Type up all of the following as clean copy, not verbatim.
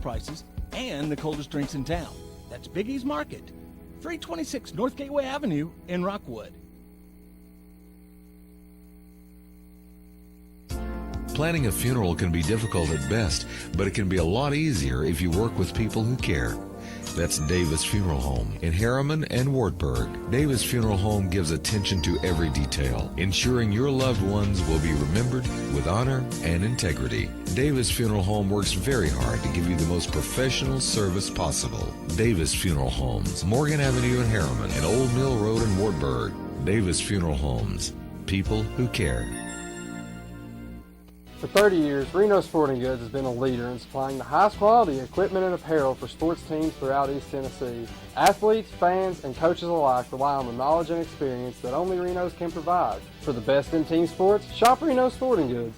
prices and the coldest drinks in town. That's Biggie's Market, 326 North Gateway Avenue in Rockwood. Planning a funeral can be difficult at best, but it can be a lot easier if you work with people who care. That's Davis Funeral Home in Harriman and Wartburg. Davis Funeral Home gives attention to every detail, ensuring your loved ones will be remembered with honor and integrity. Davis Funeral Home works very hard to give you the most professional service possible. Davis Funeral Homes, Morgan Avenue in Harriman and Old Mill Road in Wartburg. Davis Funeral Homes, people who care. For 30 years, Reno Sporting Goods has been a leader in supplying the highest quality equipment and apparel for sports teams throughout East Tennessee. Athletes, fans, and coaches alike rely on the knowledge and experience that only Reno's can provide. For the best in team sports, shop Reno Sporting Goods.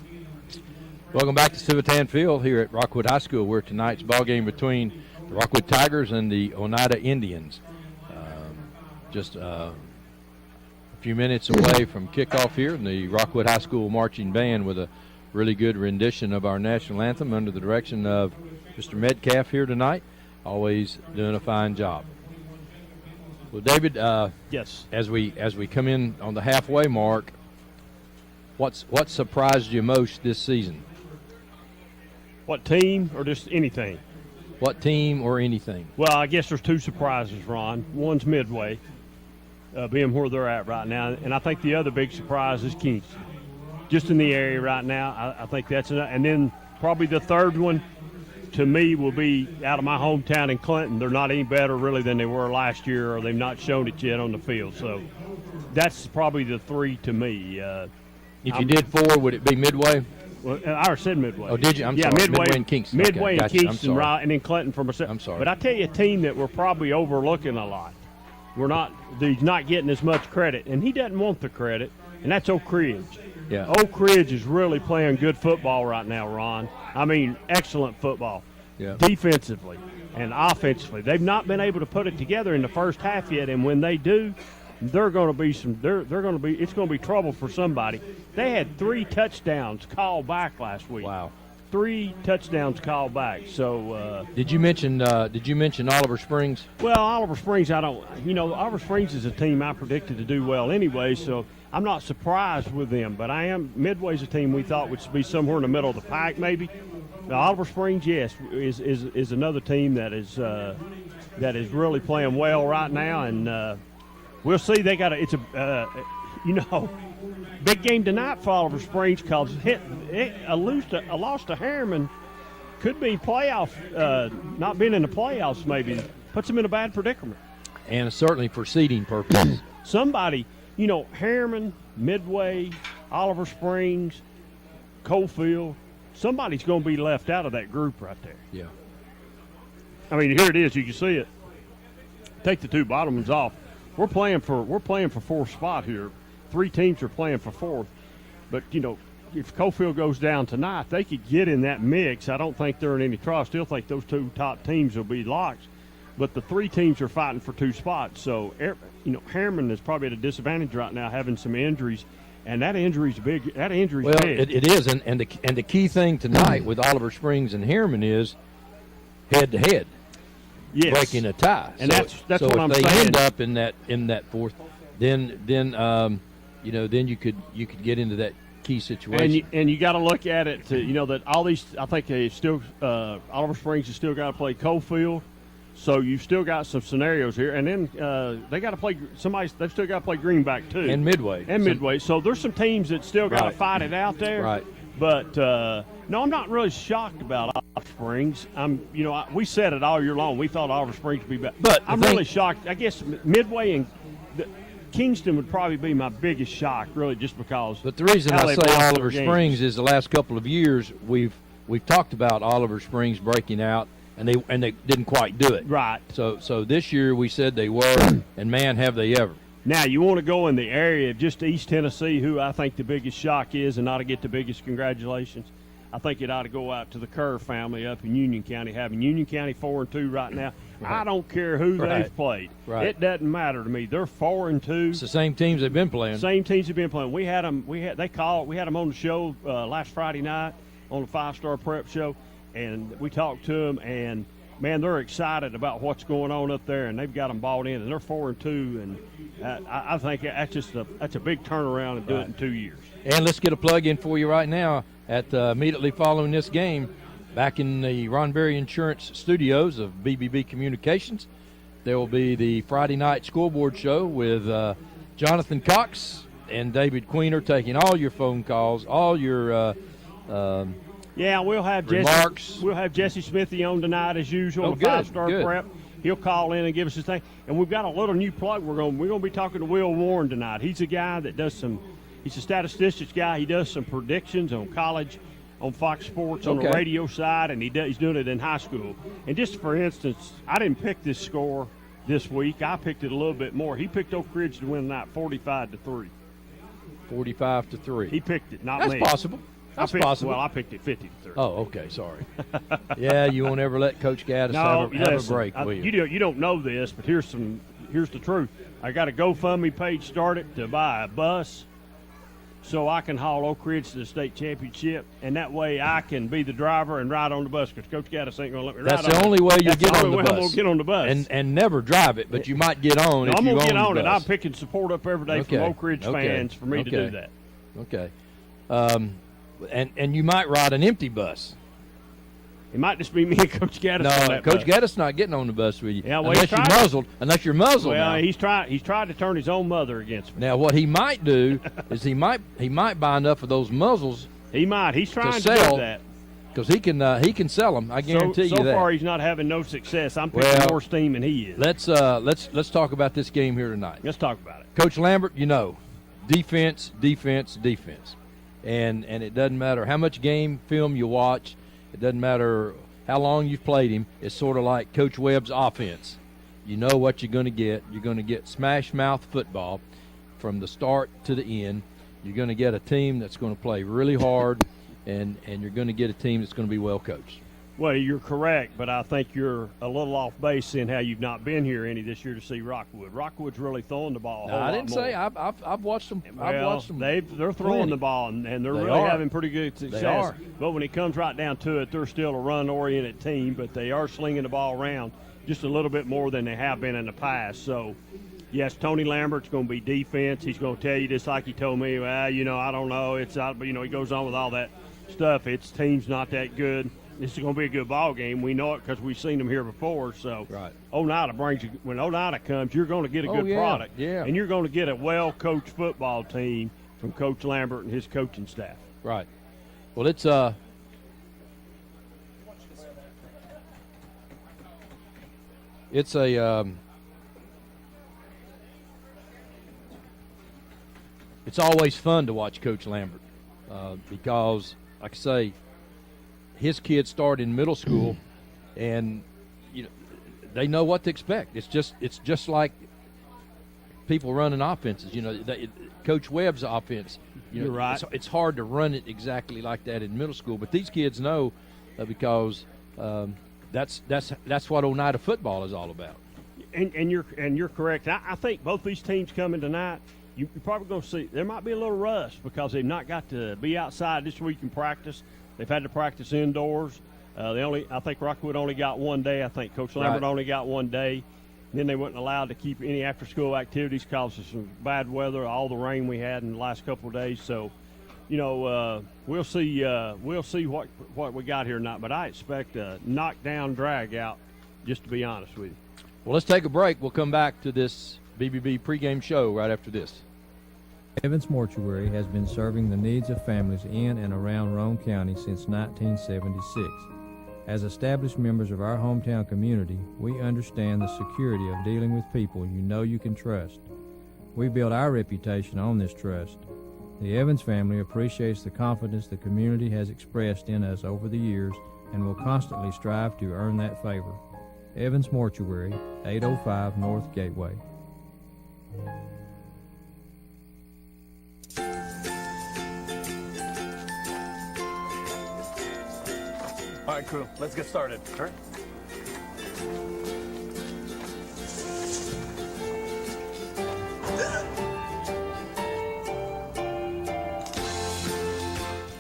Welcome back to Civitan Field here at Rockwood High School, where tonight's ball game between the Rockwood Tigers and the Oneida Indians. Just a few minutes away from kickoff here, and the Rockwood High School marching band with a really good rendition of our national anthem under the direction of Mr. Metcalf here tonight. Always doing a fine job. Well, David, yes. As we come in on the halfway mark, what surprised you most this season? What team or just anything? What team or anything? Well, I guess there's two surprises, Ron. One's Midway, being where they're at right now, and I think the other big surprise is Kingston. Just in the area right now, I think that's enough. And then probably the third one, to me, will be out of my hometown in Clinton. They're not any better, really, than they were last year, or they've not shown it yet on the field. So that's probably the three to me. If you did four, would it be Midway? Well, I already said Midway. Oh, did you? I'm sorry. Midway and Kingston. Midway okay, and gotcha. Kingston, right, and then Clinton for myself. I'm sorry. But I tell you, a team that we're probably overlooking a lot. He's not getting as much credit, and he doesn't want the credit, and that's Oak Ridge. Yeah. Oak Ridge is really playing good football right now, Ron. I mean, excellent football. Yeah. Defensively and offensively. They've not been able to put it together in the first half yet, and when they do, it's going to be trouble for somebody. They had 3 touchdowns called back last week. Wow. 3 touchdowns called back. So Did you mention Oliver Springs? well, Oliver Springs, Oliver Springs is a team I predicted to do well anyway, so I'm not surprised with them, but Midway's a team we thought would be somewhere in the middle of the pack maybe. Now, Oliver Springs, yes, is another team that is really playing well right now, and we'll see. They got big game tonight for Oliver Springs because a loss to Harriman could be playoff, not being in the playoffs maybe puts them in a bad predicament. And certainly for seeding purposes. Somebody. Harriman, Midway, Oliver Springs, Coalfield, somebody's going to be left out of that group right there. Yeah. I mean, here it is. You can see it. Take the 2 bottom ones off. We're playing for 4th spot here. 3 teams are playing for 4th. But, if Coalfield goes down tonight, they could get in that mix. I don't think they're in any trouble. I still think those 2 top teams will be locked. But the 3 teams are fighting for 2 spots. So, Harriman is probably at a disadvantage right now, having some injuries, and that injury's big. That injury's big. It is, and the key thing tonight with Oliver Springs and Harriman is head-to-head, yes, breaking a tie. And so, that's so what if I'm they saying. end up in that 4th, then you could get into that key situation. And you got to look at it to that all these. I think they still Oliver Springs has still got to play Coalfield. So you've still got some scenarios here, and then they got to play somebody. They've still got to play Greenback too, and Midway. So there's some teams that still got to fight it out there. Right. But no, I'm not really shocked about Oliver Springs. We said it all year long. We thought Oliver Springs would be better. But I'm really shocked. I guess Midway and Kingston would probably be my biggest shock, really, just because. But the reason I say Oliver Springs is the last couple of years we've talked about Oliver Springs breaking out. And they didn't quite do it. Right. So this year we said they were, and man, have they ever. Now, you want to go in the area of just East Tennessee, who I think the biggest shock is, and ought to get the biggest congratulations. I think it ought to go out to the Kerr family up in Union County, having Union County 4-2 right now. Right. I don't care who they've played. Right. It doesn't matter to me. They're 4-2. It's the same teams they've been playing. Same teams have been playing. We had them on the show last Friday night on the 5-Star Prep Show. and we talked to them, and man, they're excited about what's going on up there, and they've got them bought in, and they're 4-2, and I think that's a big turnaround and do it in 2 years. And let's get a plug in for you right now at immediately following this game, back in the Ron Berry Insurance Studios of BBB Communications. There will be the Friday night scoreboard show with Jonathan Cox and David Queener taking all your phone calls, all your yeah, we'll have remarks. Jesse Smithy on tonight as usual. Oh, the five-star good. prep. He'll call in and give us his thing. And we've got a little new plug. We're going to be talking to Will Warren tonight. He's a guy that does he's a statisticians guy. He does some predictions on college, on Fox Sports, on the radio side, and he's doing it in high school. And just for instance, I didn't pick this score this week. I picked it a little bit more. He picked Oak Ridge to win tonight 45-3. 45-3. He picked it, not That's me. possible. That's possible. Well, I picked it 50-3. Oh, okay. Sorry. Yeah, you won't ever let Coach Gaddis have a break, will you? You don't know this, but here's the truth. I got a GoFundMe page started to buy a bus so I can haul Oak Ridge to the state championship, and that way I can be the driver and ride on the bus because Coach Gaddis ain't going to let me ride on it. That's the only way you get on the bus. I'm going to get on the bus. And never drive it, but you might get on if I'm you going to own get on the it. bus. I'm picking support up every day from Oak Ridge fans for me to do that. Okay. And you might ride an empty bus. It might just be me and Coach Gaddis. No, on that Coach bus. Gaddis not getting on the bus with you. Yeah, well, unless you're muzzled. Well, now. he's tried to turn his own mother against me. Now, what he might do is he might buy enough of those muzzles. He might. He's trying to sell, do that because he can sell them. I guarantee you that. So far, he's not having no success. I'm picking more steam than he is. Let's talk about this game here tonight. Let's talk about it. Coach Lambert, defense, and it doesn't matter how much game film you watch. It doesn't matter how long you've played him. It's sort of like Coach Webb's offense. You know what you're going to get. You're going to get smash mouth football from the start to the end. You're going to get a team that's going to play really hard, and you're going to get a team that's going to be well coached. Well, you're correct, but I think you're a little off base in how you've not been here any this year to see Rockwood. Rockwood's really throwing the ball. I didn't say I've watched them. Well, I've watched them. They're throwing the ball, and they're really having pretty good success. They are. But when it comes right down to it, they're still a run-oriented team, but they are slinging the ball around just a little bit more than they have been in the past. So, yes, Tony Lambert's going to be defense. He's going to tell you just like he told me, well, I don't know. It's out, but he goes on with all that stuff. Its team's not that good. This is going to be a good ball game. We know it because we've seen them here before. So, right. Oneida brings you. When Oneida comes, you're going to get a good product. Yeah. And you're going to get a well-coached football team from Coach Lambert and his coaching staff. Right. Well, it's a it's always fun to watch Coach Lambert because, like I say, his kids start in middle school, and they know what to expect. It's just like people running offenses. Coach Webb's offense. You're right. It's hard to run it exactly like that in middle school, but these kids know because that's what Oneida football is all about. And you're correct. I think both these teams coming tonight, you're probably going to see there might be a little rust because they've not got to be outside this week in practice. They've had to practice indoors. I think Rockwood only got 1 day. I think Coach Lambert only got 1 day. And then they weren't allowed to keep any after-school activities because of some bad weather, all the rain we had in the last couple of days. So, we'll see. We'll see what we got here tonight. But I expect a knockdown drag out. Just to be honest with you. Well, let's take a break. We'll come back to this BBB pregame show right after this. Evans Mortuary has been serving the needs of families in and around Roane County since 1976. As established members of our hometown community, we understand the security of dealing with people you can trust. We build our reputation on this trust. The Evans family appreciates the confidence the community has expressed in us over the years and will constantly strive to earn that favor. Evans Mortuary, 805 North Gateway. All right, crew, let's get started. Sure.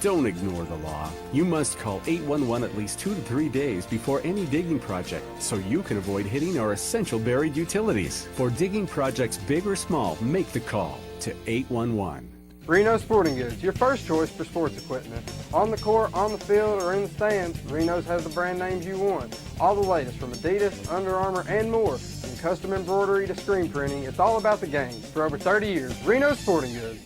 Don't ignore the law. You must call 811 at least 2 to 3 days before any digging project so you can avoid hitting our essential buried utilities. For digging projects big or small, make the call to 811. Reno Sporting Goods, your first choice for sports equipment. On the court, on the field, or in the stands, Reno's has the brand names you want. All the latest from Adidas, Under Armour, and more. From custom embroidery to screen printing, it's all about the game. For over 30 years, Reno Sporting Goods.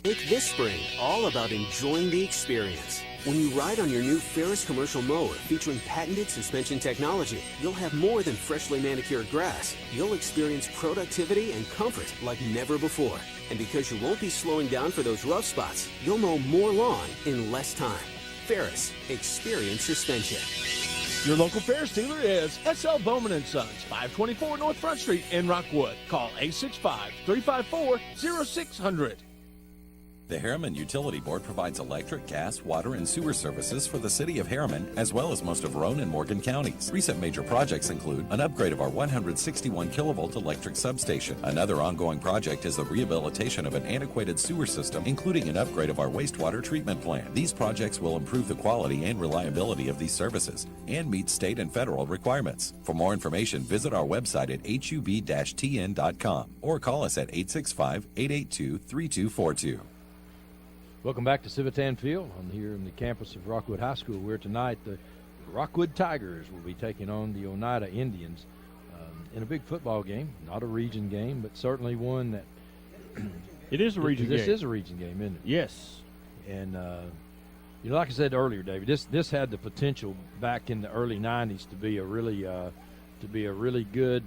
Make this spring all about enjoying the experience. When you ride on your new Ferris commercial mower featuring patented suspension technology, you'll have more than freshly manicured grass. You'll experience productivity and comfort like never before. And because you won't be slowing down for those rough spots, you'll mow more lawn in less time. Ferris, experience suspension. Your local Ferris dealer is S.L. Bowman & Sons, 524 North Front Street in Rockwood. Call 865-354-0600. The Harriman Utility Board provides electric, gas, water, and sewer services for the city of Harriman, as well as most of Roane and Morgan counties. Recent major projects include an upgrade of our 161 kilovolt electric substation. Another ongoing project is the rehabilitation of an antiquated sewer system, including an upgrade of our wastewater treatment plant. These projects will improve the quality and reliability of these services and meet state and federal requirements. For more information, visit our website at hub-tn.com or call us at 865-882-3242. Welcome back to Civitan Field. I'm here in the campus of Rockwood High School, where tonight the Rockwood Tigers will be taking on the Oneida Indians in a big football game. Not a region game, but certainly one that it is a region game. This is a region game, isn't it? Yes. And like I said earlier, David, this had the potential back in the early '90s to be a really good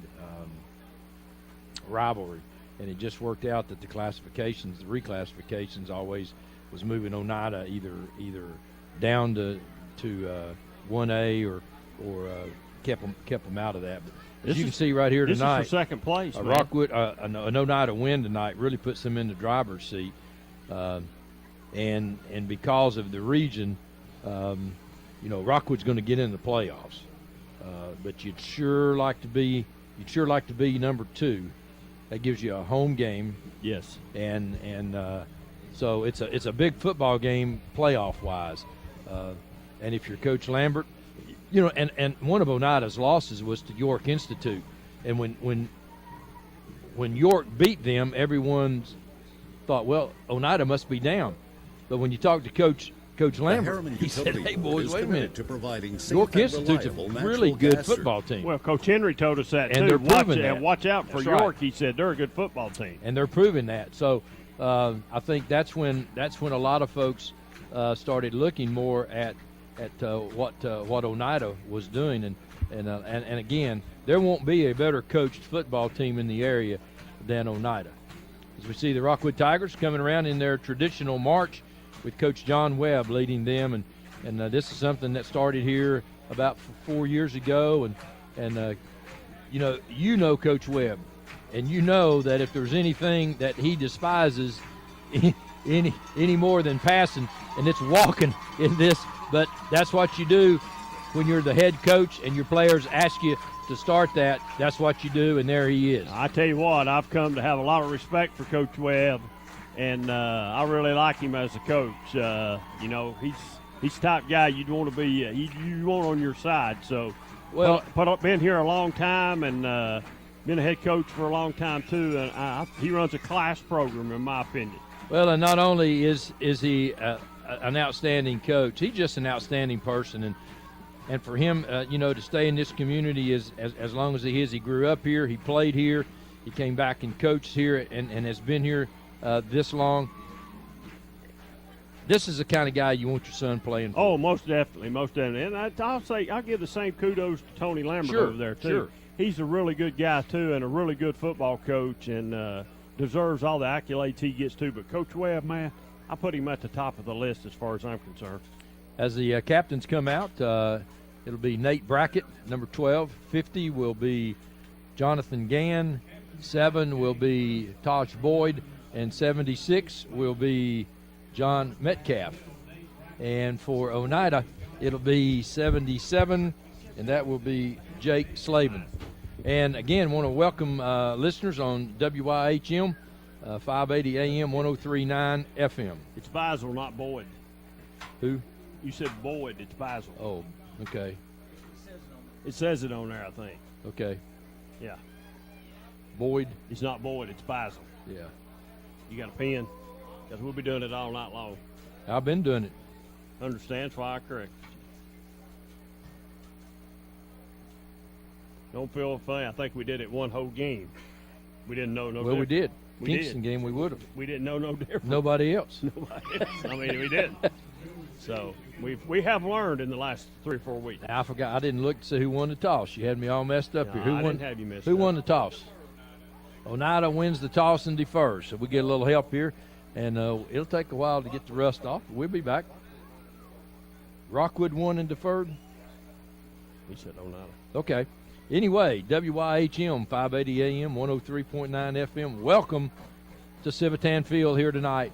rivalry, and it just worked out that the reclassifications always was moving Oneida either down to 1A or kept them out of that. But as you can see right here tonight, this is for second place. Rockwood, an Oneida win tonight really puts them in the driver's seat, and because of the region, Rockwood's going to get in the playoffs. But you'd sure like to be number 2. That gives you a home game. Yes. And so it's a big football game playoff wise. And if you're Coach Lambert, and one of Oneida's losses was to York Institute, and when York beat them, everyone thought, well, Oneida must be down. But when you talk to Coach Lambert, he said, hey, boys, wait a minute. York Institute's a really good football team. Well, Coach Henry told us that, and too. They're proving that. Watch out for York. Right. He said they're a good football team. And they're proving that. So I think that's when a lot of folks started looking more at what Oneida was doing. And again, there won't be a better coached football team in the area than Oneida. As we see the Rockwood Tigers coming around in their traditional march, with Coach John Webb leading them, and this is something that started here about 4 years ago, and Coach Webb, and you know that if there's anything that he despises any more than passing, and it's walking in this, but that's what you do when you're the head coach and your players ask you to start that. That's what you do, and there he is. I tell you what, I've come to have a lot of respect for Coach Webb. And I really like him as a coach. He's the type of guy you'd want to be. You want on your side. So, been here a long time and been a head coach for a long time too. And he runs a class program, in my opinion. Well, and not only is he an outstanding coach, he's just an outstanding person. And for him, to stay in this community as long as he is. He grew up here. He played here. He came back and coached here, and has been here this long. This is the kind of guy you want your son playing for. Oh, most definitely. And I'll give the same kudos to Tony Lambert over there too. Sure. He's a really good guy too, and a really good football coach, and deserves all the accolades he gets too. But Coach Webb, man, I put him at the top of the list as far as I'm concerned. As the captains come out, it'll be Nate Brackett, number 12. 50 will be Jonathan Gann. 7 will be Tosh Boyd. And 76 will be John Metcalf. And for Oneida, it'll be 77, and that will be Jake Slavin. And again, want to welcome listeners on WYHM, 580 AM, 103.9 FM. It's Beisel, not Boyd. Who? You said Boyd. It's Basil. Oh, okay. It says it on there, I think. Okay. Yeah. Boyd. It's not Boyd. It's Basil. Yeah. You got a pen? Because we'll be doing it all night long. I've been doing it. Understands why I correct you. Don't feel funny. I think we did it one whole game. We didn't know no Well, we difference. did. We Kingston did. game, we would have. We didn't know no difference. Nobody else. Nobody else. I mean, we didn't. So we have learned in the last 3 or 4 weeks. I forgot. I didn't look to see who won the toss. You had me all messed up No, here. Who I won? didn't have you messed Who up. won the toss? Oneida wins the toss and defers. So we get a little help here, and it'll take a while to get the rust off. We'll be back. Rockwood won and deferred. He said Oneida. Okay. Anyway, WYHM 580 AM, 103.9 FM. Welcome to Civitan Field here tonight.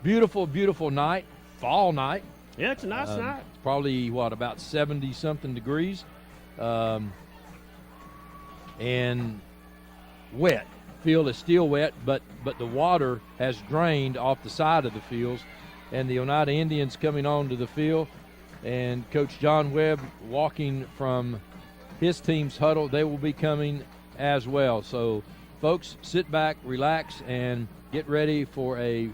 Beautiful, beautiful night, fall night. Yeah, it's a nice night. It's probably, about 70-something degrees. And wet. Field is still wet, but the water has drained off the side of the fields. And the Oneida Indians coming onto the field. And Coach John Webb walking from his team's huddle. They will be coming as well. So, folks, sit back, relax, and get ready for a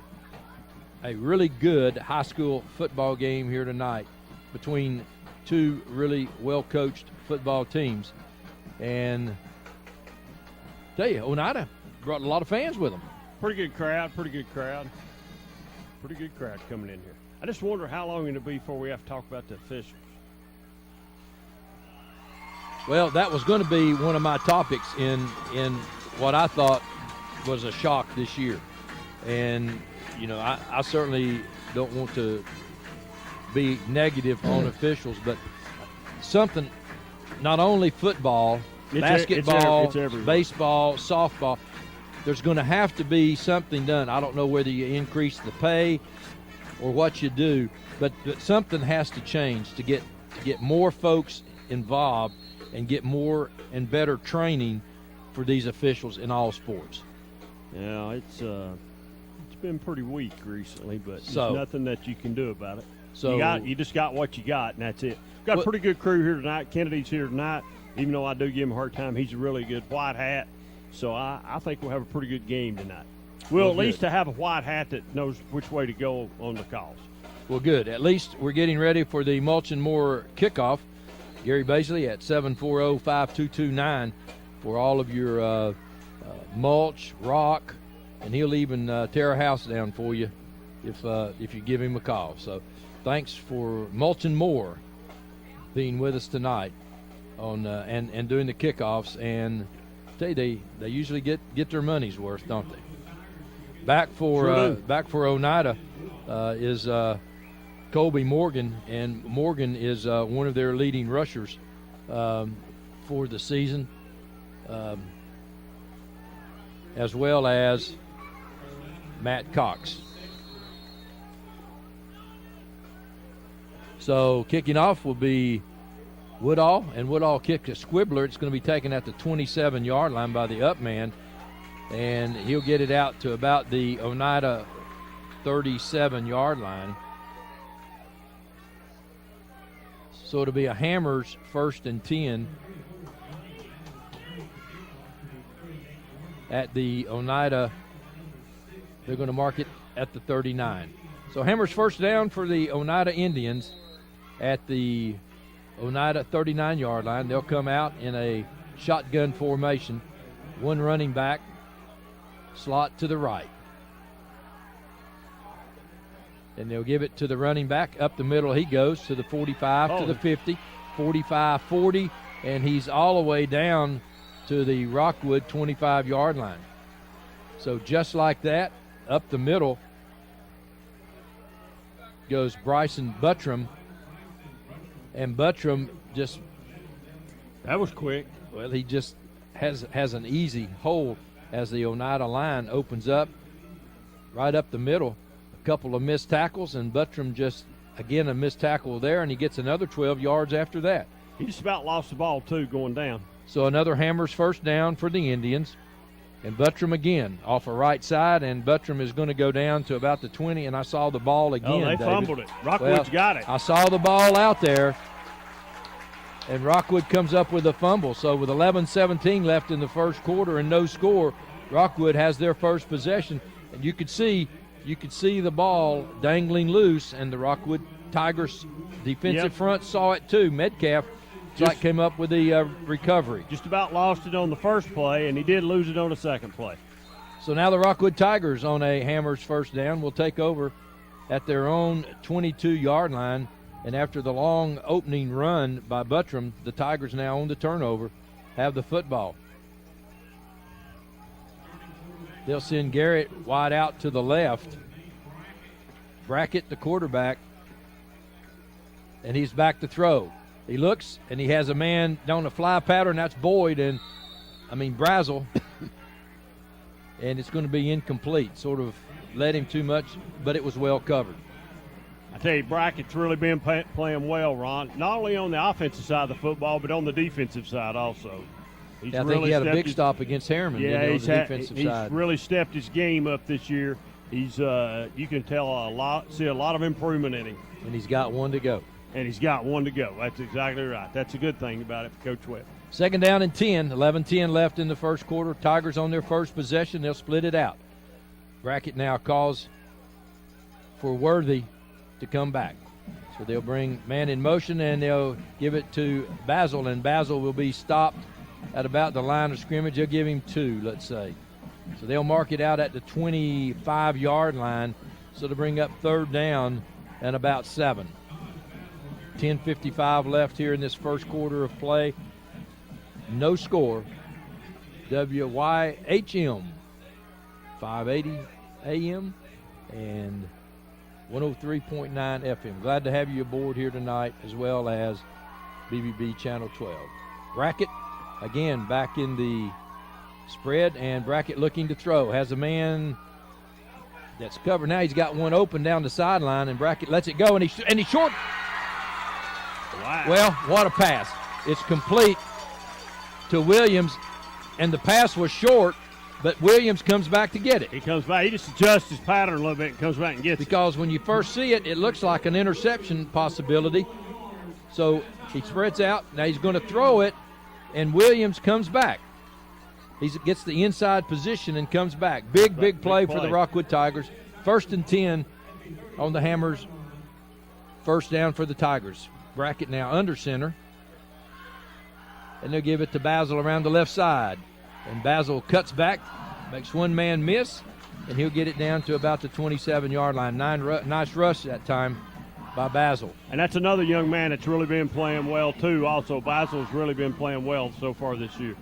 really good high school football game here tonight between two really well-coached football teams. And tell you, Oneida brought a lot of fans with them. Pretty good crowd coming in here. I just wonder how long it'll be before we have to talk about the officials. Well, that was going to be one of my topics in what I thought was a shock this year. And, I certainly don't want to be negative on officials, but something, not only football, basketball, it's everywhere. baseball, softball, there's going to have to be something done. I don't know whether you increase the pay or what you do, but something has to change to get more folks involved and get more and better training for these officials in all sports. Yeah, it's been pretty weak recently, but So- there's nothing that you can do about it. So you just got what you got, and that's it. Got a pretty good crew here tonight. Kennedy's here tonight, even though I do give him a hard time. He's a really good white hat, so I think we'll have a pretty good game tonight. We'll at least have a white hat that knows which way to go on the calls. Well, good. At least we're getting ready for the Mulch and Moore kickoff. Gary Baisley at 740-5229 for all of your mulch, rock, and he'll even tear a house down for you if you give him a call. So thanks for Mulch and Moore being with us tonight on and doing the kickoffs. And I tell you, they usually get their money's worth, don't they? Back for Oneida is Colby Morgan, and Morgan is one of their leading rushers for the season, as well as Matt Cox. So kicking off will be Woodall, and Woodall kicked a squibbler. It's going to be taken at the 27-yard line by the up man, and he'll get it out to about the Oneida 37-yard line. So it'll be a Hammers 1st and 10 at the Oneida. They're going to mark it at the 39. So Hammers first down for the Oneida Indians at the Oneida 39-yard line. They'll come out in a shotgun formation. One running back, slot to the right. And they'll give it to the running back. Up the middle he goes to the 45, to the 50, 45, 40, and he's all the way down to the Rockwood 25-yard line. So just like that, up the middle goes Bryson Buttram. And Buttram just... That was quick. Well, he just has an easy hole as the Oneida line opens up right up the middle. Couple of missed tackles, and Buttram just, again, a missed tackle there, and he gets another 12 yards after that. He just about lost the ball, too, going down. So another Hammers first down for the Indians And Buttram again off a right side, and Buttram is going to go down to about the 20, and I saw the ball again. Oh, they David. fumbled it. Rockwood's got it. I saw the ball out there, and Rockwood comes up with a fumble. So with 11:17 left in the first quarter and no score, Rockwood has their first possession. And you could see the ball dangling loose, and the Rockwood Tigers defensive front saw it too. Metcalf came up with the recovery. Just about lost it on the first play, and he did lose it on the second play. So now the Rockwood Tigers on a Hammers first down will take over at their own 22-yard line. And after the long opening run by Buttram, the Tigers now on the turnover have the football. They'll send Garrett wide out to the left. Brackett, the quarterback, and he's back to throw. He looks, and he has a man down a fly pattern. That's Brazel. And it's going to be incomplete. Sort of led him too much, but it was well covered. I tell you, Brackett's really been playing well, Ron, not only on the offensive side of the football, but on the defensive side also. I think he had a big stop against Harriman. Yeah, on the defensive side. He's really stepped his game up this year. He's, you can tell see a lot of improvement in him. And he's got one to go. That's exactly right. That's a good thing about it for Coach Webb. Second down and 10, 11-10 left in the first quarter. Tigers on their first possession. They'll split it out. Brackett now calls for Worthy to come back. So they'll bring man in motion, and they'll give it to Basil, and Basil will be stopped at about the line of scrimmage. They'll give him 2, let's say. So they'll mark it out at the 25-yard line, so to bring up third down and about 7. 10:55 left here in this first quarter of play. No score. WYHM 580 AM and 103.9 FM. Glad to have you aboard here tonight, as well as BBB Channel 12. Brackett, again, back in the spread, and Brackett looking to throw. Has a man that's covered. Now he's got one open down the sideline, and Brackett lets it go, and he's short. Wow. Well, what a pass. It's complete to Williams, and the pass was short, but Williams comes back to get it. He comes back. He just adjusts his pattern a little bit and comes back and gets it. Because when you first see it, it looks like an interception possibility. So he spreads out. Now he's going to throw it, and Williams comes back. He gets the inside position and comes back. Big play for the Rockwood Tigers. 1st and 10 on the Hammers. First down for the Tigers. Brackett now under center. And they'll give it to Basil around the left side. And Basil cuts back, makes one man miss, and he'll get it down to about the 27-yard line. Nice rush that time by Basil. And that's another young man that's really been playing well, too. Also, Basil's really been playing well so far this year.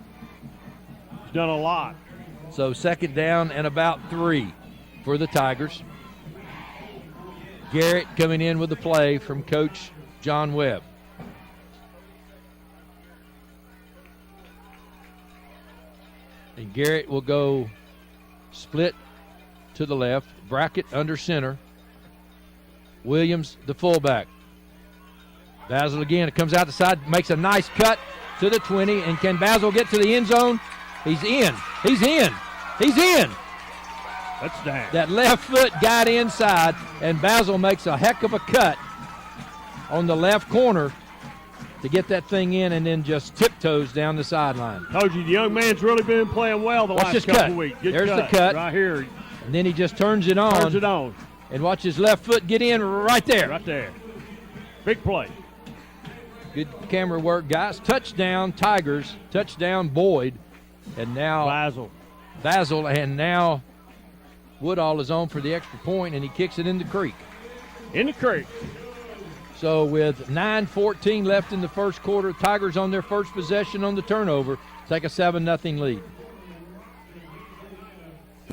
He's done a lot. So second down and about 3 for the Tigers. Garrett coming in with the play from Coach John Webb. And Garrett will go split to the left. Brackett under center. Williams, the fullback. Basil again. It comes out the side, makes a nice cut to the 20. And can Basil get to the end zone? He's in. He's in. He's in. Touchdown. That left foot got inside, and Basil makes a heck of a cut on the left corner to get that thing in, and then just tiptoes down the sideline. Told you, the young man's really been playing well the last couple of weeks. There's the cut. Right here. And then he just turns it on. And watch his left foot get in right there. Right there. Big play. Good camera work, guys. Touchdown, Tigers. Touchdown, Boyd. And now Basil, and now Woodall is on for the extra point, and he kicks it in the creek. In the creek. So with 9:14 left in the first quarter, Tigers on their first possession on the turnover take a 7-0 lead.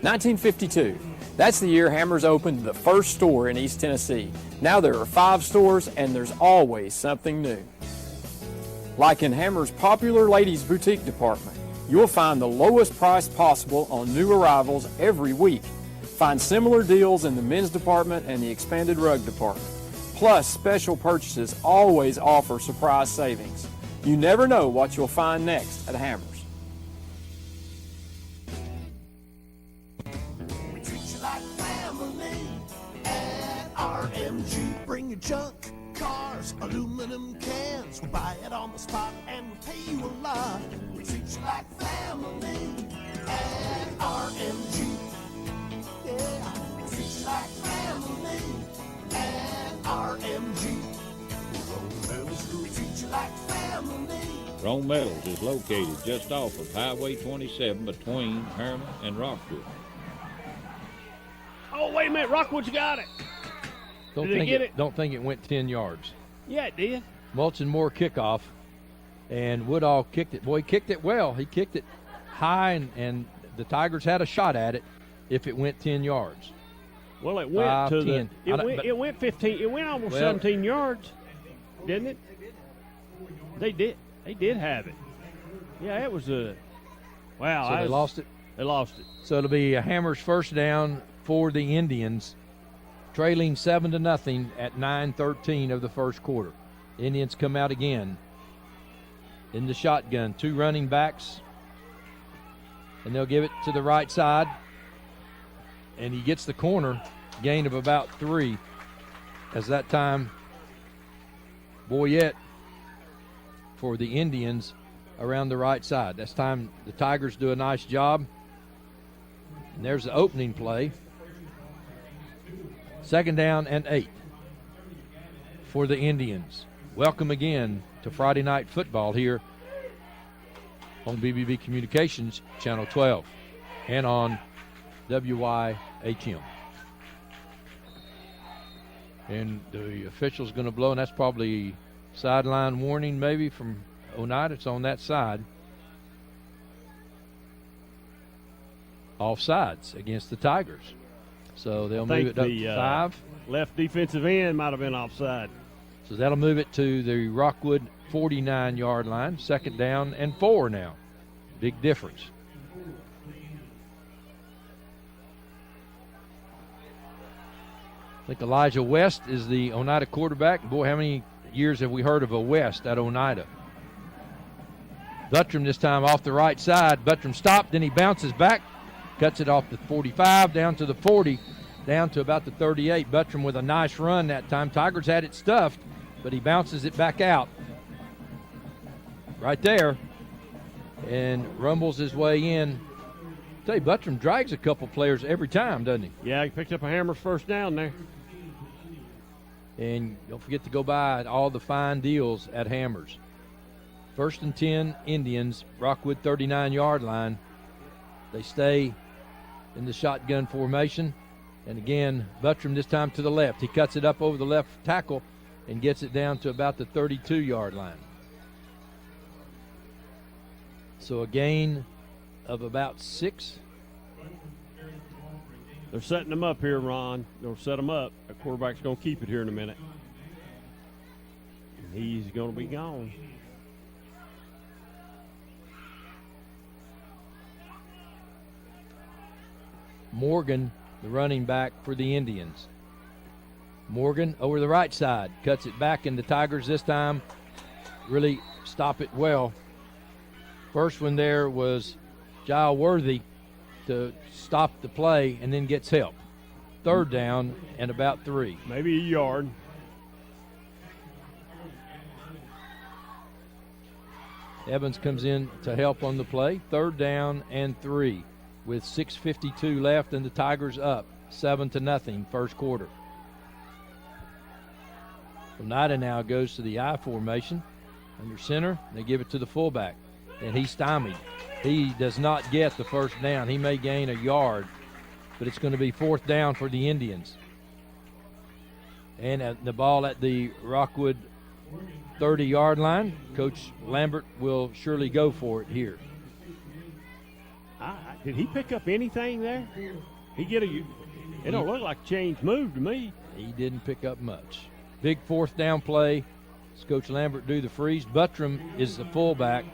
1952. That's the year Hammers opened the first store in East Tennessee. Now there are 5 stores, and there's always something new. Like in Hammers' popular ladies' boutique department, you'll find the lowest price possible on new arrivals every week. Find similar deals in the men's department and the expanded rug department. Plus, special purchases always offer surprise savings. You never know what you'll find next at Hammers. RMG. Bring your junk, cars, aluminum cans. We'll buy it on the spot and we'll pay you a lot. We treat you like family at RMG. Yeah, we treat you like family at RMG. Rome Metals, we treat you like family. Rome Metals is located just off of Highway 27 between Harriman and Rockwood. Oh, wait a minute. Rockwood's got it. Don't Did they get it? Don't think it went 10 yards. Yeah, it did. Mulch and Moore kickoff, and Woodall kicked it. Boy, he kicked it well. He kicked it high, and the Tigers had a shot at it if it went 10 yards. Well, it went 5, to 10. it went 15. It went almost 17 yards, didn't it? They did. They did have it. Yeah, it was a. Wow. So they lost it. They lost it. So it'll be a Hammers first down for the Indians, trailing 7-0 at 9:13 of the first quarter. The Indians come out again in the shotgun, 2 running backs, and they'll give it to the right side, and he gets the corner, gain of about 3, as that time Boyette for the Indians around the right side. That's time the Tigers do a nice job. And there's the opening play. 2nd down and 8 for the Indians. Welcome again to Friday Night Football here on BBB Communications Channel 12 and on WYHM. And the official's going to blow, and that's probably sideline warning maybe from Oneida. It's on that side. Offsides against the Tigers. So they'll move it up to 5. Left defensive end might have been offside. So that'll move it to the Rockwood 49-yard line. 2nd down and 4 now. Big difference. I think Elijah West is the Oneida quarterback. Boy, how many years have we heard of a West at Oneida? Buttram this time off the right side. Buttram stopped, then he bounces back, cuts it off the 45, down to the 40, down to about the 38. Buttram with a nice run that time. Tigers had it stuffed, but he bounces it back out right there and rumbles his way in. I tell you, Buttram drags a couple players every time, doesn't he? Yeah, he picked up a Hammers first down there. And don't forget to go by all the fine deals at Hammers. 1st and 10, Indians, Rockwood 39-yard line. They stay in the shotgun formation. And again, Buttram this time to the left. He cuts it up over the left tackle and gets it down to about the 32-yard line. So a gain of about 6. They're setting them up here, Ron. They'll set them up. The quarterback's going to keep it here in a minute. He's going to be gone. Morgan, the running back for the Indians. Morgan over the right side, cuts it back, and the Tigers this time really stop it well. First one there was Giles Worthy to stop the play and then gets help. 3rd down and about 3. Maybe a yard. Evans comes in to help on the play. 3rd down and 3 with 6:52 left and the Tigers up 7-0 first quarter. Oneida now goes to the I formation under center. They give it to the fullback, and he's stymied. He does not get the first down. He may gain a yard, but it's going to be 4th down for the Indians. And the ball at the Rockwood 30-yard line. Coach Lambert will surely go for it here. Did he pick up anything there? He get a? It don't look like a change move to me. He didn't pick up much. Big 4th down play. Does Coach Lambert do the freeze? Buttram is the fullback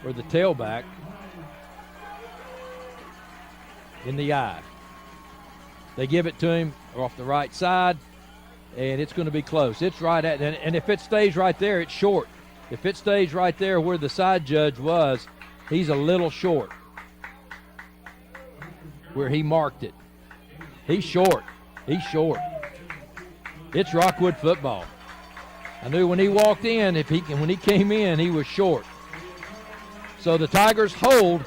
or the tailback in the I. They give it to him off the right side, and it's going to be close. It's right at, and if it stays right there, it's short. If it stays right there where the side judge was, he's a little short where he marked it. He's short. He's short. It's Rockwood football. I knew when he walked in, when he came in, he was short. So the Tigers hold,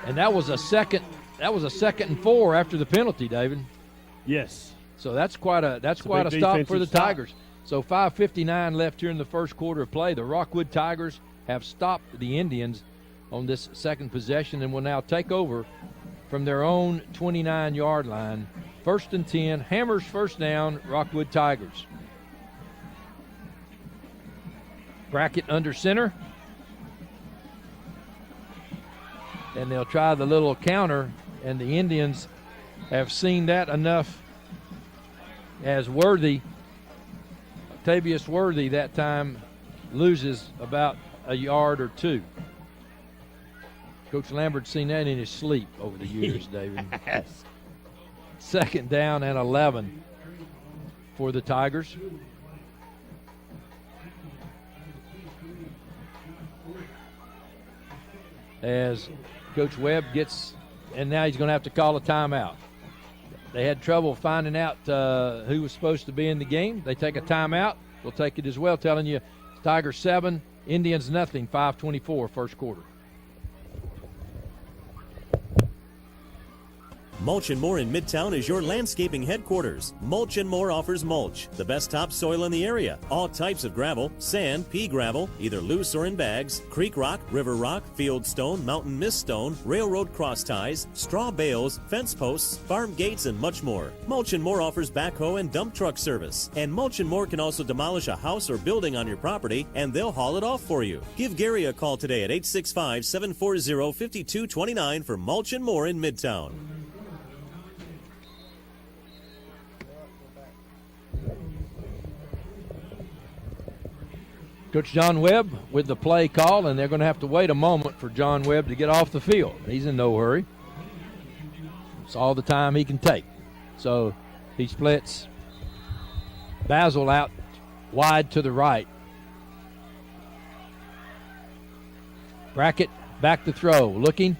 and that was a second and 4 after the penalty, David. Yes. So that's quite a stop for the Tigers. So 5:59 left here in the first quarter of play. The Rockwood Tigers have stopped the Indians on this second possession and will now take over from their own 29-yard line. 1st and 10, Hammers first down, Rockwood Tigers. Brackett under center. And they'll try the little counter, and the Indians have seen that enough as Octavius Worthy that time loses about a yard or two. Coach Lambert's seen that in his sleep over the years, David. Yes. 2nd down and 11 for the Tigers. As Coach Webb gets, and now he's going to have to call a timeout. They had trouble finding out who was supposed to be in the game. They take a timeout. We'll take it as well, telling you Tigers 7, Indians nothing, 5:24 first quarter. Mulch & More in Midtown is your landscaping headquarters. Mulch & More offers mulch, the best topsoil in the area. All types of gravel, sand, pea gravel, either loose or in bags, creek rock, river rock, field stone, mountain mist stone, railroad cross ties, straw bales, fence posts, farm gates, and much more. Mulch & More offers backhoe and dump truck service. And Mulch & More can also demolish a house or building on your property, and they'll haul it off for you. Give Gary a call today at 865-740-5229 for Mulch & More in Midtown. Coach John Webb with the play call, and they're going to have to wait a moment for John Webb to get off the field. He's in no hurry. It's all the time he can take. So he splits Basil out wide to the right. Brackett back to throw, looking.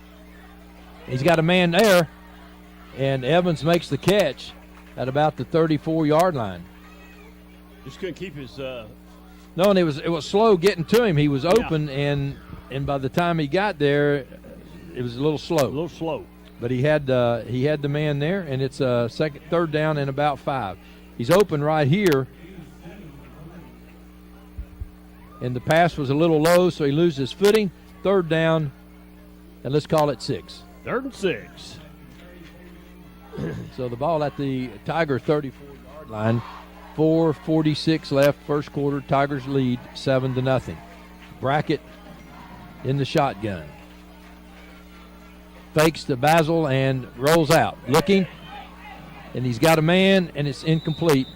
He's got a man there, and Evans makes the catch at about the 34-yard line. Just couldn't keep his No, and it was slow getting to him. He was open, and by the time he got there, it was a little slow. But he had the man there, and it's a 3rd down and about 5. He's open right here, and the pass was a little low, so he loses his footing. 3rd down, and let's call it 6. 3rd and 6. So the ball at the Tiger 34-yard line. 4:46 left, first quarter. Tigers lead 7-0. Brackett in the shotgun. Fakes to Basil and rolls out. Looking, and he's got a man, and it's incomplete.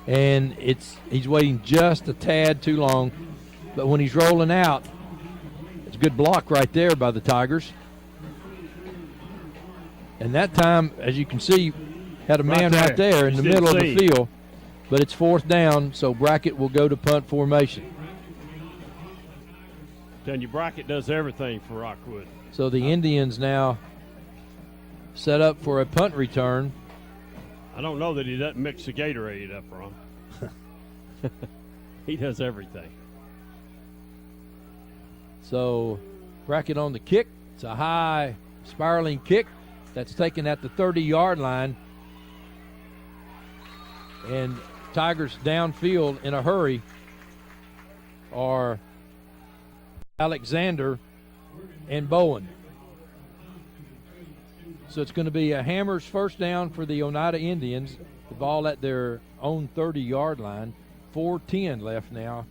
And he's waiting just a tad too long. But when he's rolling out, it's a good block right there by the Tigers. And that time, as you can see, had a man right there in the middle of the field, but it's 4th down, so Brackett will go to punt formation. Telling you, Brackett does everything for Rockwood. So the Indians now set up for a punt return. I don't know that he doesn't mix the Gatorade up for him. He does everything. So Brackett on the kick. It's a high spiraling kick that's taken at the 30-yard line. And Tigers downfield in a hurry are Alexander and Bowen. So it's going to be a Hammers first down for the Oneida Indians. The ball at their own 30-yard line. 4:10 left now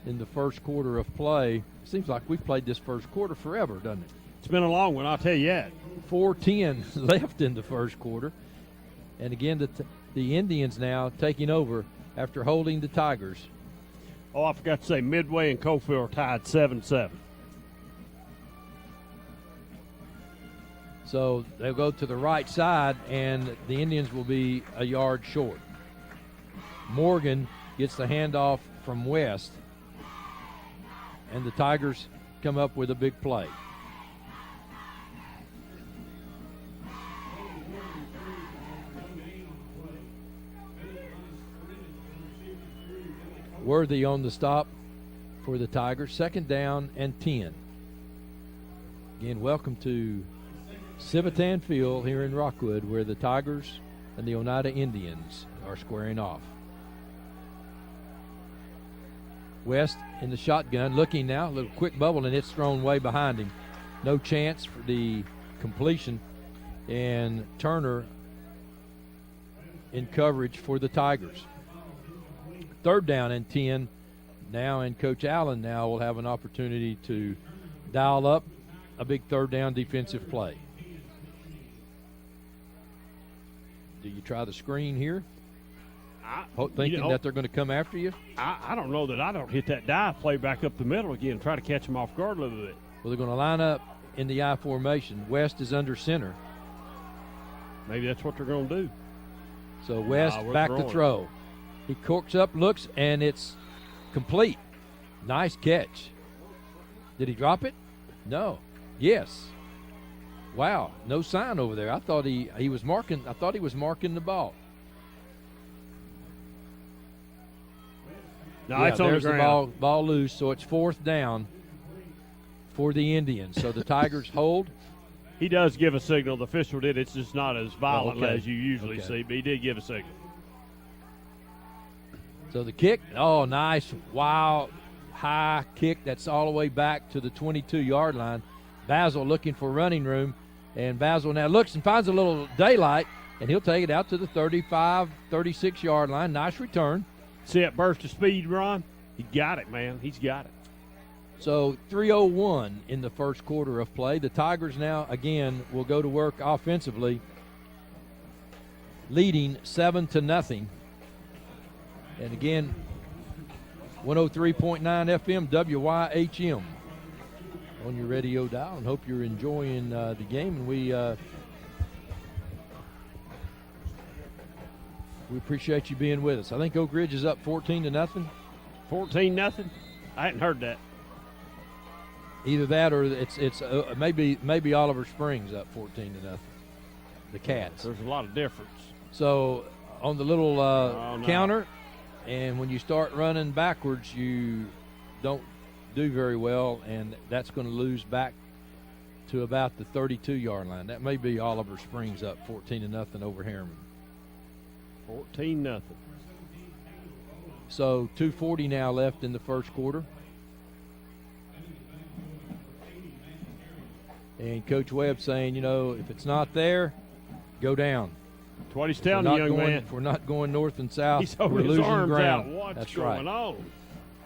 in the first quarter of play. Seems like we've played this first quarter forever, doesn't it? It's been a long one, I'll tell you that. 4:10 left in the first quarter. And again, the Indians now taking over after holding the Tigers. Oh, I forgot to say, Midway and Cofield are tied 7-7. So they'll go to the right side, and the Indians will be a yard short. Morgan gets the handoff from West, and the Tigers come up with a big play. Worthy on the stop for the Tigers. 2nd down and 10. Again, welcome to Civitan Field here in Rockwood, where the Tigers and the Oneida Indians are squaring off. West in the shotgun, looking now, a little quick bubble, and it's thrown way behind him. No chance for the completion, and Turner in coverage for the Tigers. 3rd down and 10 now, and Coach Allen now will have an opportunity to dial up a big 3rd down defensive play. Do you try the screen here? Thinking that they're going to come after you? I don't know that I don't hit that dive play back up the middle again, try to catch them off guard a little bit. Well, they're going to line up in the I formation. West is under center. Maybe that's what they're going to do. So West back to throw. He corks up, looks, and it's complete. Nice catch. Did he drop it? No. Yes. Wow, no sign over there. I thought he was marking. I thought he was marking the ball. No, it's on the ground. The ball loose, so it's 4th down for the Indians. So the Tigers hold. He does give a signal. The official did. It's just not as violent as you usually see, but he did give a signal. So the kick, nice, wild, high kick. That's all the way back to the 22-yard line. Basil looking for running room, and Basil now looks and finds a little daylight, and he'll take it out to the 35, 36-yard line. Nice return. See that burst of speed, Ron? He got it, man. He's got it. So 3:01 in the first quarter of play. The Tigers now, again, will go to work offensively, leading 7-0. And again, 103.9 FM WYHM on your radio dial, and hope you're enjoying the game. And we appreciate you being with us. I think Oak Ridge is up 14-0. 14-0? I hadn't heard that. Either that or it's maybe Oliver Springs up 14-0. The Cats. There's a lot of difference. So on the little counter, and when you start running backwards, you don't do very well, and that's going to lose back to about the 32-yard line. That may be Oliver Springs up 14-0 over Harriman. 14-0. So 2:40 now left in the first quarter. And Coach Webb saying, if it's not there, go down. That's what he's telling the young man. If we're not going north and south, he's we're losing ground. Out. What's That's going right. on?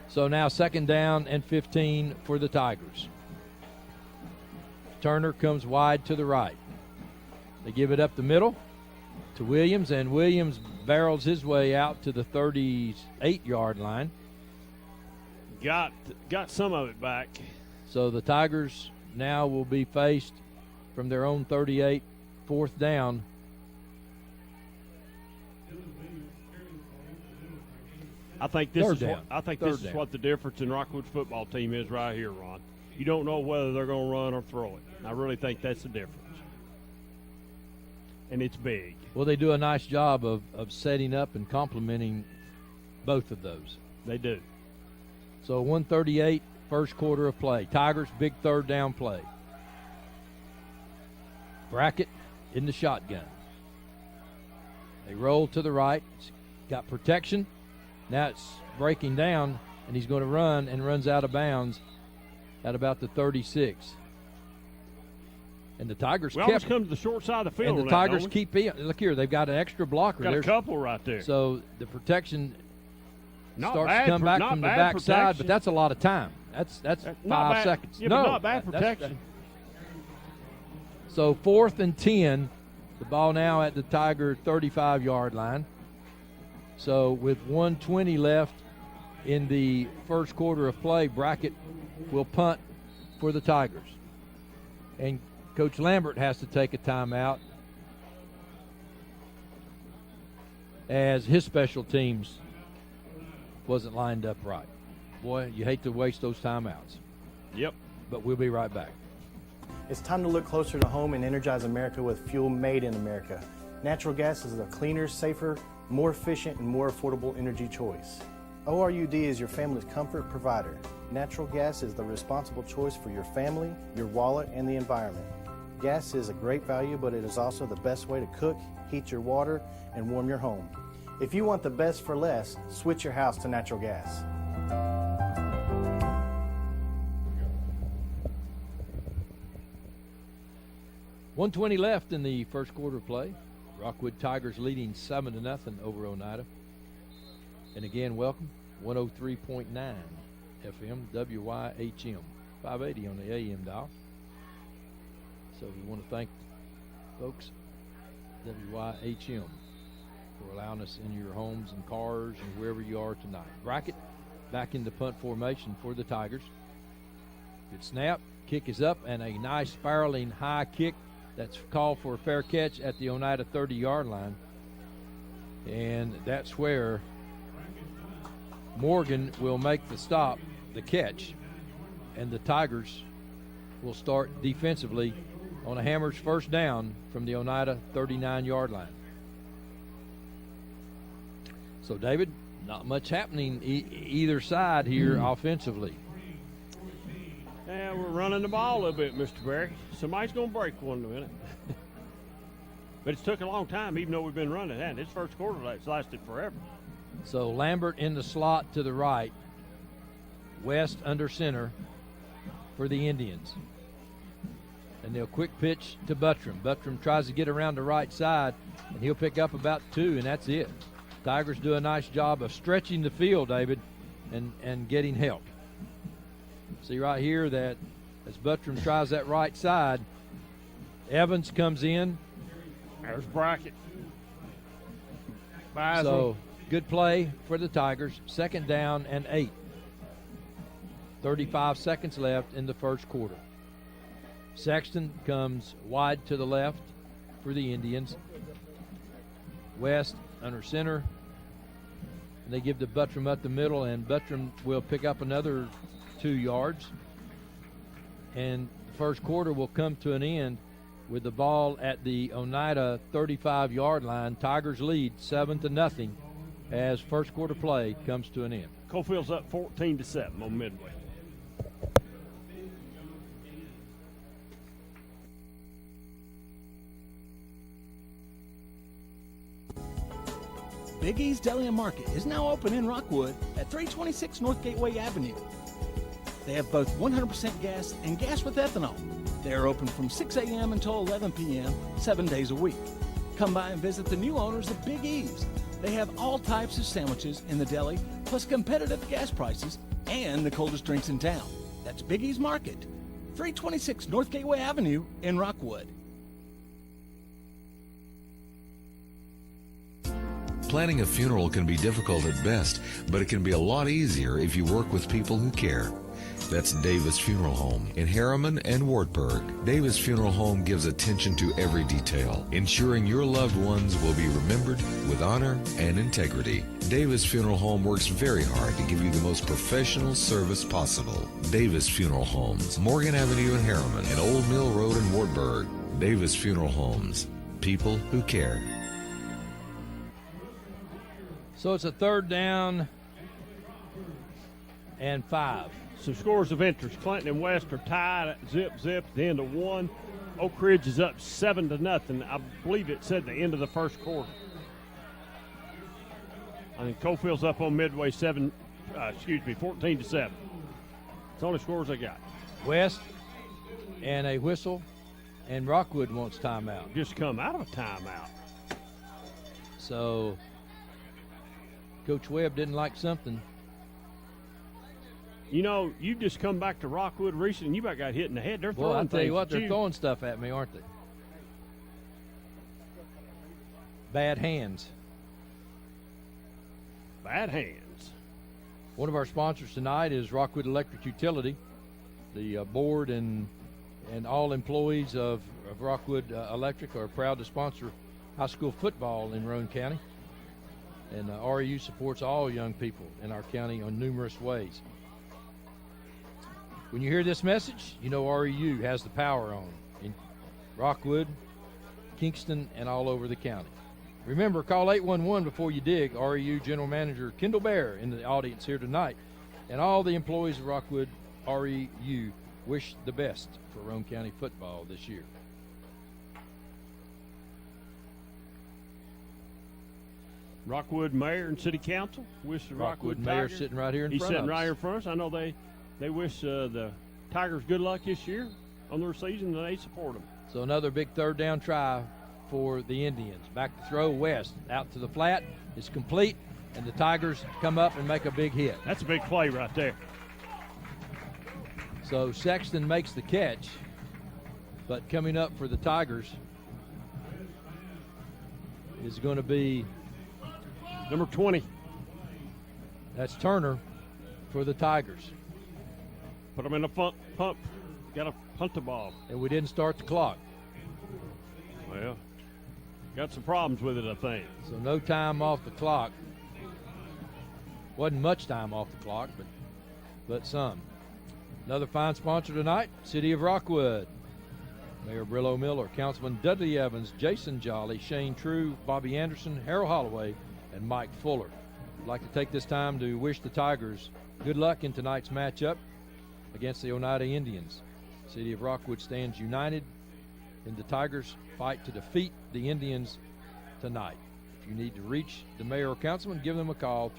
So now 2nd down and 15 for the Tigers. Turner comes wide to the right. They give it up the middle to Williams, and Williams barrels his way out to the 38-yard line. Got some of it back. So the Tigers now will be faced from their own 38, 4th down. I think this is what the difference in Rockwood's football team is right here, Ron. You don't know whether they're going to run or throw it. I really think that's the difference. And it's big. Well, they do a nice job of setting up and complementing both of those. They do. So 138, first quarter of play. Tigers, big 3rd down play. Brackett in the shotgun. They roll to the right. It's got protection. Now it's breaking down, and he's going to run and runs out of bounds at about the 36. And the Tigers always come to the short side of the field. And the Tigers keep in. Look here, they've got an extra blocker. Got a couple right there. So the protection starts to come back from the backside, but that's a lot of time. That's 5 seconds. Yeah, but not bad protection. So 4th and 10. The ball now at the Tiger 35-yard line. So with 1:20 left in the first quarter of play, Brackett will punt for the Tigers. And Coach Lambert has to take a timeout as his special teams wasn't lined up right. Boy, you hate to waste those timeouts. Yep. But we'll be right back. It's time to look closer to home and energize America with fuel made in America. Natural gas is a cleaner, safer, more efficient, and more affordable energy choice. ORUD is your family's comfort provider. Natural gas is the responsible choice for your family, your wallet, and the environment. Gas is a great value, but it is also the best way to cook, heat your water, and warm your home. If you want the best for less, switch your house to natural gas. .120 left in the first quarter of play. Rockwood Tigers leading 7-0 over Oneida. And again, welcome, 103.9 FM, WYHM, 580 on the AM dial. So we want to thank folks, WYHM, for allowing us in your homes and cars and wherever you are tonight. Brackett back in the punt formation for the Tigers. Good snap, kick is up, and a nice spiraling high kick that's called for a fair catch at the Oneida 30-yard line. And that's where Morgan will make the stop, the catch, and the Tigers will start defensively on a Hammers first down from the Oneida 39-yard line. So, David, not much happening either side here offensively. Yeah, we're running the ball a little bit, Mr. Berry. Somebody's going to break one in a minute. But it's took a long time, even though we've been running it. This first quarter, it's lasted forever. So Lambert in the slot to the right. West under center for the Indians. And they'll quick pitch to Buttram. Buttram tries to get around the right side, and he'll pick up about 2, and that's it. Tigers do a nice job of stretching the field, David, and getting help. See right here that as Buttram tries that right side, Evans comes in. There's Brackett. So good play for the Tigers. 2nd down and 8. 35 seconds left in the first quarter. Sexton comes wide to the left for the Indians. West under center. And they give to Buttram up the middle, and Buttram will pick up another 2 yards. And the first quarter will come to an end with the ball at the Oneida 35-yard line. Tigers lead 7-0 as first quarter play comes to an end. Cofield's up 14-7 on Midway. Big E's Deli and Market is now open in Rockwood at 326 North Gateway Avenue. They have both 100% gas and gas with ethanol. They are open from 6 a.m. until 11 p.m., 7 days a week. Come by and visit the new owners of Big E's. They have all types of sandwiches in the deli, plus competitive gas prices and the coldest drinks in town. That's Big E's Market, 326 North Gateway Avenue in Rockwood. Planning a funeral can be difficult at best, but it can be a lot easier if you work with people who care. That's Davis Funeral Home in Harriman and Wartburg. Davis Funeral Home gives attention to every detail, ensuring your loved ones will be remembered with honor and integrity. Davis Funeral Home works very hard to give you the most professional service possible. Davis Funeral Homes, Morgan Avenue in Harriman and Old Mill Road in Wartburg. Davis Funeral Homes, people who care. So it's a 3rd down and 5. Some scores of interest. Clinton and West are tied at zip at the end of 1. Oak Ridge is up 7-0. I believe it said the end of the first quarter. I think Cofield's up on Midway 14-7. It's the only scores I got. West and a whistle, and Rockwood wants timeout. Just come out of a timeout. So Coach Webb didn't like something. You know, you just come back to Rockwood recently and you about got hit in the head. They're throwing Well, I'll tell you what, things they're throwing stuff at me, aren't they? Bad hands. Bad hands. One of our sponsors tonight is Rockwood Electric Utility. The board and all employees of Rockwood Electric are proud to sponsor high school football in Roane County. And REU supports all young people in our county on numerous ways. When you hear this message, you know REU has the power on in Rockwood, Kingston, and all over the county. Remember, call 811 before you dig. REU General Manager Kendall Bear in the audience here tonight. And all the employees of Rockwood REU wish the best for Roane County football this year. Rockwood Mayor and City Council wish the Rockwood Mayor Tigers. sitting right here in He's front of sitting us. right here in front of us. I know they wish the Tigers good luck this year on their season, and they support them. So another big third down try for the Indians. Back to throw west, out to the flat. It's complete, and the Tigers come up and make a big hit. That's a big play right there. So Sexton makes the catch, but coming up for the Tigers is going to be number 20. That's Turner for the Tigers. Put them in a pump. Got to punt the ball. And we didn't start the clock. Well, got some problems with it, I think. So no time off the clock. Wasn't much time off the clock, but some. Another fine sponsor tonight, City of Rockwood. Mayor Brillo Miller, Councilman Dudley Evans, Jason Jolly, Shane True, Bobby Anderson, Harold Holloway, and Mike Fuller. I'd like to take this time to wish the Tigers good luck in tonight's matchup against the Oneida Indians. City of Rockwood stands united in the Tigers' fight to defeat the Indians tonight. If you need to reach the mayor or councilman, give them a call,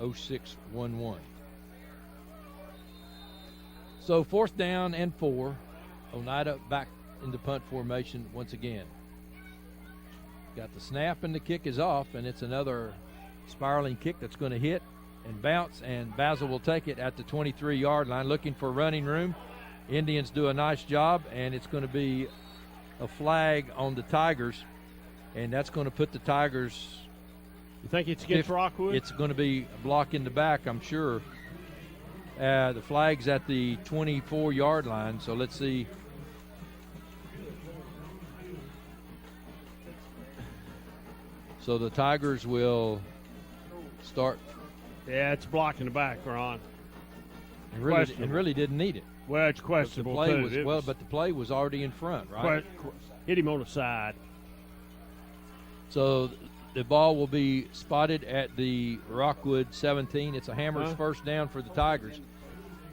354-0611. So 4th down and 4. Oneida back into punt formation once again. Got the snap and the kick is off, and it's another spiraling kick that's going to hit and bounce, and Basil will take it at the 23-yard line, looking for running room. Indians do a nice job, and it's going to be a flag on the Tigers, and that's going to put the Tigers. You think it's against Rockwood? It's going to be a block in the back, I'm sure. The flag's at the 24-yard line, so let's see. So the Tigers will start. Yeah, it's blocking the back, Ron. And really didn't need it. Well, it's questionable, too. But the play was already in front, right? Hit him on the side. So the ball will be spotted at the Rockwood 17. It's a Hammers first down for the Tigers.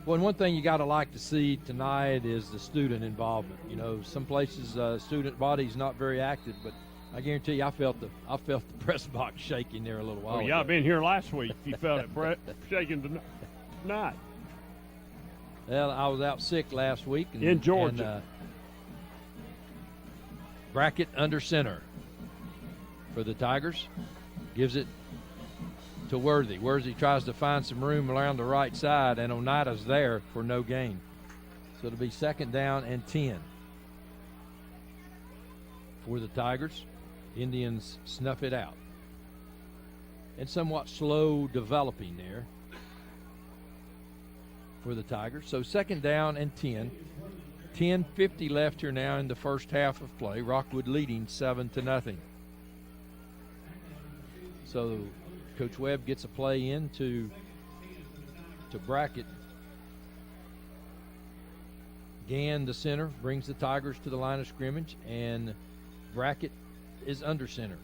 Well, and one thing you got to like to see tonight is the student involvement. You know, some places student body's not very active, but I guarantee you I felt the press box shaking there a little while ago. Yeah, I've been here last week. You felt it shaking tonight. Well, I was out sick last week. In Georgia. And, Brackett under center for the Tigers. Gives it to Worthy. Worthy tries to find some room around the right side, and Oneida's there for no gain. So it'll be 2nd down and 10 for the Tigers. Indians snuff it out. And somewhat slow developing there for the Tigers. So 2nd down and 10. 10:50 left here now in the first half of play. Rockwood leading 7-0. So Coach Webb gets a play in to Brackett. Gann, the center, brings the Tigers to the line of scrimmage, and Brackett is under center.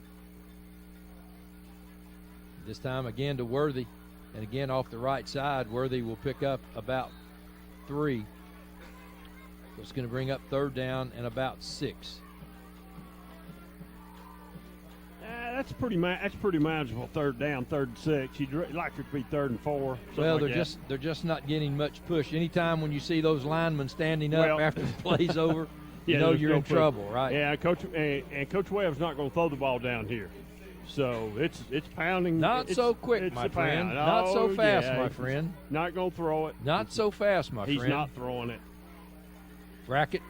This time again to Worthy, and again off the right side. Worthy will pick up about 3. So it's going to bring up 3rd down and about 6. That's pretty manageable. 3rd down, 3rd and 6. You'd like it to be 3rd and 4. Well, like they're just not getting much push. Anytime when you see those linemen standing up after the play's over, you know you're in trouble, right? Yeah, Coach Webb's not going to throw the ball down here. So it's pounding. Not so quick, my friend. Not so fast, my friend. Not going to throw it. Not so fast, my friend. He's not throwing it. Brackett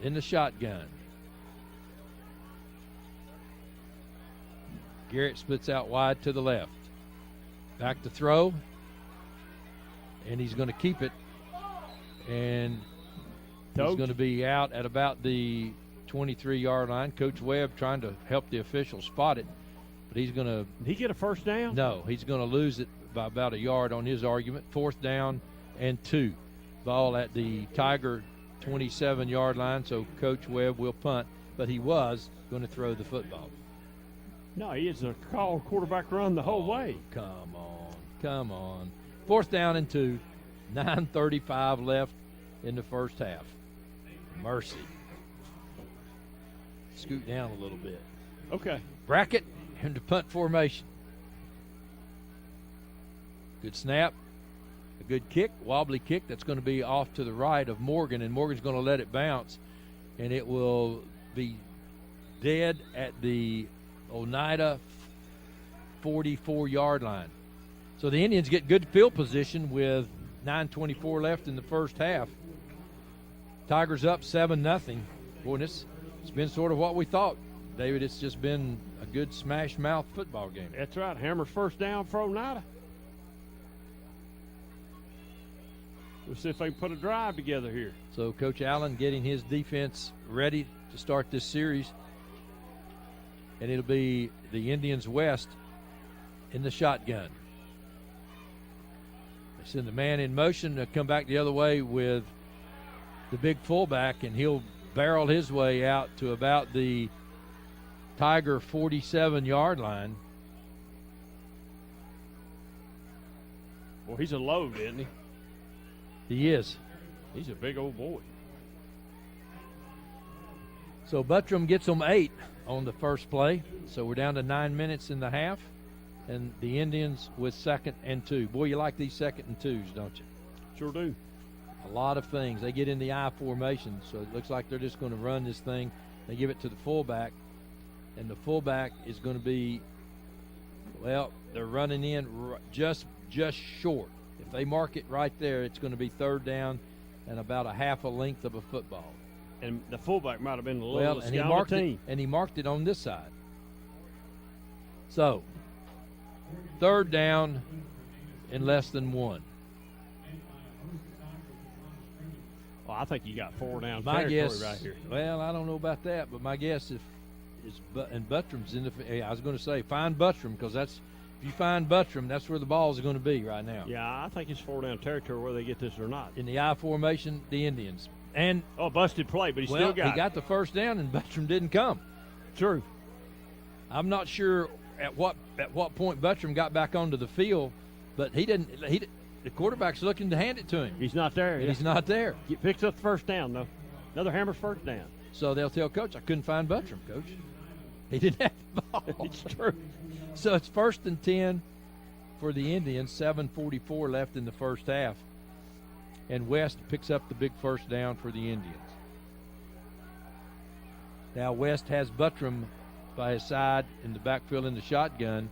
in the shotgun. Garrett splits out wide to the left. Back to throw. And he's going to keep it. And he's going to be out at about the 23-yard line. Coach Webb trying to help the official spot it. But he's going to... Did he get a first down? No, he's going to lose it by about a yard on his argument. 4th down and 2. Ball at the Tiger 27-yard line, so Coach Webb will punt. but he was going to throw the football. No, he is a call quarterback run the whole way. Come on. 4th down and 2, 9:35 left in the first half. Mercy. Scoot down a little bit. Okay. Bracket into punt formation. Good snap. A good kick, wobbly kick that's going to be off to the right of Morgan, and Morgan's going to let it bounce, and it will be dead at the Oneida 44-yard line. So the Indians get good field position with 9:24 left in the first half. Tigers up 7-0. Boy, it's been sort of what we thought, David. It's just been a good smash mouth football game. That's right. Hammer's first down for Oneida. We'll see if they can put a drive together here. So Coach Allen getting his defense ready to start this series. And it'll be the Indians West in the shotgun. They send the man in motion to come back the other way with the big fullback, and he'll barrel his way out to about the Tiger 47-yard line. Well, he's a load, isn't he? He is. He's a big old boy. So Buttram gets them 8 on the first play. So we're down to 9 minutes in the half. And the Indians with 2nd and 2. Boy, you like these 2nd and 2s, don't you? Sure do. A lot of things. They get in the I formation, so it looks like they're just going to run this thing. They give it to the fullback, and the fullback is going to be, well, they're running in just short. If they mark it right there, it's going to be 3rd down and about a half a length of a football. And the fullback might have been the Well, littlest and he guy on the marked team. it, and he marked it on this side. So 3rd down in less than 1. Well, I think you got 4 down My territory guess, right here. well, I don't know about that, but my guess and Buttram's in the. I was going to say find Buttram, because that's, if you find Buttram, that's where the balls are going to be right now. Yeah, I think it's 4 down territory whether they get this or not. In the I formation, the Indians. And busted play, but he still got he got the first down, and Buttram didn't come. True. I'm not sure at what point Buttram got back onto the field, but he didn't. The quarterback's looking to hand it to him. He's not there. He's not there. He picks up the first down, though. Another Hammer's first down. So they'll tell Coach, I couldn't find Buttram, Coach. He didn't have the ball. It's true. So it's 1st and 10 for the Indians, 7:44 left in the first half. And West picks up the big first down for the Indians. Now West has Buttram by his side in the backfield in the shotgun.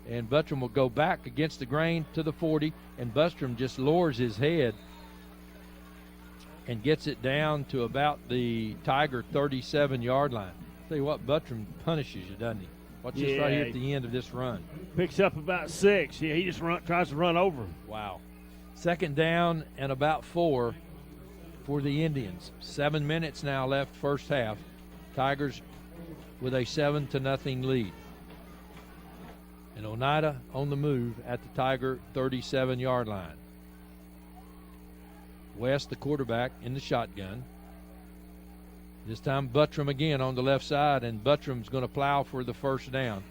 And Buttram will go back against the grain to the 40, and Buttram just lowers his head and gets it down to about the Tiger 37-yard line. Tell you what, Buttram punishes you, doesn't he? Watch this right here at the end of this run. Picks up about 6. Yeah, he just tries to run over him. Wow. 2nd down and about 4 for the Indians. 7 minutes now left first half. Tigers with a 7-0 lead. And Oneida on the move at the Tiger 37-yard line. West, the quarterback, in the shotgun. This time Buttram again on the left side, and Buttram's going to plow for the first down.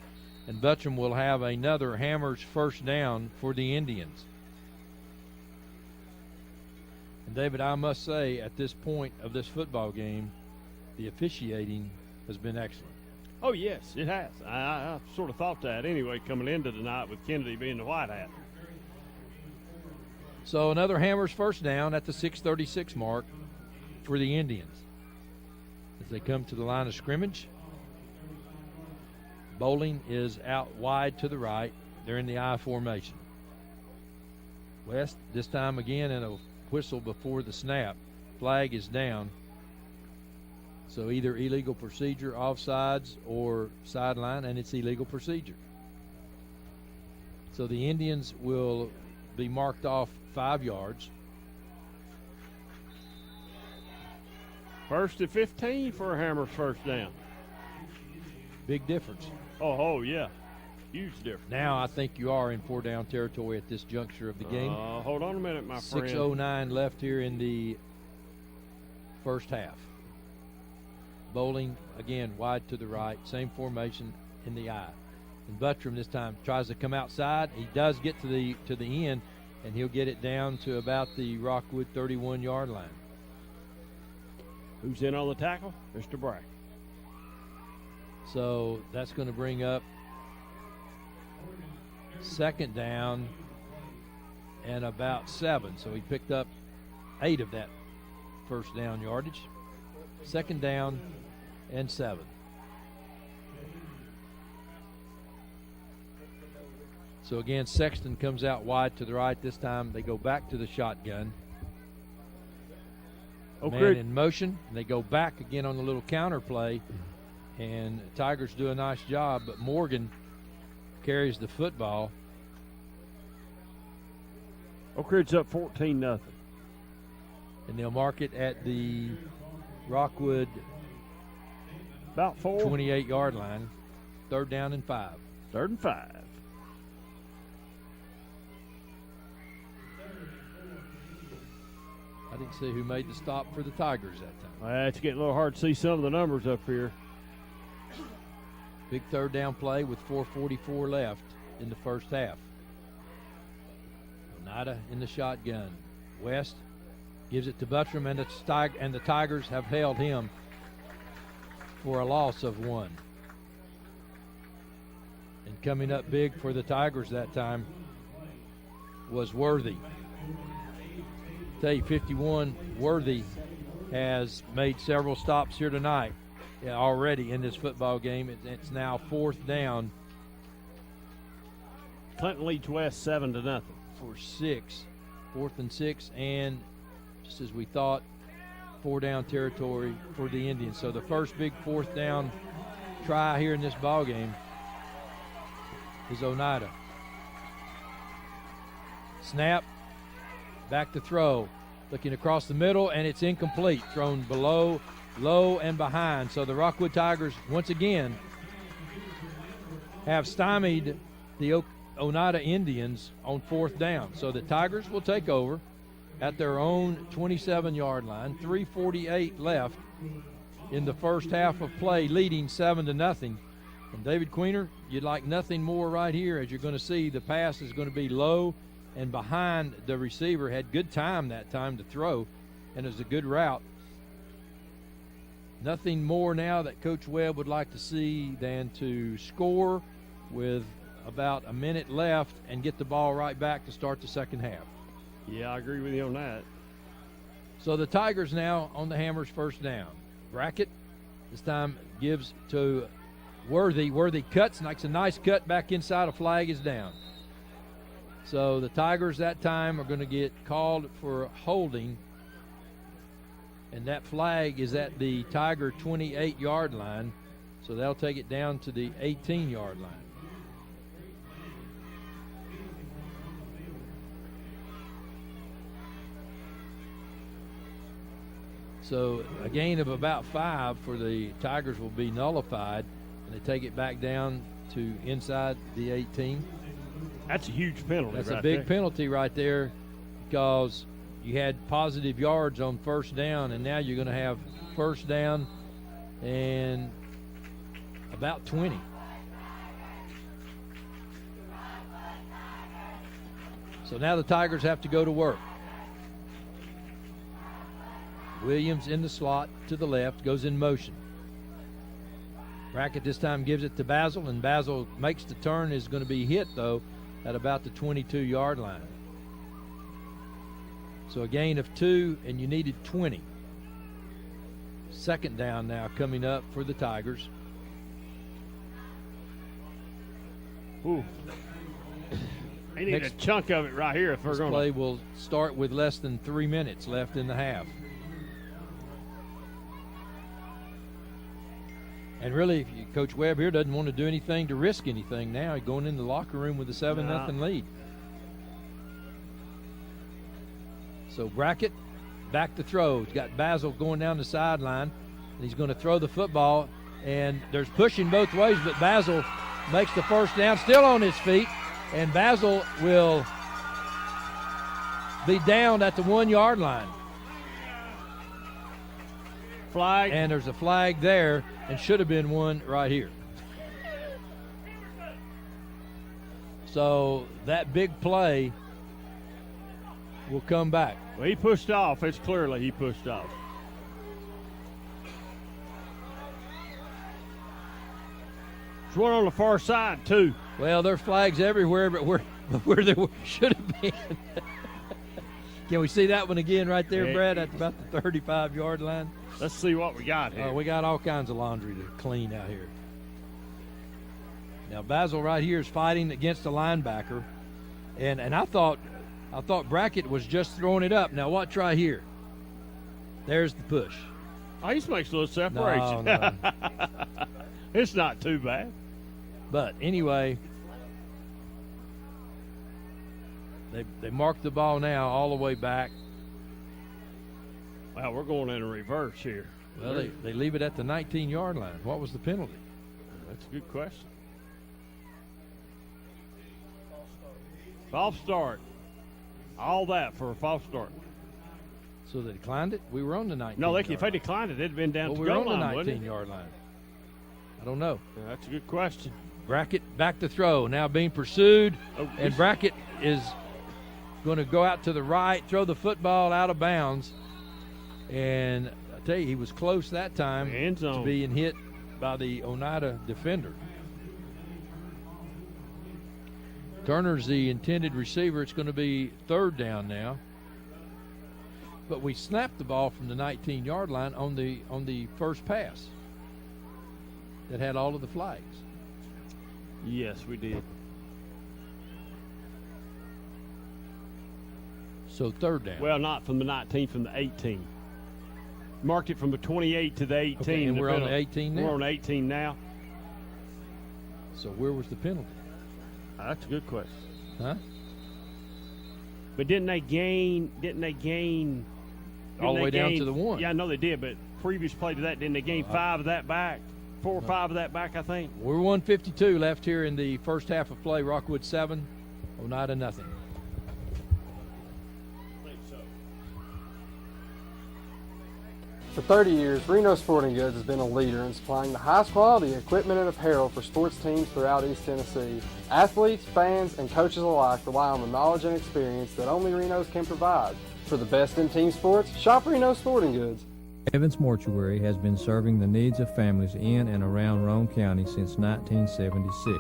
And Buttram will have another Hammer's first down for the Indians. And David, I must say, at this point of this football game, the officiating has been excellent. Oh, yes, it has. I sort of thought that anyway coming into tonight with Kennedy being the white hat. So another Hammer's first down at the 6:36 mark for the Indians. As they come to the line of scrimmage, Bowling is out wide to the right. They're in the I formation. West, this time again, in a whistle before the snap. Flag is down. So either illegal procedure, offsides, or sideline, and it's illegal procedure. So the Indians will be marked off 5 yards. 1st and 15 for a Hammer's first down. Big difference. Oh, yeah. Huge difference. Now I think you are in 4 down territory at this juncture of the game. Hold on a minute, my friend. 6:09 left here in the first half. bowling again wide to the right, same formation in the I. And Buttram this time tries to come outside. He does get to the end, and he'll get it down to about the Rockwood 31-yard line. Who's in on the tackle? Mr. Brack. So that's going to bring up second down and about 7. So he picked up 8 of that first down yardage. Second down and 7. So again, Sexton comes out wide to the right. This time they go back to the shotgun. Man in motion. And they go back again on the little counter play. And Tigers do a nice job, but Morgan carries the football. Oak Ridge up 14-0. And they'll mark it at the Rockwood about 28-yard line. Third down and 5. Third and 5. I didn't see who made the stop for the Tigers that time. It's getting a little hard to see some of the numbers up here. Big third down play with 4:44 left in the first half. Oneida in the shotgun. West gives it to Buttram, and the Tigers have held him for a loss of 1. And coming up big for the Tigers that time was Worthy. Tell you, 51 Worthy has made several stops here tonight already in this football game. It's now 4th down. Clinton leads West 7-0. For 6. 4th and 6, and just as we thought, 4-down territory for the Indians. So the first big 4th down try here in this ball game is Oneida. Snap. Back to throw, looking across the middle, and it's incomplete. Thrown below, low, and behind. So the Rockwood Tigers, once again, have stymied the Oneida Indians on 4th down. So the Tigers will take over at their own 27-yard line. 3:48 left in the first half of play, leading 7-0. And David Queener, you'd like nothing more right here, as you're going to see the pass is going to be low and behind the receiver. Had good time that time to throw, and it was a good route. Nothing more now that Coach Webb would like to see than to score with about a minute left and get the ball right back to start the second half. Yeah, I agree with you on that. So the Tigers now on the Hammers' first down. Brackett this time gives to Worthy. Worthy cuts, makes a nice cut back inside. A flag is down. So the Tigers that time are going to get called for holding, and that flag is at the Tiger 28-yard line, so they'll take it down to the 18-yard line. So a gain of about 5 for the Tigers will be nullified, and they take it back down to inside the 18. That's a huge penalty. That's right a big there. penalty right there, because you had positive yards on first down, and now you're going to have first down and about 20. So now the Tigers have to go to work. Williams in the slot to the left, goes in motion. Brackett this time gives it to Basil, and Basil makes the turn, is going to be hit, though, at about the 22-yard line. So a gain of 2, and you needed 20. Second down now coming up for the Tigers. Ooh. They need a chunk of it right here if they're going to. This play will start with less than 3 minutes left in the half. And really, Coach Webb here doesn't want to do anything to risk anything now. He's going in the locker room with a 7-0 lead. So Brackett back to throw. He's got Basil going down the sideline, and he's going to throw the football. And there's pushing both ways, but Basil makes the first down, still on his feet. And Basil will be down at the 1-yard line. Flag. And there's a flag there, and should have been one right here. So that big play will come back. Well, he pushed off. It's clearly he pushed off. There's one on the far side, too. Well, there are flags everywhere, but where they should have been. Can we see that one again right there, Yeah. Brad, at about the 35-yard line? Let's see what we got here. We got all kinds of laundry to clean out here. Now, Basil right here is fighting against the linebacker. And I thought Brackett was just throwing it up. Now, watch right here. There's the push. Oh, he just makes a little separation. No. It's not too bad. But anyway, they mark the ball now all the way back. Well, we're going in a reverse here. Well, they leave it at the 19-yard line. What was the penalty? That's a good question. False start. All that for a false start. So they declined it? We were on the 19. No, if they declined it, it'd been down to we the were goal on the line, wouldn't it? 19-yard line. I don't know. Yeah, that's a good question. Brackett back to throw. Now being pursued, and Brackett is going to go out to the right, throw the football out of bounds. And I tell you, he was close that time End zone. to being hit by the Oneida defender. Turner's the intended receiver. It's going to be third down now. But we snapped the ball from the 19-yard line on the first pass that had all of the flags. Yes, we did. So third down. Well, not from the 19, from the 18. Marked it from the 28 to the 18. Okay, and we're on the 18 now? We're on 18 now. So where was the penalty? That's a good question. Huh? But didn't they gain All the way down to the 1. Yeah, I know they did, but previous play to that, didn't they gain 5 of that back? 4 or 5 of that back, I think. We're 152 left here in the first half of play. Rockwood 7, Oneida nothing. For 30 years, Reno Sporting Goods has been a leader in supplying the highest quality equipment and apparel for sports teams throughout East Tennessee. Athletes, fans, and coaches alike rely on the knowledge and experience that only Reno's can provide. For the best in team sports, shop Reno Sporting Goods. Evans Mortuary has been serving the needs of families in and around Roane County since 1976.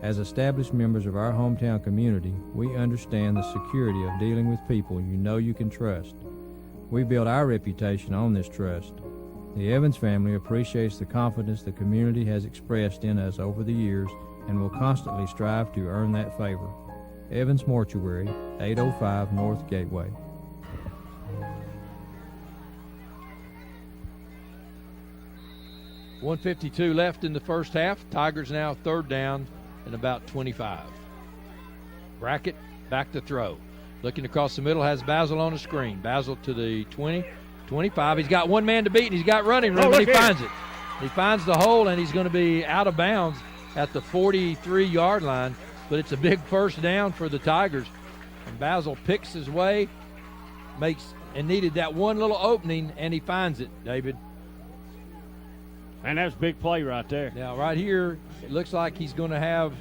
As established members of our hometown community, we understand the security of dealing with people you know you can trust. We build our reputation on this trust. The Evans family appreciates the confidence the community has expressed in us over the years and will constantly strive to earn that favor. Evans Mortuary, 805 North Gateway. .152 left in the first half. Tigers now third down and about 25. Brackett back to throw. Looking across the middle, has Basil on the screen. Basil to the 20, 25. He's got one man to beat, and he's got running room, and he finds it. He finds the hole, and he's going to be out of bounds at the 43-yard line. But it's a big first down for the Tigers. And Basil picks his way, needed that one little opening, and he finds it, David. And that's a big play right there. Now, right here, it looks like he's going to have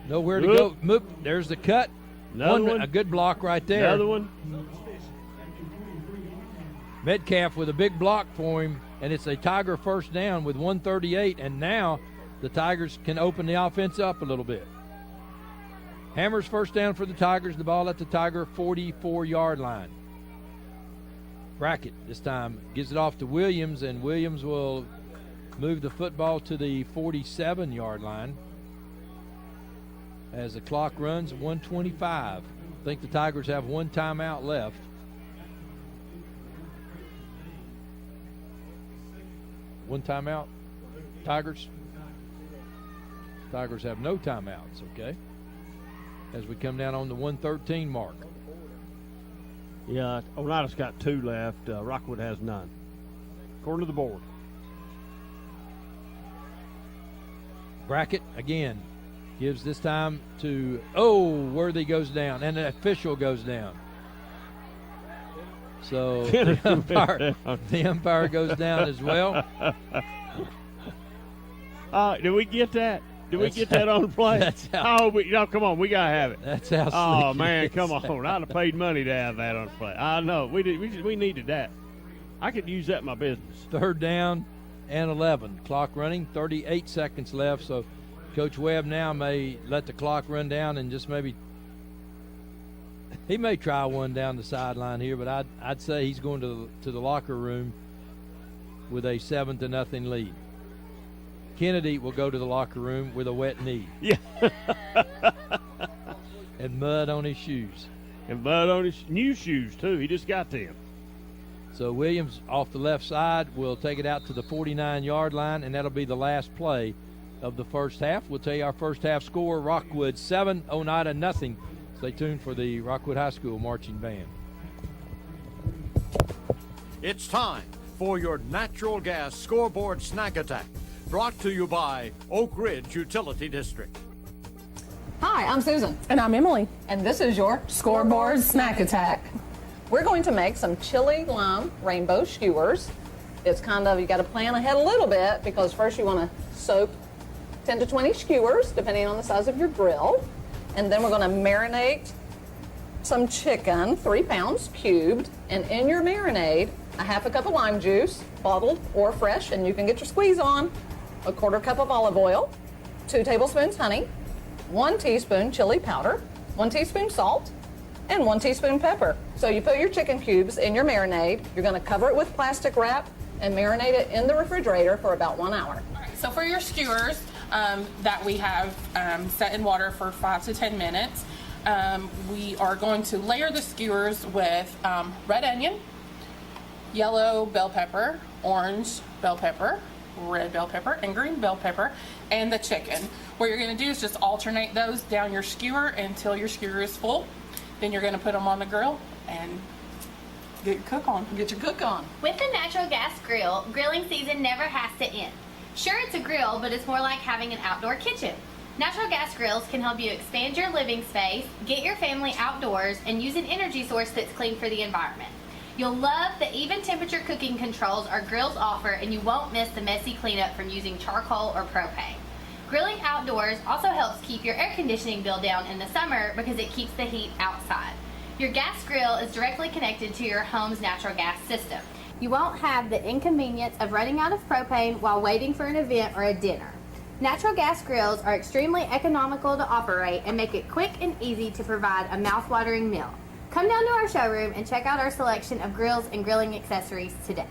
nowhere to go. There's the cut. One. A good block right there. Another one. Metcalf with a big block for him, and it's a Tiger first down with 1:38, and now the Tigers can open the offense up a little bit. Hammers first down for the Tigers, the ball at the Tiger 44-yard line. Brackett this time gives it off to Williams, and Williams will move the football to the 47-yard line. As the clock runs, 1:25. I think the Tigers have one timeout left. One timeout, Tigers. Tigers have no timeouts, okay? As we come down on the 1:13 mark. Yeah, Oneida's got 2 left. Rockwood has none, according to the board. Brackett again gives this time to, Worthy goes down, and the official goes down. So the umpire goes down as well. Did we get that? Did we get that on the play? No, come on. We got to have it. That's how Oh, slick man, it is. come on. I'd have paid money to have that on the play. I know. We needed that. I could use that in my business. 3rd down and 11. Clock running, 38 seconds left. So Coach Webb now may let the clock run down and just maybe he may try one down the sideline here, but I'd say he's going to the locker room with a 7-0 lead. Kennedy will go to the locker room with a wet knee. Yeah. And mud on his shoes. And mud on his new shoes, too. He just got them. So Williams off the left side will take it out to the 49-yard line, and that'll be the last play of the first half. We'll tell you our first half score. Rockwood 7, Oneida nothing. Stay tuned for the Rockwood High School marching band. It's time for your natural gas scoreboard snack attack, brought to you by Oak Ridge Utility District. Hi, I'm Susan. And I'm Emily. And this is your Scoreboard Snack Attack. We're going to make some chili lime rainbow skewers. It's kind of, you got to plan ahead a little bit because first you want to soak 10 to 20 skewers, depending on the size of your grill. And then we're going to marinate some chicken, 3 pounds cubed. And in your marinade, a half a cup of lime juice, bottled or fresh, and you can get your squeeze on, a 1/4 cup of olive oil, 2 tablespoons honey, 1 teaspoon chili powder, 1 teaspoon salt, and 1 teaspoon pepper. So you put your chicken cubes in your marinade. You're going to cover it with plastic wrap and marinate it in the refrigerator for about 1 hour. All right, so for your skewers that we have set in water for 5 to 10 minutes, we are going to layer the skewers with red onion, yellow bell pepper, orange bell pepper, red bell pepper, and green bell pepper, and the chicken. What you're going to do is just alternate those down your skewer until your skewer is full. Then you're going to put them on the grill and get your cook on. With the natural gas grill, grilling season never has to end. Sure, it's a grill, but it's more like having an outdoor kitchen. Natural gas grills can help you expand your living space, get your family outdoors, and use an energy source that's clean for the environment. You'll love the even temperature cooking controls our grills offer, and you won't miss the messy cleanup from using charcoal or propane. Grilling outdoors also helps keep your air conditioning bill down in the summer because it keeps the heat outside. Your gas grill is directly connected to your home's natural gas system. You won't have the inconvenience of running out of propane while waiting for an event or a dinner. Natural gas grills are extremely economical to operate and make it quick and easy to provide a mouth-watering meal. Come down to our showroom and check out our selection of grills and grilling accessories today.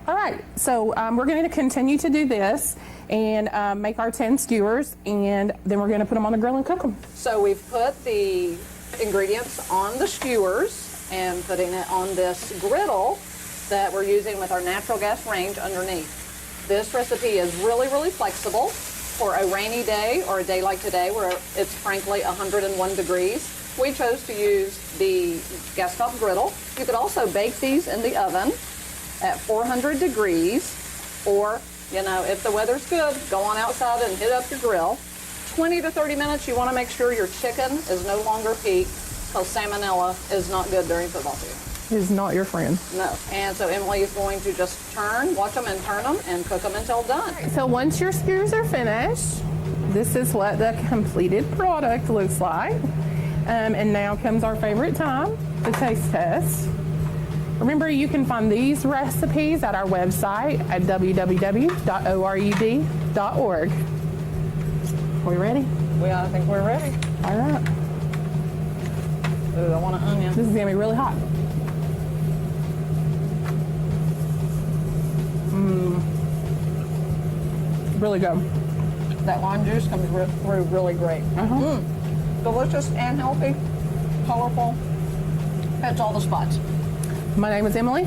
All right, so we're going to continue to do this and make our 10 skewers, and then we're going to put them on the grill and cook them. So we've put the ingredients on the skewers and putting it on this griddle that we're using with our natural gas range underneath. This recipe is really, really flexible for a rainy day or a day like today where it's frankly 101 degrees. We chose to use the gas top griddle. You could also bake these in the oven at 400 degrees, or, you know, if the weather's good, go on outside and hit up your grill. 20 to 30 minutes, you want to make sure your chicken is no longer peaked because salmonella is not good during football season. Is not your friend. No. And so Emily is going to just watch them and turn them and cook them until done. So once your skewers are finished, this is what the completed product looks like. And now comes our favorite time, the taste test. Remember, you can find these recipes at our website at www.orud.org. Are we ready? I think we're ready. All right. Ooh, I want an onion. This is going to be really hot. Really good. That lime juice comes through really great. Delicious and healthy, colorful. Hits all the spots. My name is Emily.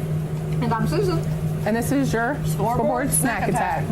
And I'm Susan. And this is your Scoreboard Snack Attack.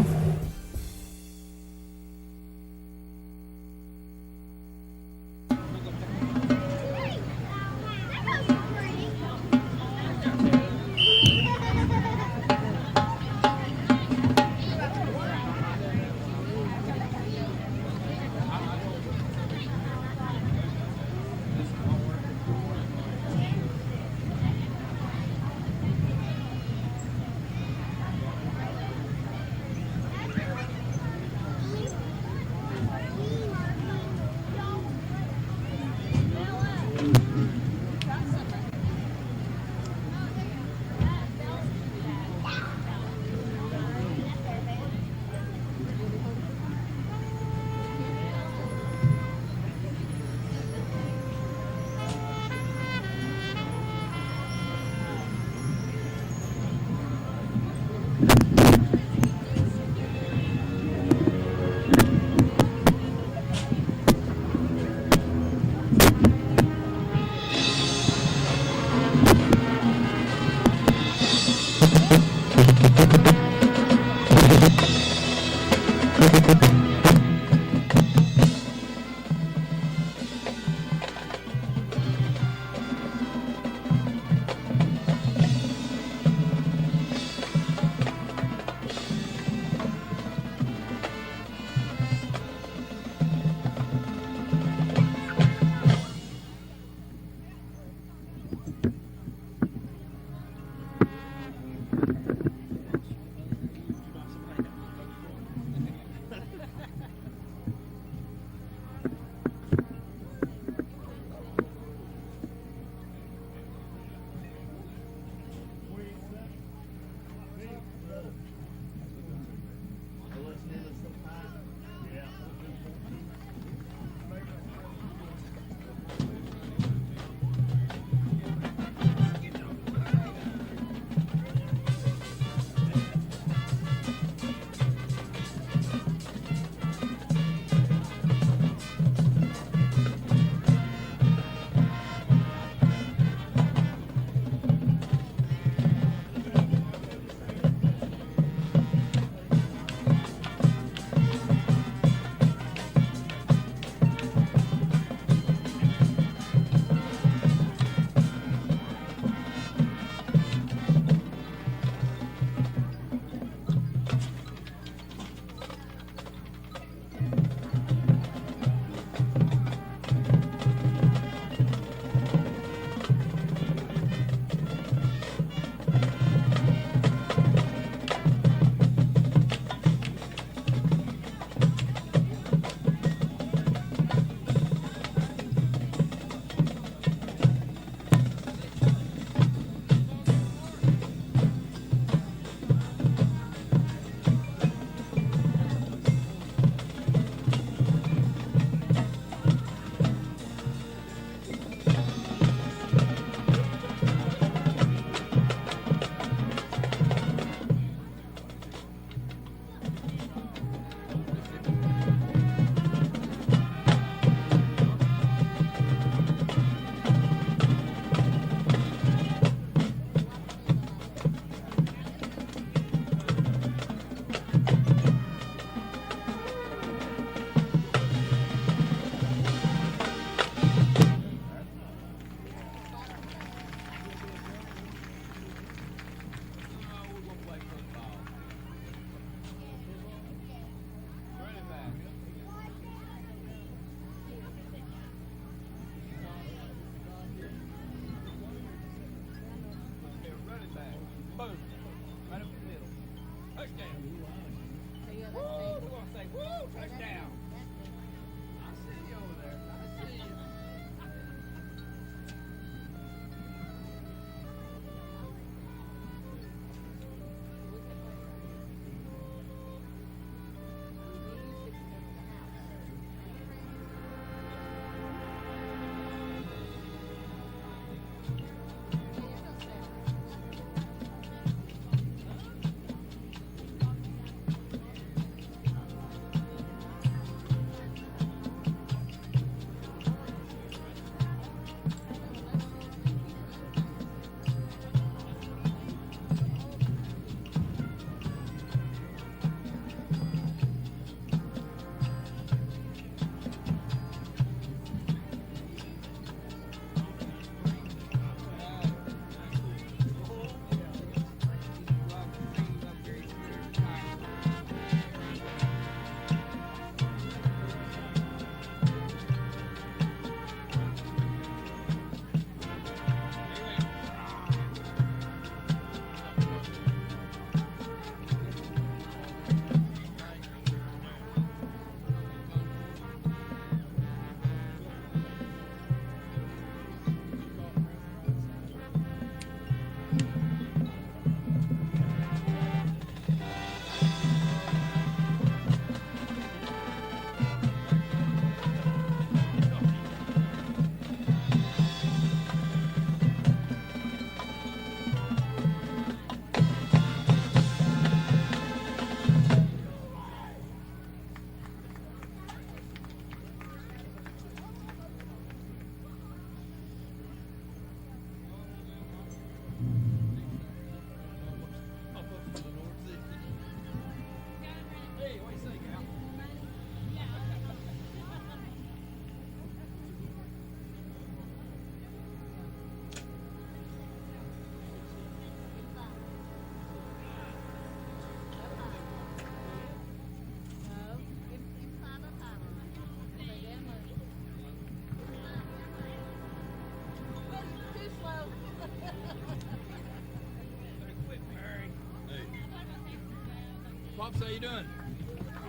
Pops, how you doing?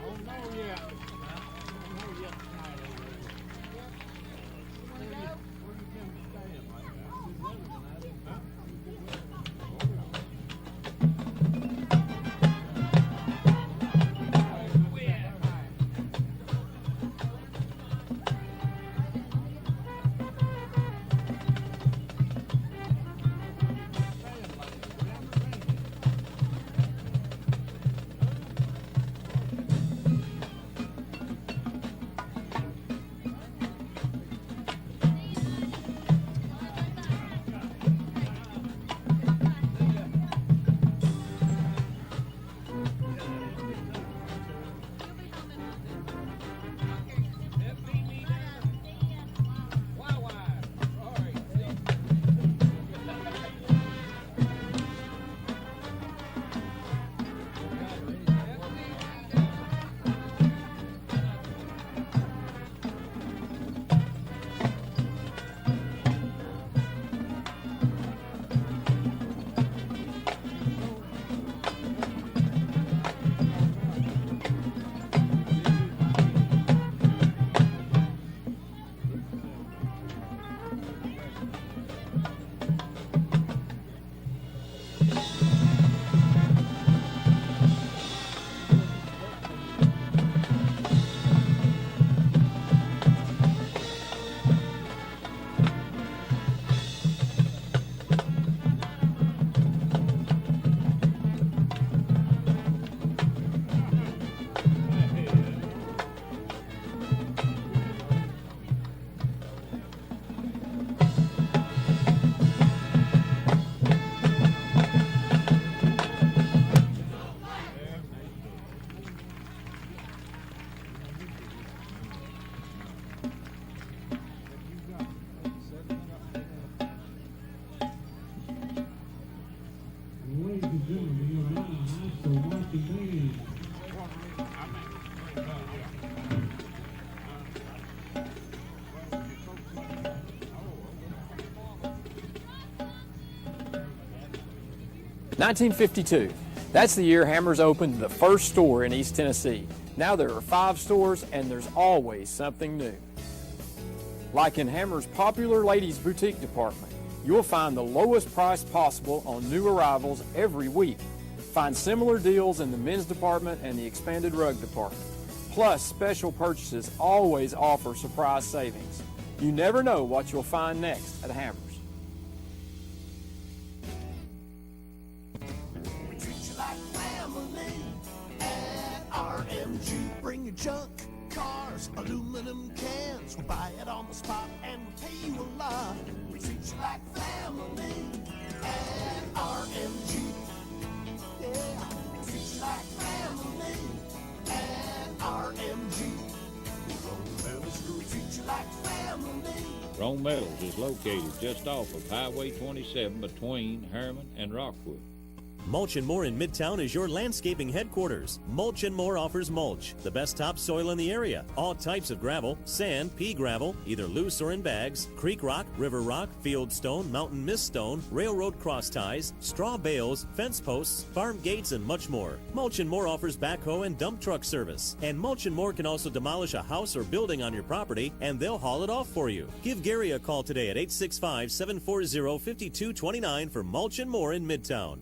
Oh, no, yeah. $1952. That's the year Hammers opened the first store in East Tennessee. Now there are 5 stores and there's always something new. Like in Hammers' popular ladies boutique department, you'll find the lowest price possible on new arrivals every week. Find similar deals in the men's department and the expanded rug department. Plus, special purchases always offer surprise savings. You never know what you'll find next at Hammers. We treat you like family at RMG. Bring your junk, cars, aluminum cans. We'll buy it on the spot and we'll pay you a lot. We treat you like family at RMG. Yeah, we treat you like family at RMG. We treat you like family. Rome Metals is located just off of Highway 27 between Harriman and Rockwood. Mulch & More in Midtown is your landscaping headquarters. Mulch & More offers mulch, the best topsoil in the area. All types of gravel, sand, pea gravel, either loose or in bags, creek rock, river rock, field stone, mountain mist stone, railroad cross ties, straw bales, fence posts, farm gates, and much more. Mulch & More offers backhoe and dump truck service. And Mulch & More can also demolish a house or building on your property, and they'll haul it off for you. Give Gary a call today at 865-740-5229 for Mulch & More in Midtown.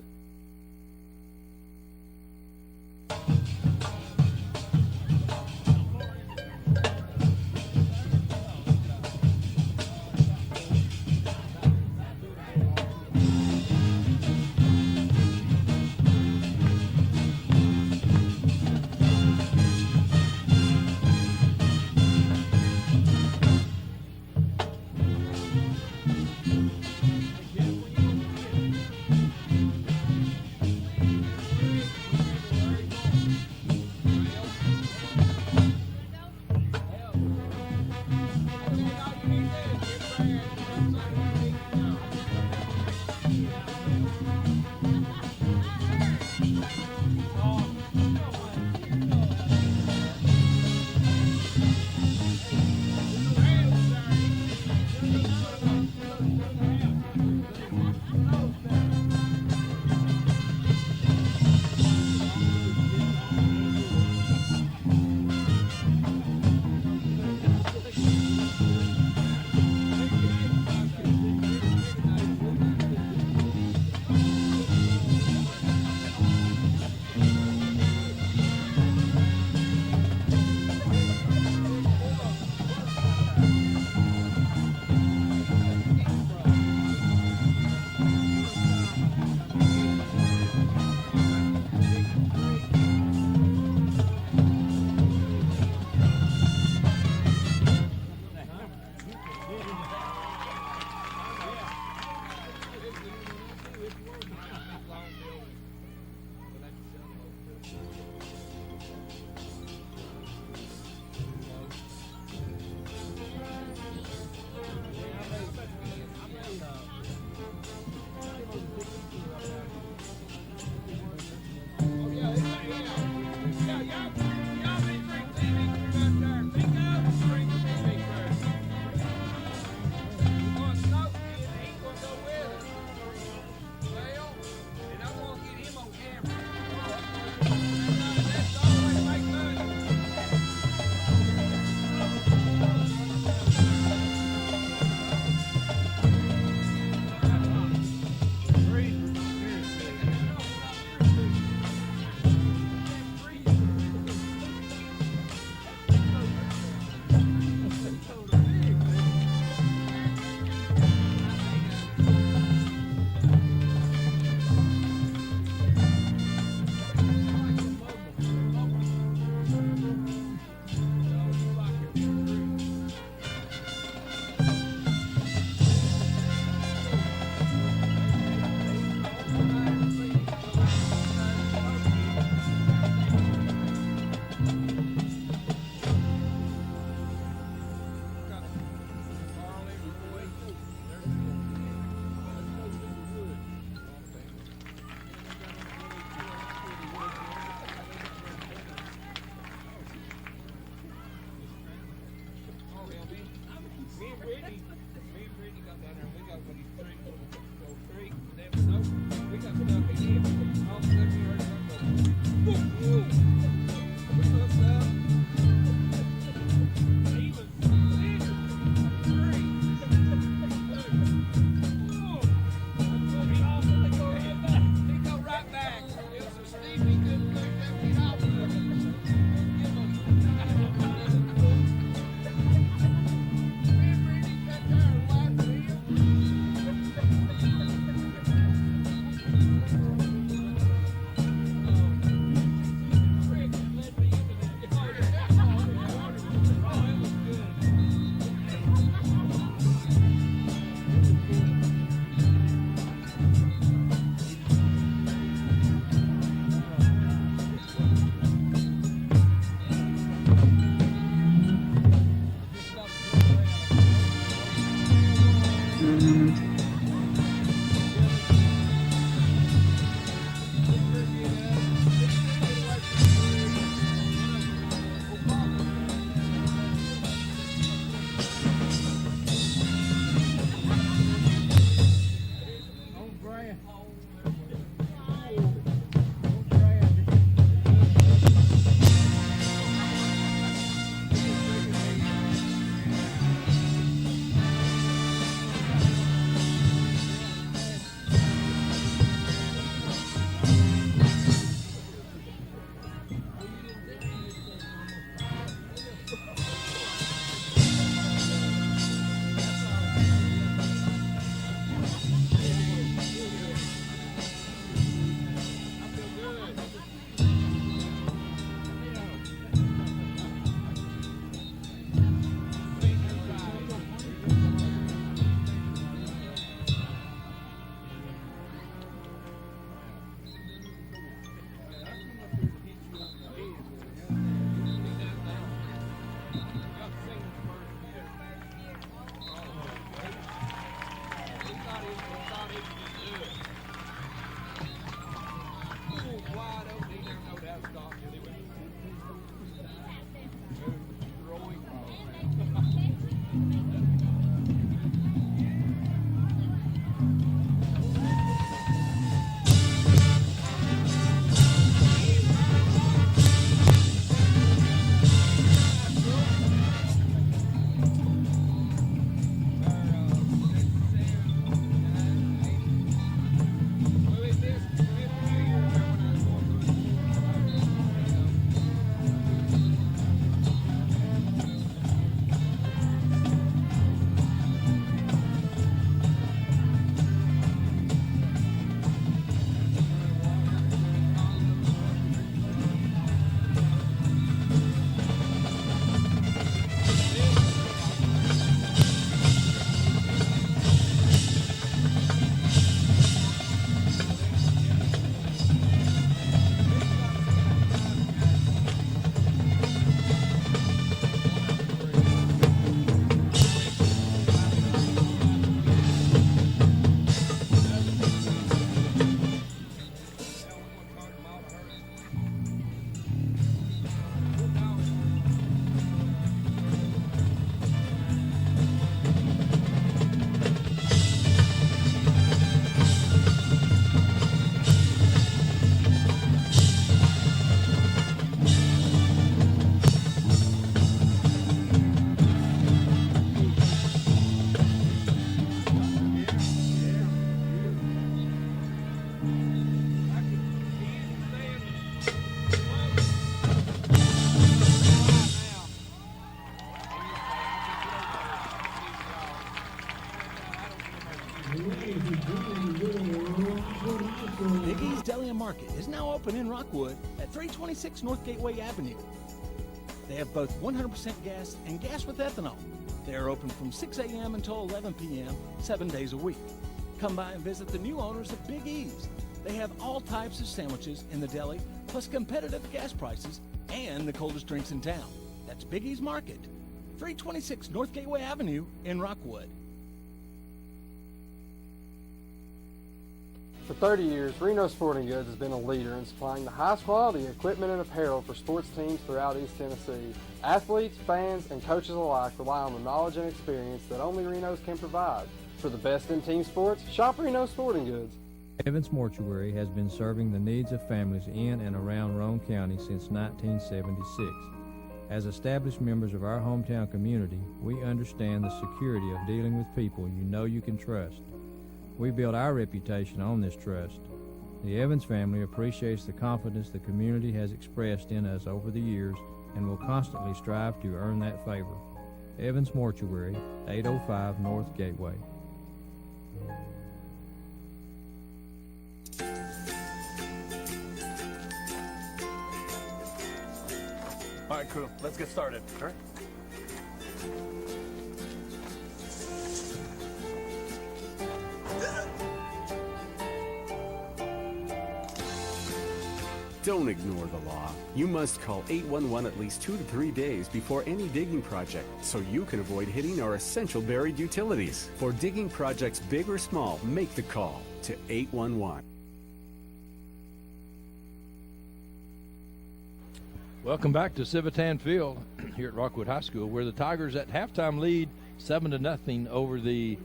Big E's Deli and Market is now open in Rockwood at 326 North Gateway Avenue. They have both 100% gas and gas with ethanol. They are open from 6 a.m. until 11 p.m., 7 days a week. Come by and visit the new owners of Big E's. They have all types of sandwiches in the deli, plus competitive gas prices and the coldest drinks in town. That's Big E's Market, 326 North Gateway Avenue in Rockwood. For 30 years, Reno Sporting Goods has been a leader in supplying the highest quality equipment and apparel for sports teams throughout East Tennessee. Athletes, fans, and coaches alike rely on the knowledge and experience that only Reno's can provide. For the best in team sports, shop Reno Sporting Goods. Evans Mortuary has been serving the needs of families in and around Roane County since 1976. As established members of our hometown community, we understand the security of dealing with people you know you can trust. We build our reputation on this trust. The Evans family appreciates the confidence the community has expressed in us over the years and will constantly strive to earn that favor. Evans Mortuary, 805 North Gateway. All right, crew, let's get started. All right. Don't ignore the law. You must call 811 at least 2 to 3 days before any digging project so you can avoid hitting our essential buried utilities. For digging projects big or small, make the call to 811. Welcome back to Civitan Field here at Rockwood High School, where the Tigers at halftime lead 7-0 over the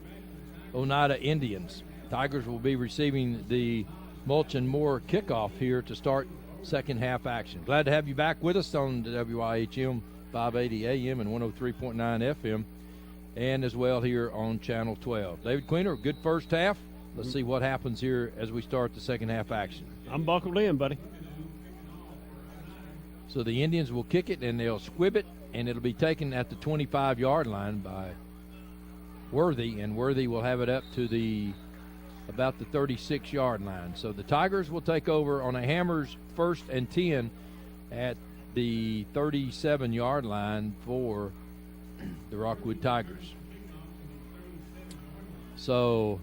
Oneida Indians. Tigers will be receiving the Mulch and Moore kickoff here to start second half action. Glad to have you back with us on the WIHM 580 AM and 103.9 FM, and as well here on Channel 12. David Queener, good first half. Let's see what happens here as we start the second half action. I'm buckled in, buddy. So the Indians will kick it, and they'll squib it, and it'll be taken at the 25-yard line by Worthy, and Worthy will have it up to about the 36-yard line. So the Tigers will take over on a Hammers 1st and 10 at the 37-yard line for the Rockwood Tigers. So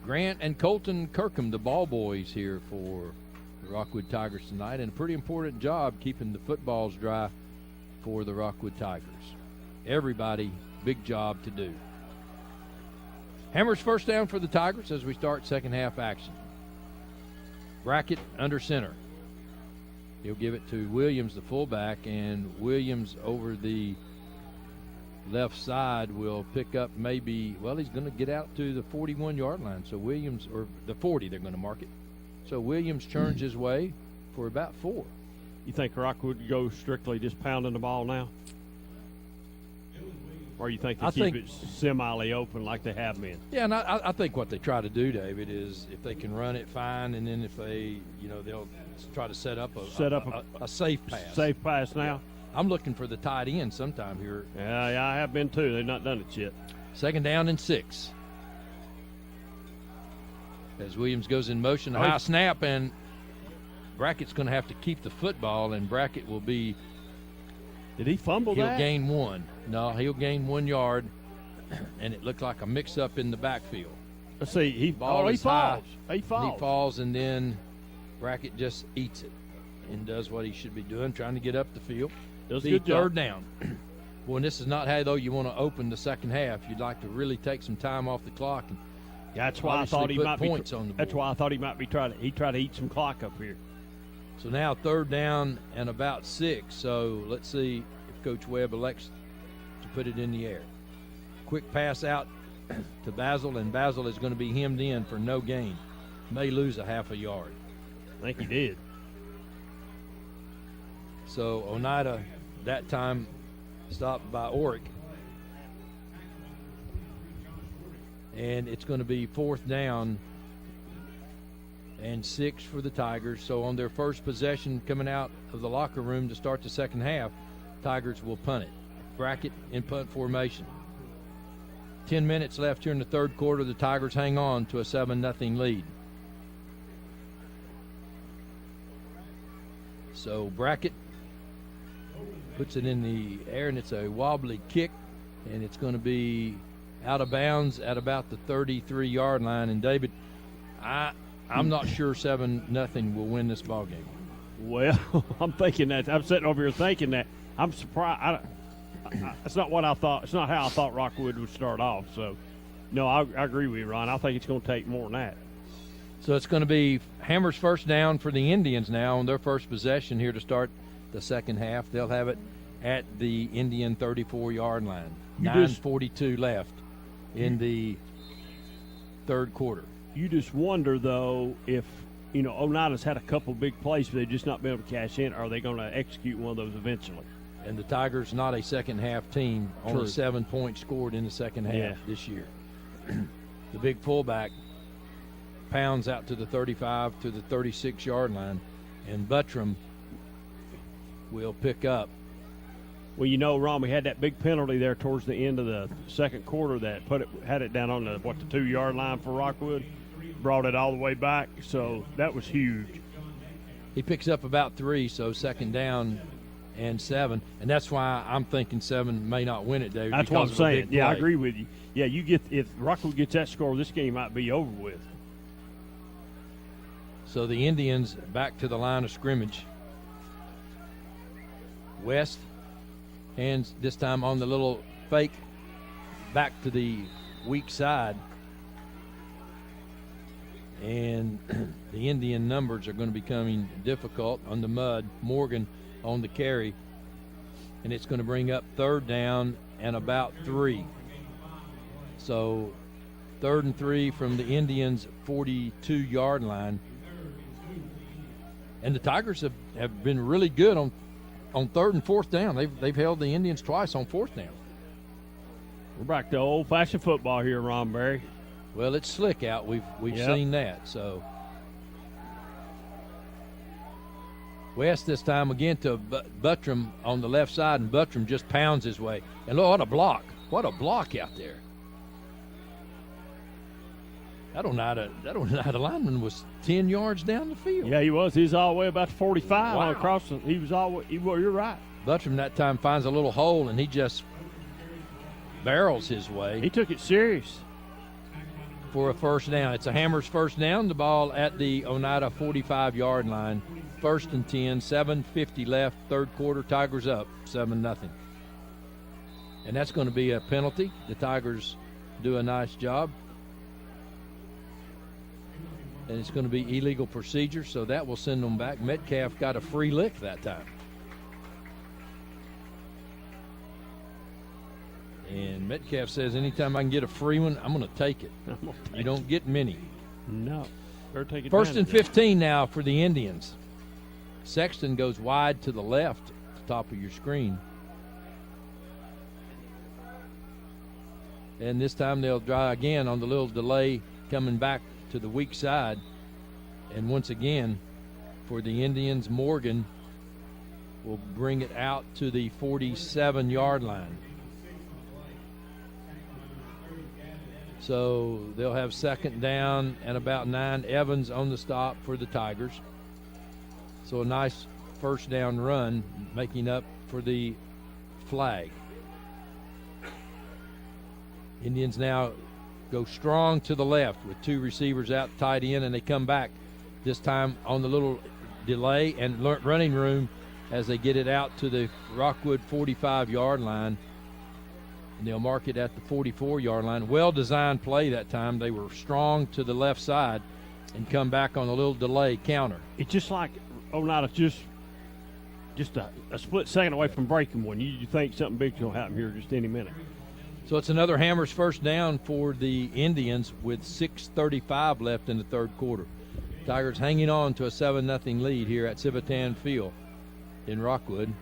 Grant and Colton Kirkham, the ball boys here for the Rockwood Tigers tonight, and a pretty important job keeping the footballs dry for the Rockwood Tigers. Everybody, big job to do. Hammers first down for the Tigers as we start second half action. Brackett under center. He'll give it to Williams, the fullback, and Williams over the left side will pick up maybe, well, he's going to get out to the 41-yard line. So Williams, or the 40, they're going to mark it. So Williams churns his way for about 4. You think Rockwood goes strictly just pounding the ball now? Or you think they keep it semi open like they have been? Yeah, and I think what they try to do, David, is if they can run it, fine, and then if they, they'll try to set up a safe pass. Safe pass now. I'm looking for the tight end sometime here. Yeah, I have been too. They've not done it yet. Second down and 6. As Williams goes in motion, a high snap, and Brackett's going to have to keep the football, and Brackett will be. Did he fumble He'll that? gain 1. No, he'll gain 1 yard, and it looked like a mix-up in the backfield. Let's see. He falls. He falls, and then Brackett just eats it and does what he should be doing, trying to get up the field. Does a good job. Third down. Well, and this is not how, though, you want to open the second half. You'd like to really take some time off the clock. And that's why I thought he might points on the board. That's why I thought he might be trying to eat some clock up here. So now third down and about 6. So let's see if Coach Webb elects to put it in the air. Quick pass out to Basil, and Basil is going to be hemmed in for no gain. May lose a half a yard. I think he did. So Oneida that time stopped by Oric. And it's going to be fourth down and 6 for the Tigers. So on their first possession coming out of the locker room to start the second half, Tigers will punt it. Brackett in punt formation. 10 minutes left here in the third quarter. The Tigers hang on to a 7-0 lead. So Brackett puts it in the air, and it's a wobbly kick, and it's going to be out of bounds at about the 33-yard line. And David, I'm not sure 7-0 will win this ball game. Well, I'm thinking that. I'm sitting over here thinking that. I'm surprised. It's not what I thought. It's not how I thought Rockwood would start off. So, no, I agree with you, Ron. I think it's going to take more than that. So it's going to be Hammers first down for the Indians now on their first possession here to start the second half. They'll have it at the Indian 34-yard line. 9:42 left in the third quarter. You just wonder, though, if, Oneida's had a couple big plays, but they've just not been able to cash in. Are they going to execute one of those eventually? And the Tigers, not a second-half team, True. only 7 points scored in the second half this year. The big fullback pounds out to the 35 to the 36-yard line, and Buttram will pick up. Well, Ron, we had that big penalty there towards the end of the second quarter that had it down on the 2-yard line for Rockwood, brought it all the way back. So that was huge. He picks up about 3, so second down and 7, and that's why I'm thinking 7 may not win it, David. That's what I'm saying. Yeah, I agree with you. Yeah, if Rockwood gets that score, this game might be over with. So the Indians back to the line of scrimmage. West hands this time on the little fake back to the weak side. And the Indian numbers are going to be becoming difficult on the mud. Morgan on the carry. And it's going to bring up third down and about 3. So 3rd and 3 from the Indians' 42-yard line. And the Tigers have been really good on 3rd and 4th down. They've held the Indians twice on 4th down. We're back to old-fashioned football here, Ron Berry. Well, it's slick out. We've seen that. So West this time again to Buttram on the left side, and Buttram just pounds his way. And look, what a block. What a block out there. That Oneida lineman was 10 yards down the field. Yeah, he was. He was all the way about 45 across. He was all. You're right. Buttram that time finds a little hole, and he just barrels his way. He took it serious for a first down. It's a Hammers first down. The ball at the Oneida 45-yard line. 1st and 10, 7:50 left, third quarter. Tigers up 7-0. And that's going to be a penalty. The Tigers do a nice job. and it's going to be illegal procedure, so that will send them back. Metcalf got a free lick that time. And Metcalf says, anytime I can get a free one, I'm going to take it. You don't get many. No. Better take it. First and 15 now for the Indians. Sexton goes wide to the left, at the top of your screen. And this time they'll try again on the little delay, coming back to the weak side. And once again, for the Indians, Morgan will bring it out to the 47-yard line. So they'll have second down and about 9. Evans on the stop for the Tigers. So a nice first down run, making up for the flag. Indians now go strong to the left with 2 receivers out tight end, and they come back this time on the little delay and running room as they get it out to the Rockwood 45-yard line. And they'll mark it at the 44-yard line. Well-designed play that time. They were strong to the left side and come back on a little delay counter. It's just like Oneida, just a split second away from breaking one. You think something big's going to happen here just any minute. So it's another Hammers first down for the Indians with 6:35 left in the third quarter. Tigers hanging on to a 7-0 lead here at Civitan Field in Rockwood.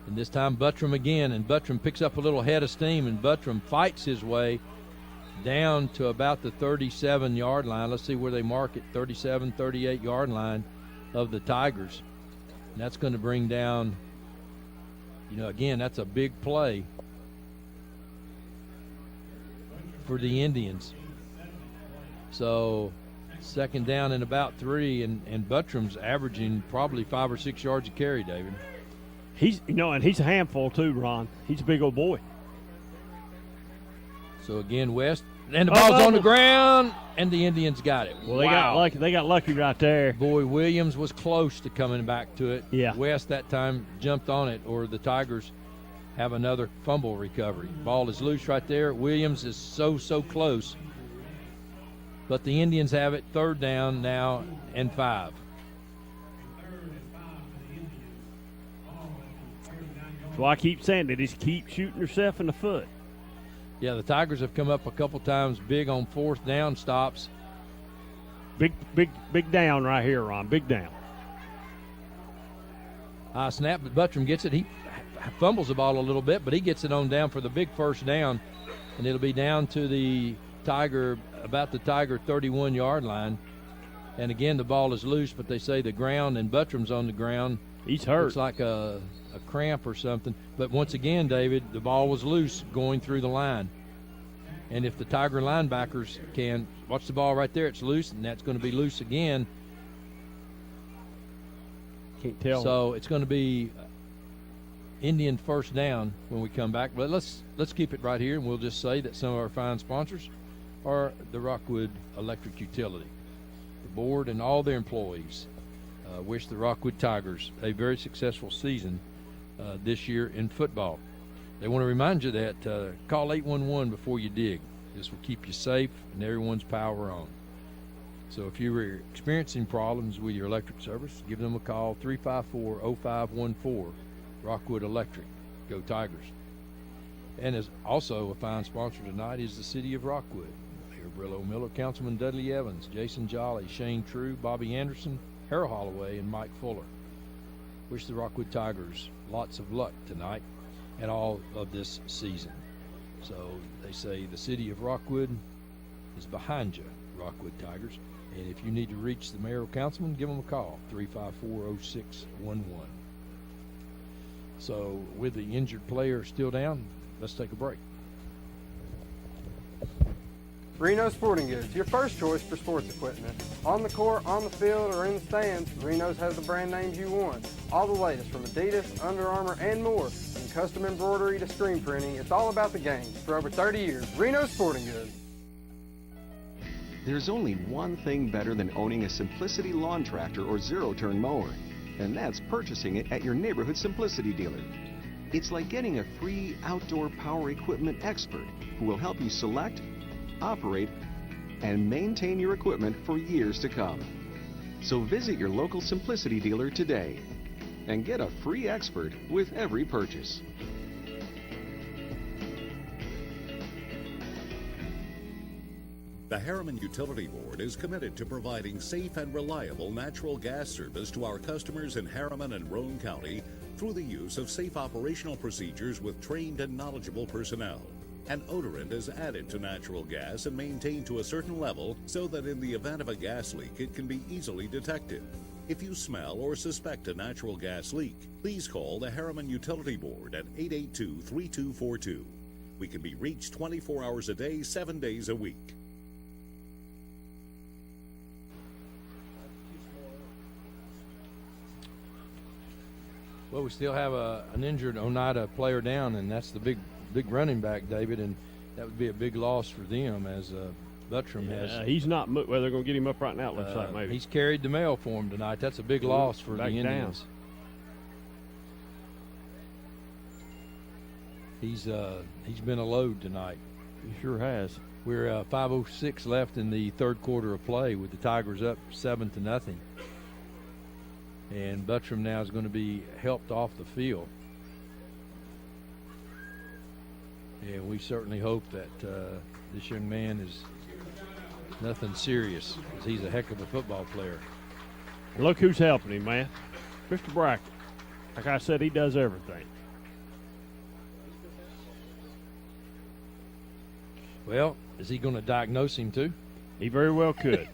And this time Buttram again, and Buttram picks up a little head of steam, and Buttram fights his way down to about the 37-yard line. Let's see where they mark it, 37, 38-yard line of the Tigers. And that's going to bring down, again, that's a big play for the Indians. So second down and about 3, and Buttram's averaging probably 5 or 6 yards a carry, David. He's and he's a handful too, Ron. He's a big old boy. So again, West, and the ball's on the ground, and the Indians got it. Well, they got lucky right there. Boy, Williams was close to coming back to it. Yeah. West that time jumped on it, or the Tigers have another fumble recovery. Ball is loose right there. Williams is so close. But the Indians have it, third down now and 5. So I keep saying they just keep shooting yourself in the foot. Yeah, the Tigers have come up a couple times big on fourth down stops. Big down right here, Ron. Big down. Snap, but Buttram gets it. He fumbles the ball a little bit, but he gets it on down for the big first down, and it'll be down to the Tiger, about the Tiger 31-yard line. And again, the ball is loose, but they say the ground, and Buttram's on the ground. He's hurt. Looks like a cramp or something. But once again, David, the ball was loose going through the line. And if the Tiger linebackers can watch the ball right there, it's loose, and that's going to be loose again. Can't tell. So it's going to be Indian first down when we come back. But let's keep it right here, and we'll just say that some of our fine sponsors are the Rockwood Electric Utility. The board and all their employees wish the Rockwood Tigers a very successful season this year in football. They want to remind you that call 811 before you dig. This will keep you safe and everyone's power on. So if you were experiencing problems with your electric service, give them a call, 354-0514, Rockwood Electric. Go Tigers. And as also a fine sponsor tonight is the City of Rockwood. Mayor Brillo Miller, Councilman Dudley Evans, Jason Jolly, Shane True, Bobby Anderson, Harold Holloway, and Mike Fuller. Wish the Rockwood Tigers lots of luck tonight and all of this season. So they say the City of Rockwood is behind you, Rockwood Tigers. And if you need to reach the mayor or councilman, give them a call, 354-0611. So with the injured player still down, let's take a break. Reno Sporting Goods, your first choice for sports equipment. On the court, on the field, or in the stands, Reno's has the brand names you want. All the latest from Adidas, Under Armour, and more. From custom embroidery to screen printing, it's all about the game. For over 30 years, Reno Sporting Goods. There's only one thing better than owning a Simplicity lawn tractor or zero-turn mower, and that's purchasing it at your neighborhood Simplicity dealer. It's like getting a free outdoor power equipment expert who will help you select, operate, and maintain your equipment for years to come. So visit your local Simplicity dealer today and get a free expert with every purchase. The Harriman Utility Board is committed to providing safe and reliable natural gas service to our customers in Harriman and Roane County through the use of safe operational procedures with trained and knowledgeable personnel. An odorant is added to natural gas and maintained to a certain level so that in the event of a gas leak it can be easily detected. If you smell or suspect a natural gas leak, please call the Harriman Utility Board at 882-3242. We can be reached 24 hours a day, 7 days a week. Well, we still have an injured Oneida player down, and that's the big running back, David, and that would be a big loss for them as Buttram has. He's not. Well, they're going to get him up right now. It looks like maybe he's carried the mail for him tonight. That's a big loss for the Indians. He's been a load tonight. He sure has. We're 5:06 left in the third quarter of play with the Tigers up 7-0. And Buttram now is going to be helped off the field. And we certainly hope that this young man is nothing serious, because he's a heck of a football player. And look who's helping him, man. Mr. Brackett. Like I said, he does everything. Well, is he going to diagnose him too? He very well could.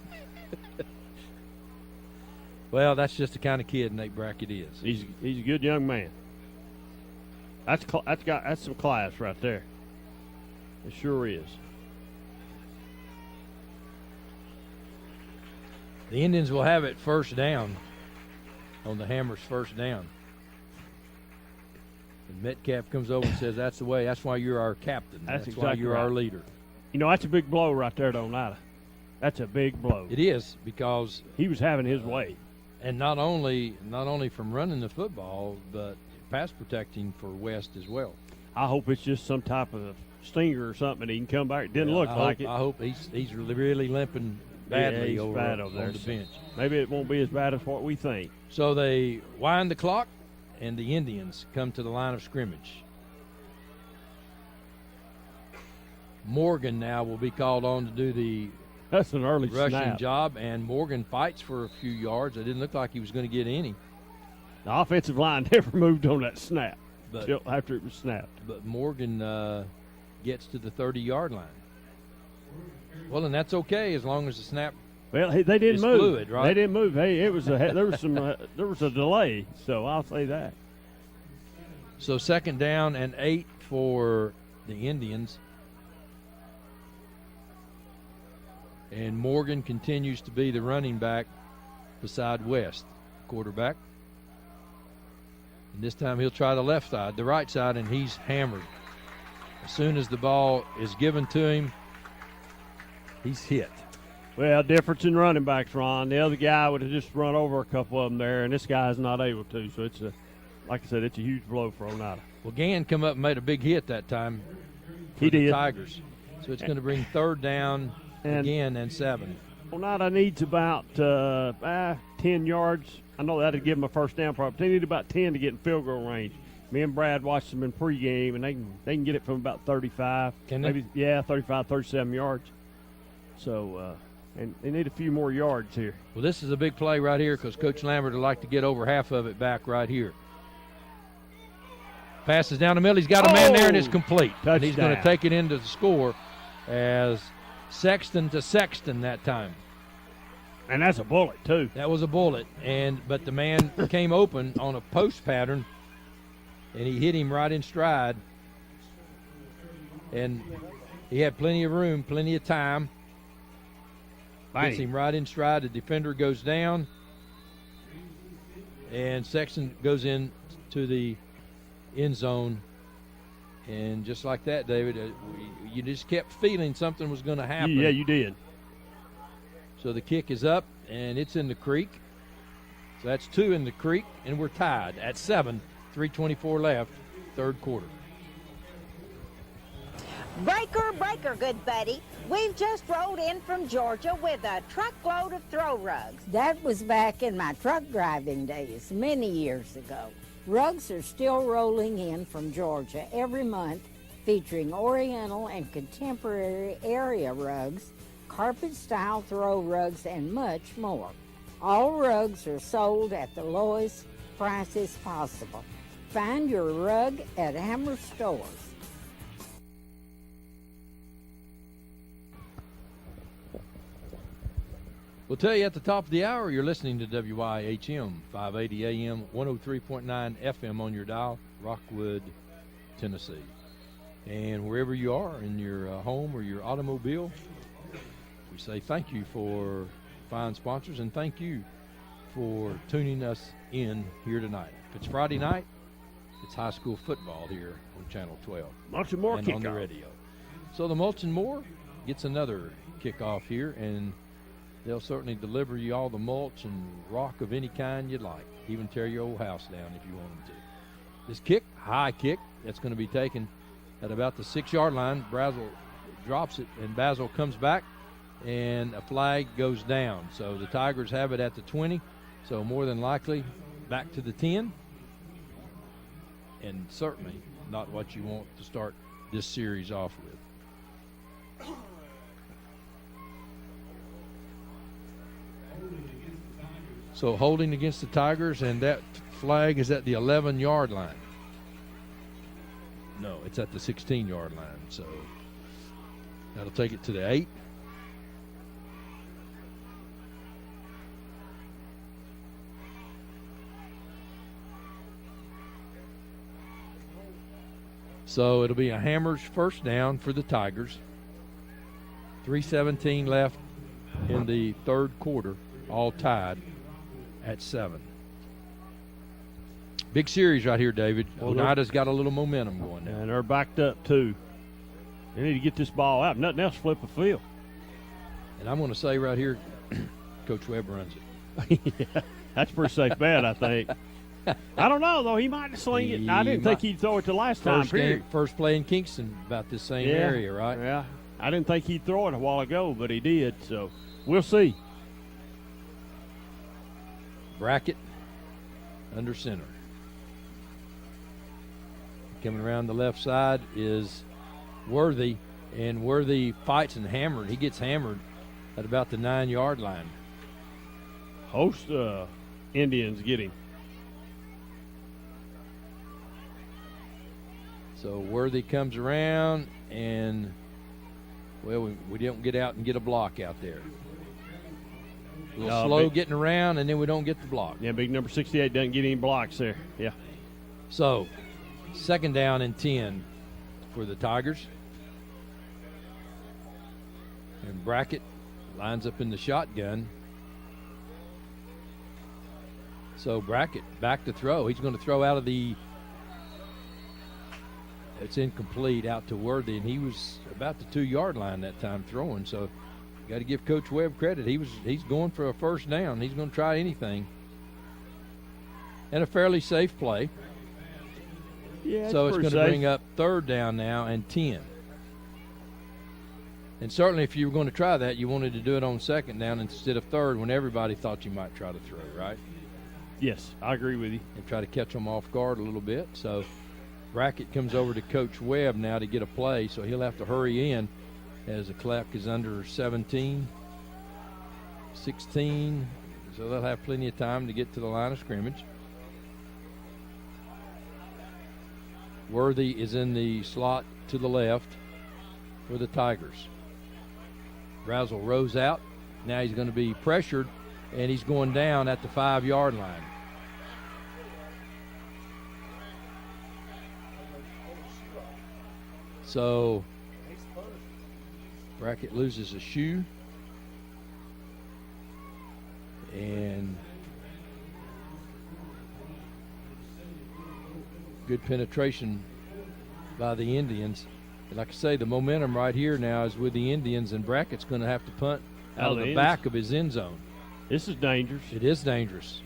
Well, that's just the kind of kid Nate Brackett is. He's a good young man. That's some class right there. It sure is. The Indians will have it first down on the Hammers' first down. And Metcalf comes over and says, "That's the way. That's why you're our captain. That's exactly why you're right. our leader." You know, that's a big blow right there to Oneida. That's a big blow. It is, because he was having his way. And not only from running the football, but pass protecting for West as well. I hope it's just some type of stinger or something, and he can come back. It didn't look like it. I hope he's really limping badly over bad on there. the bench. Maybe it won't be as bad as what we think. So they wind the clock, and the Indians come to the line of scrimmage. Morgan now will be called on to do the That's an early rushing snap. job, and Morgan fights for a few yards. It didn't look like he was going to get any. The offensive line never moved on that snap But- after it was snapped. But Morgan gets to the 30-yard line. Well, and that's okay as long as the snap. Well, they didn't is move. Fluid, right? They didn't move. Hey, it was there was some there was a delay, so I'll say that. So 2nd down and 8 for the Indians. And Morgan continues to be the running back beside West, quarterback. And this time he'll try the left side, the right side, and he's hammered. As soon as the ball is given to him, he's hit. Well, difference in running backs, Ron. The other guy would have just run over a couple of them there, and this guy's not able to. So it's like I said, it's a huge blow for Oneida. Well, Gann come up and made a big hit that time for He the did. Tigers. So it's going to bring 3rd down again and 7. Oneida needs about 10 yards. I know that'd give them a first down probably. They need about 10 to get in field goal range. Me and Brad watched them in pregame, and they can get it from about 35. Can they? Maybe, 35, 37 yards. So, and they need a few more yards here. Well, this is a big play right here because Coach Lambert would like to get over half of it back right here. Passes down the middle. He's got a man there, and it's complete. And he's going to Touchdown. take it into the score as Sexton to Sexton that time. And that's a bullet, too. That was a bullet. But the man came open on a post pattern, and he hit him right in stride. And he had plenty of room, plenty of time. Hits him right in stride. The defender goes down, and Sexton goes in to the end zone. And just like that, David, you just kept feeling something was going to happen. Yeah, you did. So the kick is up, and it's in the creek. So that's 2 in the creek, and we're tied at 7, 3:24 left, third quarter. Breaker, breaker, good buddy. We've just rolled in from Georgia with a truckload of throw rugs. That was back in my truck driving days, many years ago. Rugs are still rolling in from Georgia every month, featuring Oriental and contemporary area rugs, carpet-style throw rugs, and much more. All rugs are sold at the lowest prices possible. Find your rug at Hammer Stores. We'll tell you at the top of the hour, you're listening to WYHM, 580 AM, 103.9 FM on your dial, Rockwood, Tennessee. And wherever you are, in your home or your automobile, we say thank you for fine sponsors, and thank you for tuning us in here tonight. If it's Friday night, it's high school football here on Channel 12. Mulch and More and kickoff on the radio. So the Mulch and More gets another kickoff here, and they'll certainly deliver you all the mulch and rock of any kind you'd like, even tear your old house down if you want them to. This kick, high kick, that's going to be taken at about the 6-yard line. Basil drops it, and Basil comes back, and a flag goes down. So the Tigers have it at the 20, so more than likely back to the 10, and certainly not what you want to start this series off with. So holding against the Tigers, and that flag is at the 11-yard line. No, it's at the 16-yard line, so that'll take it to the 8. So it'll be a Hammers first down for the Tigers. 3:17 left in the third quarter, all tied at 7. Big series right here, David. Well, Oneida's got a little momentum going now. And they're backed up, too. They need to get this ball out. Nothing else, flip the field. And I'm going to say right here, Coach Webb runs it. Yeah, that's a pretty safe bet, I think. I don't know, though. He might sling it. I didn't think he'd throw it the last time, period. First play in Kingston, about this same area, right? Yeah. I didn't think he'd throw it a while ago, but he did, so we'll see. Brackett under center. Coming around the left side is Worthy, and Worthy fights and hammered. He gets hammered at about the 9-yard line. Host Indians get him. So Worthy comes around, and, well, we don't get out and get a block out there. A little slow getting around, and then we don't get the block. Yeah, big number 68 doesn't get any blocks there. Yeah. So, second down and 10 for the Tigers. And Brackett lines up in the shotgun. So Brackett back to throw. He's going to throw out of the – it's incomplete out to Worthy, and he was about the 2-yard line that time throwing. So, got to give Coach Webb credit. He's going for a first down. He's going to try anything. And a fairly safe play. Yeah, so it's going to bring up third down now and 10. And certainly if you were going to try that, you wanted to do it on second down instead of third when everybody thought you might try to throw, right? Yes, I agree with you. And try to catch them off guard a little bit. So Brackett comes over to Coach Webb now to get a play, so he'll have to hurry in as the clock is under 17, 16. So they'll have plenty of time to get to the line of scrimmage. Worthy is in the slot to the left for the Tigers. Brazel rows out. Now he's going to be pressured, and he's going down at the 5-yard line. So Brackett loses a shoe. And good penetration by the Indians. And like I say, the momentum right here now is with the Indians, and Brackett's going to have to punt out of the back of his end zone. This is dangerous. It is dangerous.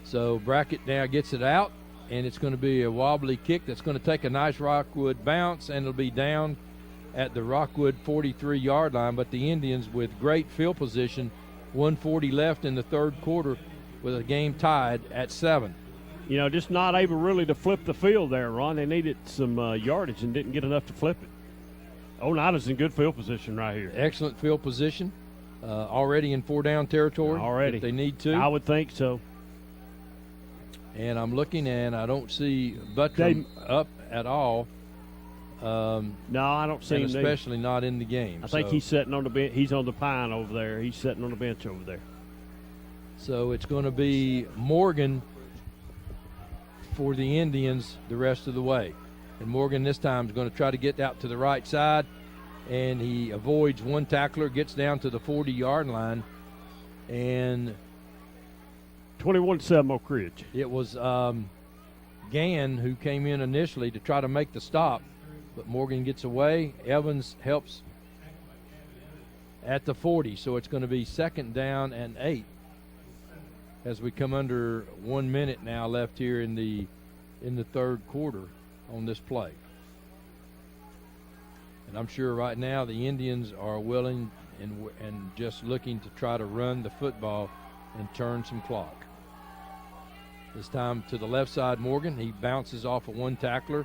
So Brackett now gets it out, and it's going to be a wobbly kick that's going to take a nice Rockwood bounce, and it'll be down at the Rockwood 43-yard line. But the Indians, with great field position, 1:40 left in the third quarter, with a game tied at 7. You know, just not able really to flip the field there, Ron. They needed some yardage and didn't get enough to flip it. Oneida's in good field position right here. Excellent field position. Already in 4-down territory. Already. If they need to. I would think so. And I'm looking, and I don't see Buttram up at all. No, I don't see him. Especially not in the game. I think he's sitting on the bench. He's on the pine over there. He's sitting on the bench over there. So it's going to be Morgan for the Indians the rest of the way. And Morgan this time is going to try to get out to the right side, and he avoids one tackler, gets down to the 40-yard line, and 21-7 Oak Ridge. It was Gann who came in initially to try to make the stop, but Morgan gets away. Evans helps at the 40, so it's going to be 2nd down and 8 as we come under 1 minute now left here in the third quarter on this play. And I'm sure right now the Indians are willing and just looking to try to run the football and turn some clock. This time to the left side, Morgan. He bounces off of one tackler.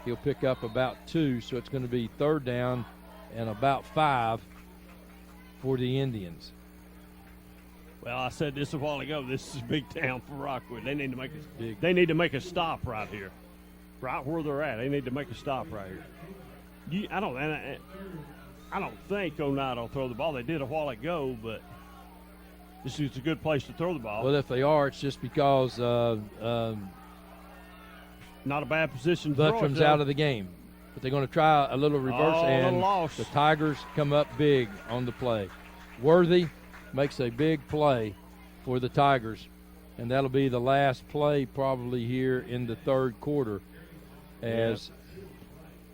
He'll pick up about 2, so it's going to be 3rd down and about 5 for the Indians. Well, I said this a while ago. This is a big town for Rockwood. They need to make a stop right here, right where they're at. They need to make a stop right here. I don't think Oneida will throw the ball. They did a while ago, but this is a good place to throw the ball. Well, if they are, it's just because not a bad position. Buttram's out of the game, but they're going to try a little reverse, and the Tigers come up big on the play. Worthy makes a big play for the Tigers, and that'll be the last play probably here in the third quarter, as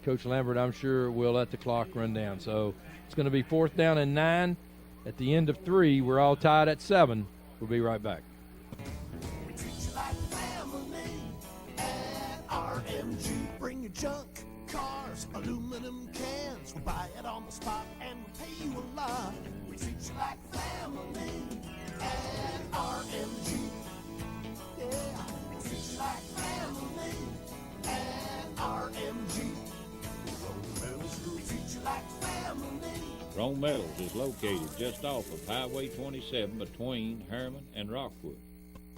Coach Lambert, I'm sure, will let the clock run down. So it's going to be 4th down and 9. At the end of 3, we're all tied at 7. We'll be right back. We treat you like family at RMG. Bring your junk, cars, aluminum cans. We'll buy it on the spot and we'll pay you a lot. We treat you like family at RMG. Yeah, we treat you like family at RMG. We treat you like family. Rome Metals is located just off of Highway 27 between Harriman and Rockwood.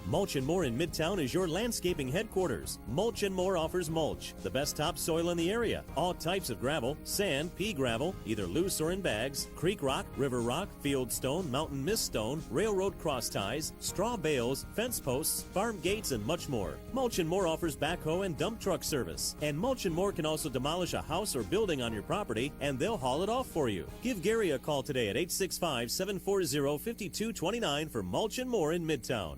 Mulch & More in Midtown is your landscaping headquarters. Mulch & More offers mulch, the best topsoil in the area. All types of gravel, sand, pea gravel, either loose or in bags, creek rock, river rock, field stone, mountain mist stone, railroad cross ties, straw bales, fence posts, farm gates, and much more. Mulch & More offers backhoe and dump truck service. And Mulch & More can also demolish a house or building on your property, and they'll haul it off for you. Give Gary a call today at 865-740-5229 for Mulch & More in Midtown.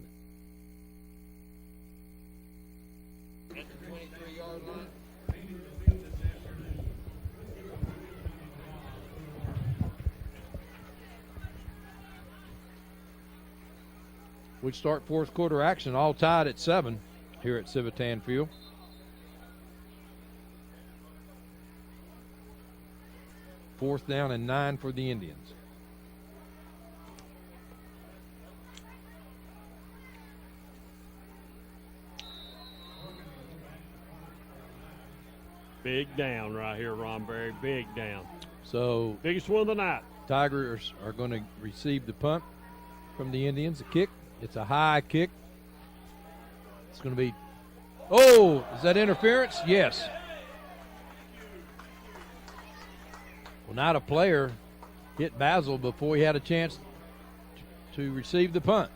We start fourth quarter action, all tied at 7 here at Civitan Field. Fourth down and 9 for the Indians. Big down right here, Ron Berry. Big down. So biggest one of the night. Tigers are going to receive the punt from the Indians. A kick. It's a high kick. It's going to be. Oh, is that interference? Yes. Well, not a player hit Basil before he had a chance to receive the punt.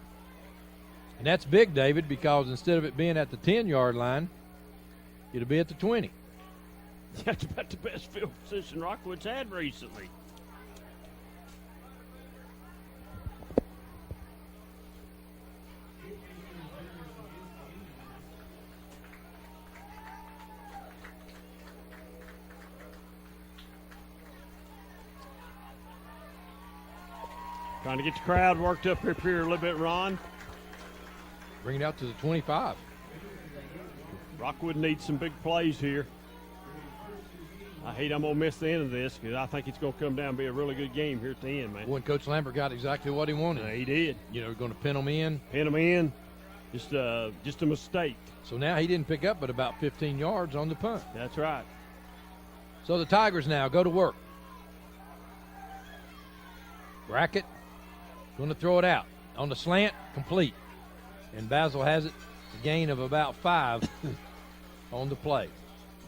And that's big, David, because instead of it being at the 10-yard line, it'll be at the 20. That's about the best field position Rockwood's had recently. Trying to get the crowd worked up here a little bit, Ron. Bring it out to the 25. Rockwood needs some big plays here. I hate I'm going to miss the end of this because I think it's going to come down and be a really good game here at the end, man. When Coach Lambert got exactly what he wanted. He did. You know, going to pin them in. Pin them in. Just a mistake. So now he didn't pick up but about 15 yards on the punt. That's right. So the Tigers now go to work. Brackett going to throw it out. On the slant, complete. And Basil has it, a gain of about 5 on the play.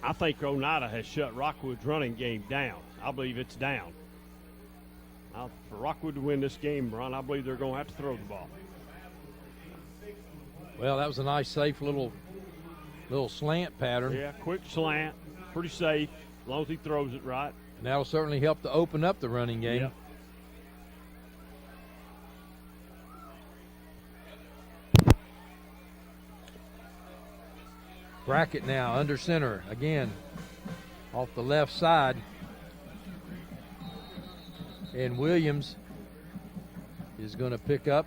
I think Oneida has shut Rockwood's running game down. I believe it's down. Now, for Rockwood to win this game, Ron, I believe they're going to have to throw the ball. Well, that was a nice, safe little slant pattern. Yeah, quick slant, pretty safe, as long as he throws it right. And that'll certainly help to open up the running game. Yep. Brackett now under center again off the left side. And Williams is going to pick up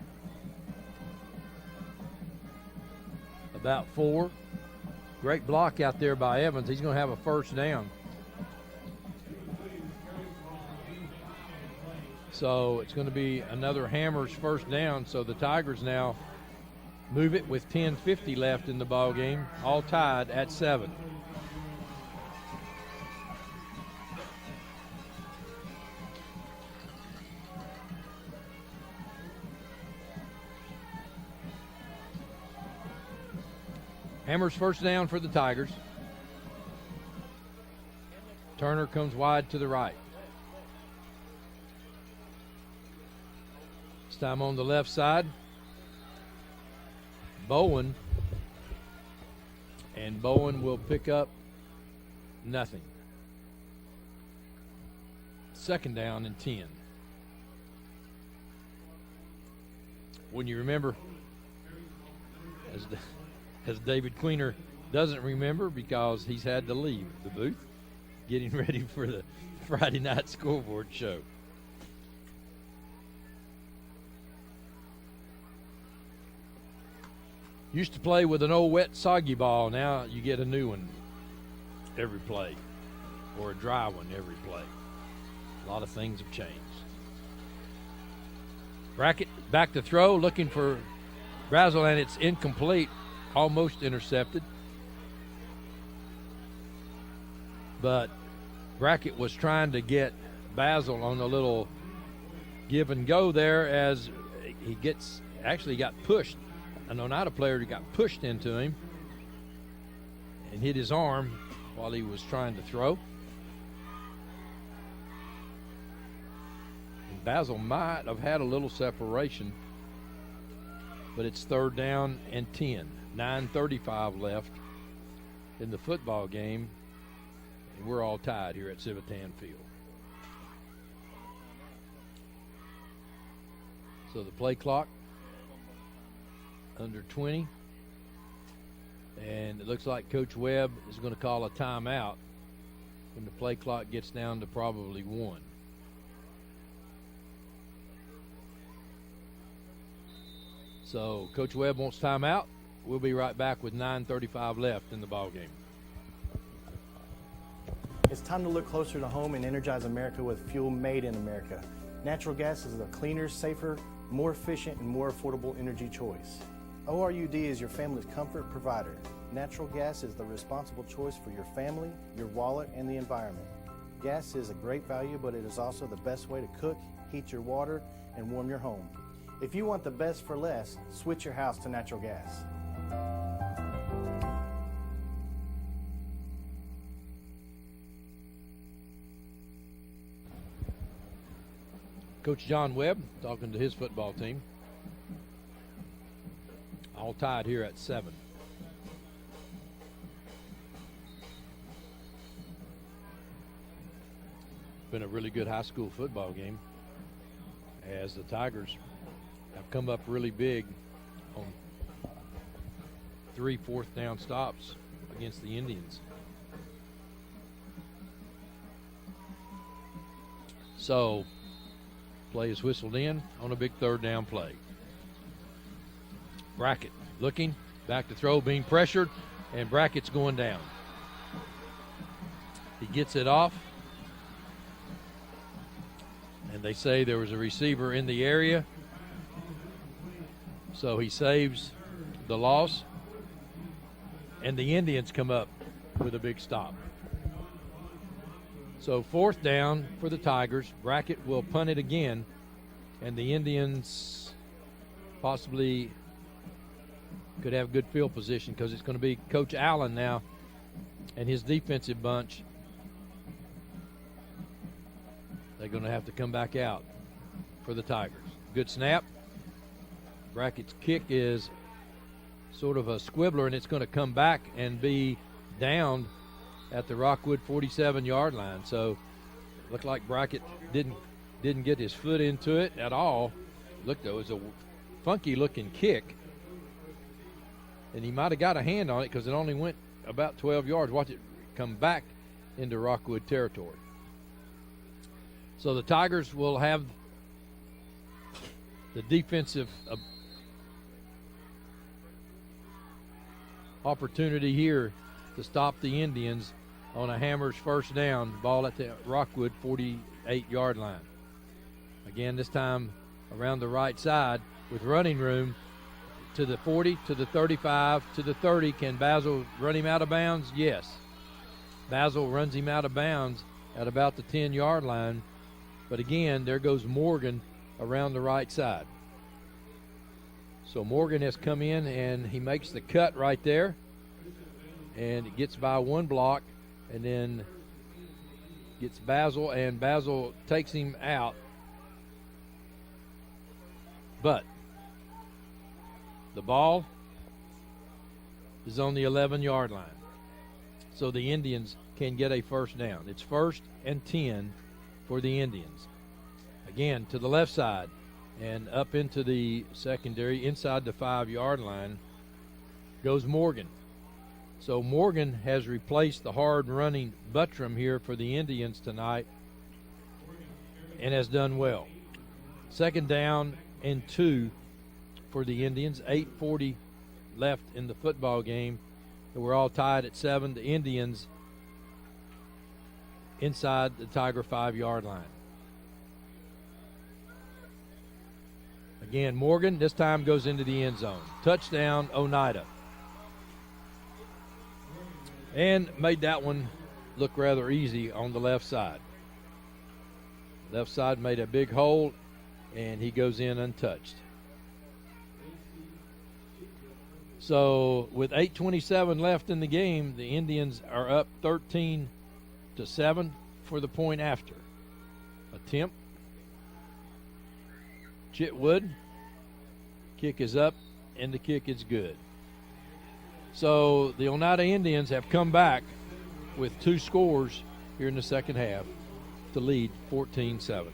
about 4. Great block out there by Evans. He's going to have a first down. So it's going to be another Hammers first down. So the Tigers now move it with 10:50 left in the ball game, all tied at 7. Hammers first down for the Tigers. Turner comes wide to the right. This time on the left side. Bowen, and Bowen will pick up nothing. Second down and 10. When you remember, as David Queener doesn't remember because he's had to leave the booth, getting ready for the Friday night scoreboard show. Used to play with an old wet soggy ball. Now you get a new one every play, or a dry one every play. A lot of things have changed. Brackett back to throw, looking for Brazel, and it's incomplete, almost intercepted. But Brackett was trying to get Basil on a little give and go there as he got pushed. An Oneida player got pushed into him and hit his arm while he was trying to throw. And Basil might have had a little separation, but it's third down and 10. 9:35 left in the football game, and we're all tied here at Civitan Field. So the play clock under 20, and it looks like Coach Webb is going to call a timeout when the play clock gets down to probably 1. So Coach Webb wants timeout. We'll be right back with 9:35 left in the ball game. It's time to look closer to home and energize America with fuel made in America. Natural gas is a cleaner, safer, more efficient, and more affordable energy choice. ORUD is your family's comfort provider. Natural gas is the responsible choice for your family, your wallet, and the environment. Gas is a great value, but it is also the best way to cook, heat your water, and warm your home. If you want the best for less, switch your house to natural gas. Coach John Webb talking to his football team. All tied here at 7. Been a really good high school football game as the Tigers have come up really big on 3 fourth down stops against the Indians. So play is whistled in on a big third down play. Brackett looking, back to throw, being pressured, and Brackett's going down. He gets it off, and they say there was a receiver in the area, so he saves the loss, and the Indians come up with a big stop. So 4th down for the Tigers. Brackett will punt it again, and the Indians possibly could have good field position because it's going to be Coach Allen now and his defensive bunch. They're going to have to come back out for the Tigers. Good snap. Brackett's kick is sort of a squibbler, and it's going to come back and be downed at the Rockwood 47-yard line. So looked like Brackett didn't get his foot into it at all. Looked, it was a funky-looking kick, and he might have got a hand on it because it only went about 12 yards. Watch it come back into Rockwood territory. So the Tigers will have the defensive opportunity here to stop the Indians on a Hammers 1st down, ball at the Rockwood 48-yard line. Again, this time around the right side with running room to the 40, to the 35, to the 30. Can Basil run him out of bounds? Yes. Basil runs him out of bounds at about the 10-yard line. But again, there goes Morgan around the right side. So Morgan has come in and he makes the cut right there. And it gets by one block and then gets Basil, and Basil takes him out. But the ball is on the 11-yard line. So the Indians can get a 1st down. It's 1st and 10 for the Indians. Again, to the left side and up into the secondary, inside the 5-yard line goes Morgan. So Morgan has replaced the hard-running Buttram here for the Indians tonight and has done well. 2nd down and 2 for the Indians. 8:40 left in the football game. And we're all tied at 7. The Indians inside the Tiger 5-yard line. Again, Morgan this time goes into the end zone. Touchdown, Oneida. And made that one look rather easy on the left side. Left side made a big hole, and he goes in untouched. So with 8:27 left in the game, the Indians are up 13-7 for the point after. Attempt. Chitwood. Kick is up, and the kick is good. So the Oneida Indians have come back with 2 scores here in the second half to lead 14-7.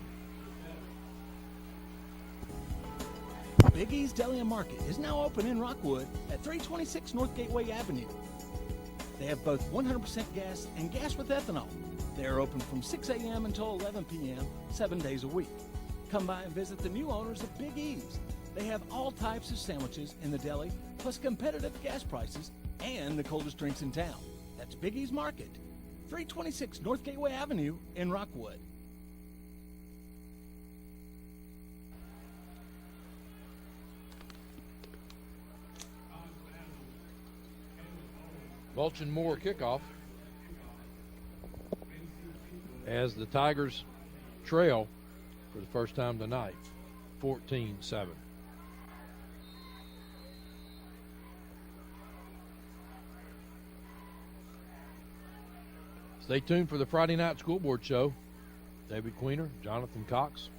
Big E's Deli and Market is now open in Rockwood at 326 North Gateway Avenue. They have both 100% gas and gas with ethanol. They are open from 6 a.m. until 11 p.m., 7 days a week. Come by and visit the new owners of Big E's. They have all types of sandwiches in the deli, plus competitive gas prices and the coldest drinks in town. That's Big E's Market, 326 North Gateway Avenue in Rockwood. Mulch and Moore kickoff as the Tigers trail for the first time tonight, 14-7. Stay tuned for the Friday Night School Board Show. David Queener, Jonathan Cox.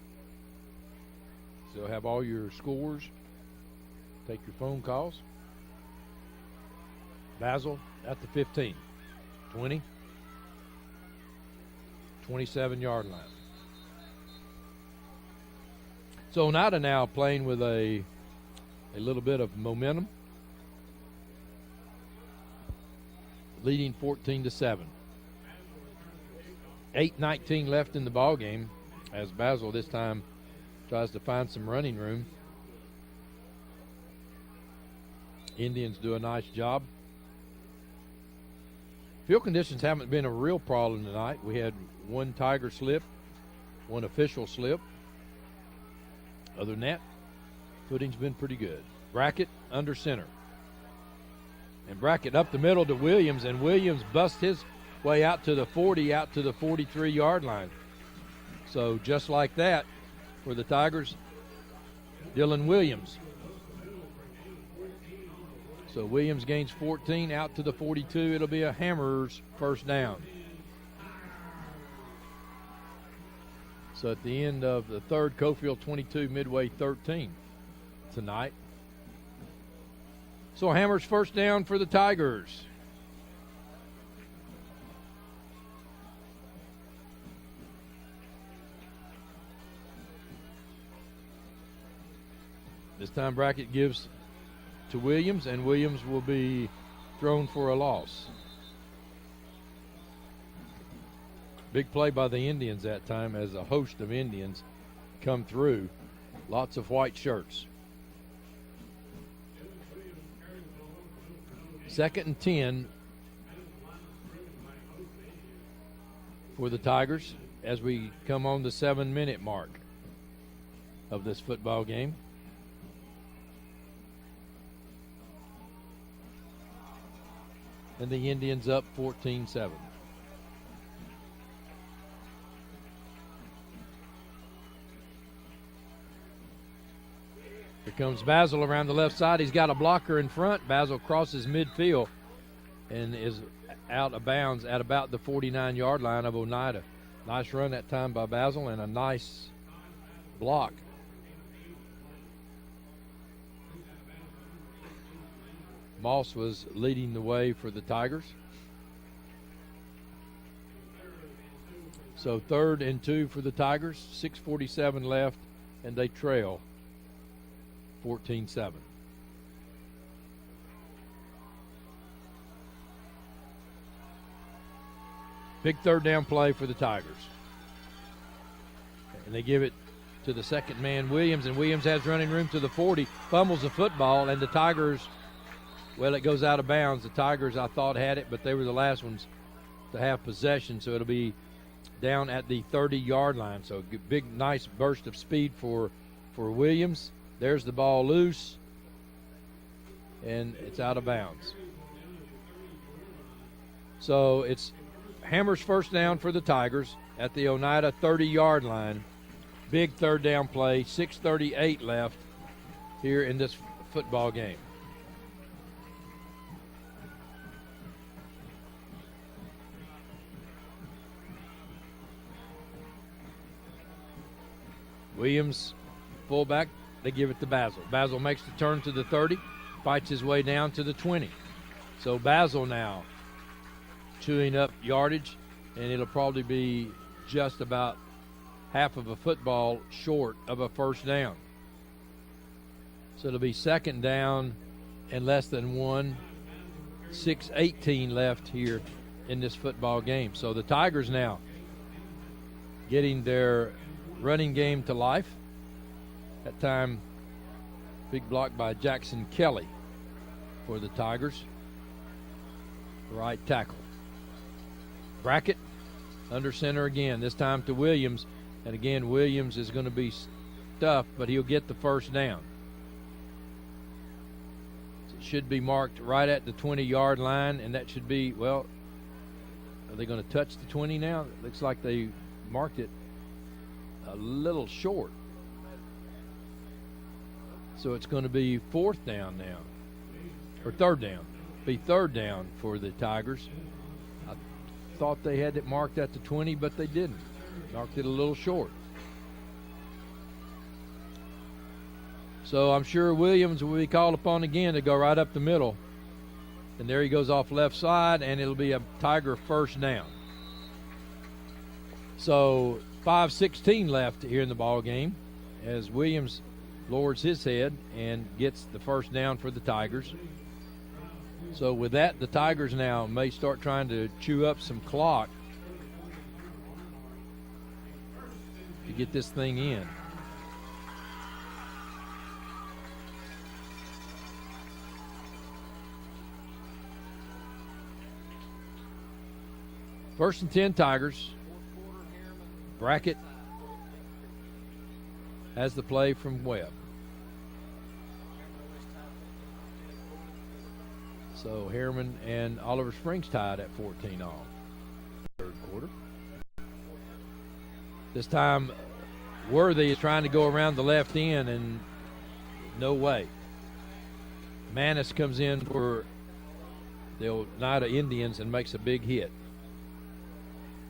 So you'll have all your scores. Take your phone calls. Basil at the 15, 20, 27-yard line. So Oneida now playing with a little bit of momentum, leading 14-7. 8:19 left in the ball game as Basil this time tries to find some running room. Indians do a nice job Field conditions haven't been a real problem tonight. We had one Tiger slip, one official slip. Other than that, footing's been pretty good. Brackett under center. And Brackett up the middle to Williams, and Williams busts his way out to the 40, out to the 43-yard line. So just like that, for the Tigers, Dylan Williams. So Williams gains 14 out to the 42. It'll be a Hammers first down. So at the end of the third, Cofield 22, Midway 13 tonight. So Hammers first down for the Tigers. This time Brackett gives to Williams, and Williams will be thrown for a loss. Big play by the Indians that time as a host of Indians come through. Lots of white shirts. 2nd and 10 for the Tigers as we come on the 7-minute mark of this football game. And the Indians up 14-7. Here comes Basil around the left side. He's got a blocker in front. Basil crosses midfield and is out of bounds at about the 49-yard line of Oneida. Nice run that time by Basil and a nice block. Moss was leading the way for the Tigers. So 3rd and 2 for the Tigers. 6:47 left, and they trail 14-7. Big 3rd down play for the Tigers. And they give it to the second man, Williams, and Williams has running room to the 40, fumbles the football, and the Tigers, well, it goes out of bounds. The Tigers, I thought, had it, but they were the last ones to have possession, so it'll be down at the 30-yard line. So big, nice burst of speed for Williams. There's the ball loose, and it's out of bounds. So it's Hammers first down for the Tigers at the Oneida 30-yard line. Big 3rd down play, 6:38 left here in this football game. Williams, fullback, they give it to Basil. Basil makes the turn to the 30, fights his way down to the 20. So Basil now chewing up yardage, and it'll probably be just about half of a football short of a first down. So it'll be 2nd down and less than 1. 6:18 left here in this football game. So the Tigers now getting their running game to life. That time, big block by Jackson Kelly for the Tigers. Right tackle. Brackett under center again, this time to Williams. And again, Williams is going to be stuffed, but he'll get the first down. So it should be marked right at the 20-yard line, and that should be, well, are they going to touch the 20 now? It looks like they marked it a little short. So it's going to be 4th down now, or 3rd down. Be 3rd down for the Tigers. I thought they had it marked at the 20, but they didn't. Marked it a little short. So I'm sure Williams will be called upon again to go right up the middle. And there he goes off left side, and it'll be a Tiger first down. So 5:16 left here in the ball game as Williams lowers his head and gets the first down for the Tigers. So with that, the Tigers now may start trying to chew up some clock to get this thing in. First and 10 Tigers. Brackett has the play from Webb. So Harriman and Oliver Springs tied at 14 all. Third quarter. This time Worthy is trying to go around the left end, and no way. Manis comes in for the Oneida Indians and makes a big hit.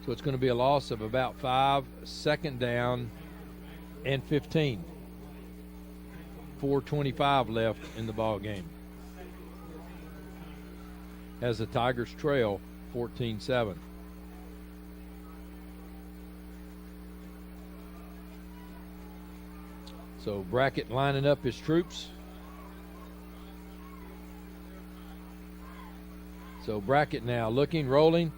So it's going to be a loss of about 5, second down and 15. 4:25 left in the ball game, as the Tigers trail 14-7. So Brackett lining up his troops. So Brackett now looking, rolling,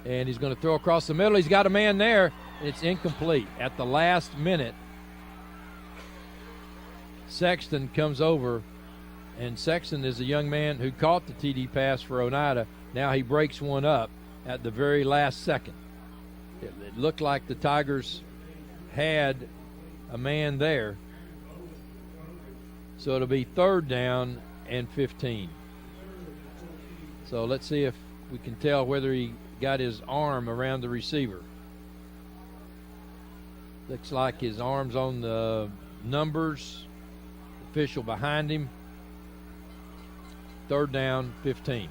and he's going to throw across the middle. He's got a man there. It's incomplete. At the last minute, Sexton comes over, and Sexton is a young man who caught the TD pass for Oneida. Now he breaks one up at the very last second. It looked like the Tigers had a man there. So it'll be third down and 15. So let's see if we can tell whether he got his arm around the receiver. Looks like his arm's on the numbers. Official behind him. Third down, 15.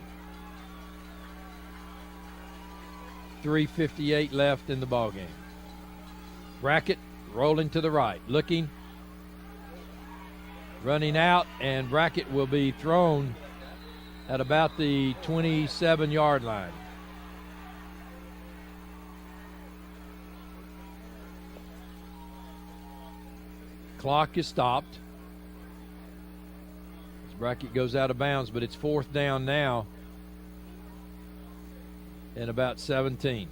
3:58 left in the ball game. Brackett rolling to the right, looking, running out, and Brackett will be thrown at about the 27-yard line. Clock is stopped. Brackett goes out of bounds, but it's fourth down now and about 17.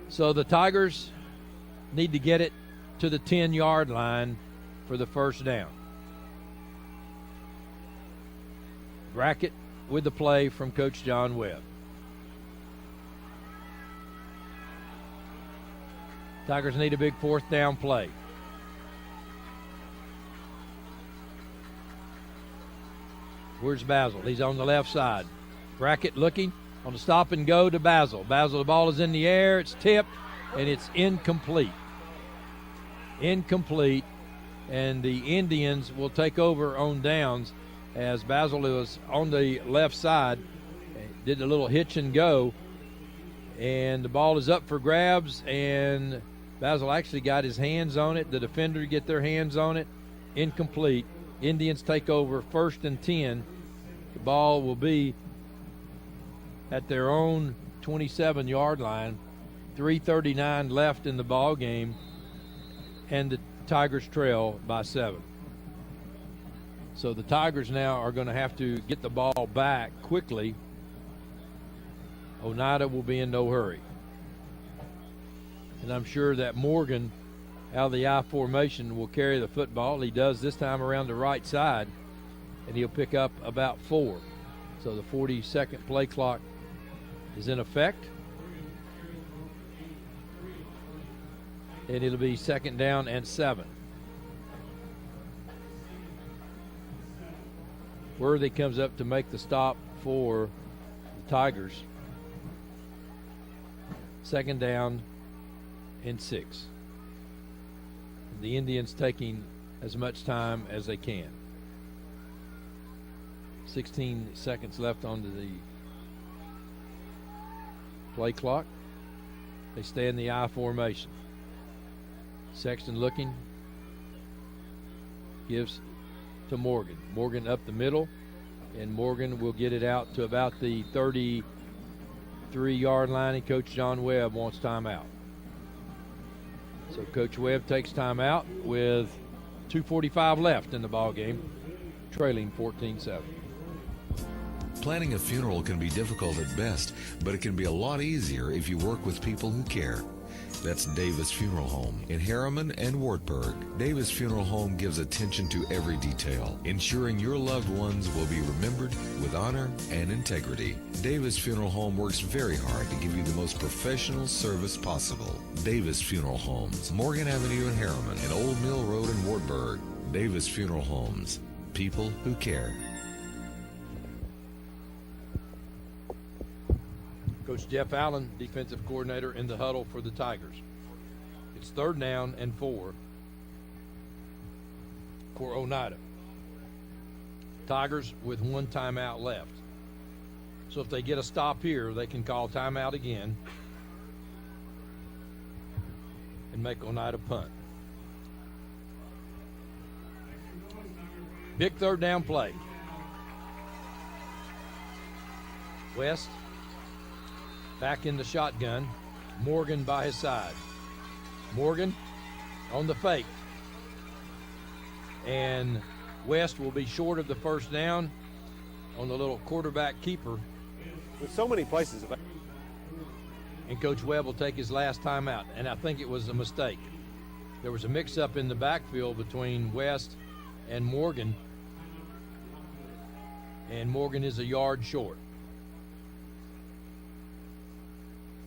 So the Tigers need to get it to the 10-yard line for the first down. Brackett with the play from Coach John Webb. Tigers need a big fourth down play. Where's Basil? He's on the left side. Brackett looking on the stop and go to Basil. Basil, the ball is in the air. It's tipped, and it's incomplete. Incomplete, and the Indians will take over on downs as Basil was on the left side, did a little hitch and go, and the ball is up for grabs, and Basil actually got his hands on it. The defender get their hands on it. Incomplete. Indians take over first and 10. The ball will be at their own 27-yard line. 3:39 left in the ball game, and the Tigers trail by 7. So the Tigers now are going to have to get the ball back quickly. Oneida will be in no hurry. And I'm sure that Morgan, out of the I formation, will carry the football. He does this time around the right side, and he'll pick up about 4. So the 40-second play clock is in effect. And it'll be second down and 7. Worthy comes up to make the stop for the Tigers. Second down and 6. The Indians taking as much time as they can. 16 seconds left on the play clock. They stay in the I formation. Sexton looking, gives to Morgan. Morgan up the middle, and Morgan will get it out to about the 33-yard line, and Coach John Webb wants timeout. So Coach Webb takes timeout with 2:45 left in the ball game, trailing 14-7. Planning a funeral can be difficult at best, but it can be a lot easier if you work with people who care. That's Davis Funeral Home in Harriman and Wartburg. Davis Funeral Home gives attention to every detail, ensuring your loved ones will be remembered with honor and integrity. Davis Funeral Home works very hard to give you the most professional service possible. Davis Funeral Homes, Morgan Avenue in Harriman and Old Mill Road in Wartburg. Davis Funeral Homes, people who care. Coach Jeff Allen, defensive coordinator, in the huddle for the Tigers. It's 3rd down and 4 for Oneida. Tigers with 1 timeout left. So if they get a stop here, they can call timeout again and make Oneida punt. Big 3rd down play. West back in the shotgun. Morgan by his side. Morgan on the fake. And West will be short of the 1st down on the little quarterback keeper. With so many places. And Coach Webb will take his last timeout. And I think it was a mistake. There was a mix-up in the backfield between West and Morgan. And Morgan is a yard short.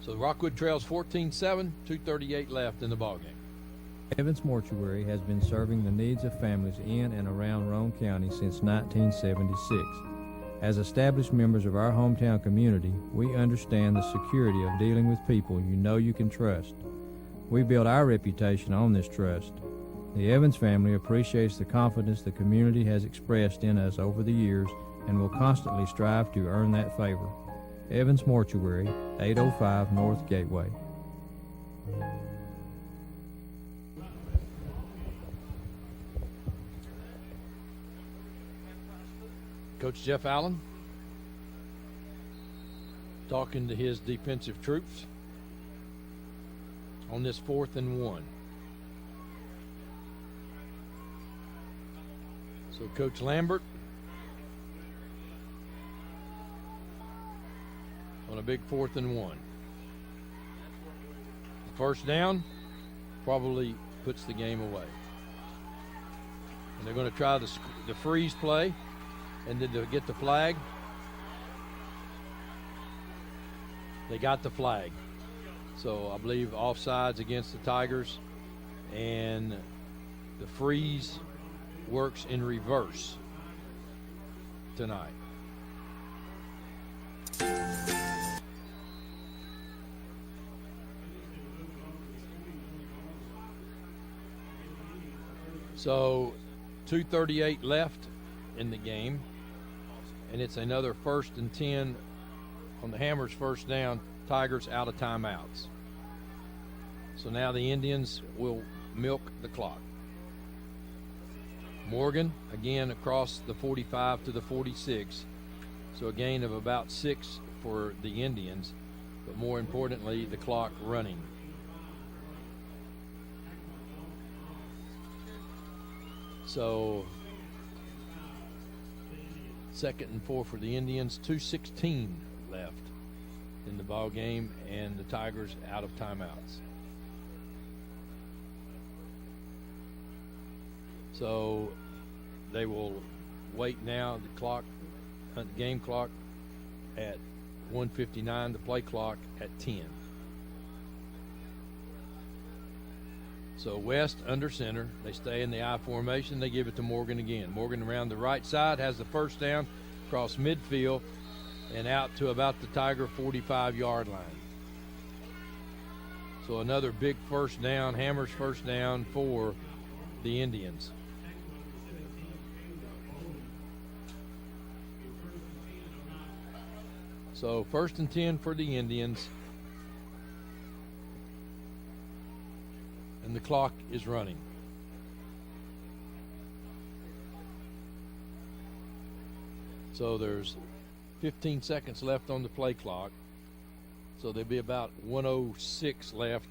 So Rockwood trails 14-7, 2:38 left in the ballgame. Evans Mortuary has been serving the needs of families in and around Roane County since 1976. As established members of our hometown community, we understand the security of dealing with people you know you can trust. We build our reputation on this trust. The Evans family appreciates the confidence the community has expressed in us over the years and will constantly strive to earn that favor. Evans Mortuary, 805 North Gateway. Coach Jeff Allen talking to his defensive troops on this 4th and 1. So Coach Lambert on a big 4th and 1. 1st down probably puts the game away. And they're going to try the freeze play, and then they'll get the flag. They got the flag. So I believe offsides against the Tigers, and the freeze works in reverse tonight. So 2:38 left in the game, and it's another 1st and 10 on the Hammers' 1st down. Tigers out of timeouts. So now the Indians will milk the clock. Morgan again across the 45 to the 46. So a gain of about 6 for the Indians, but more importantly, the clock running. So 2nd and 4 for the Indians, 2:16 left in the ball game, and the Tigers out of timeouts. So they will wait now. The game clock at 1:59, the play clock at 10. So West under center. They stay in the I formation. They give it to Morgan again. Morgan around the right side has the 1st down across midfield and out to about the Tiger 45-yard line. So another big 1st down, Hammers 1st down for the Indians. So 1st and 10 for the Indians. And the clock is running. So there's 15 seconds left on the play clock. So there'll be about 1:06 left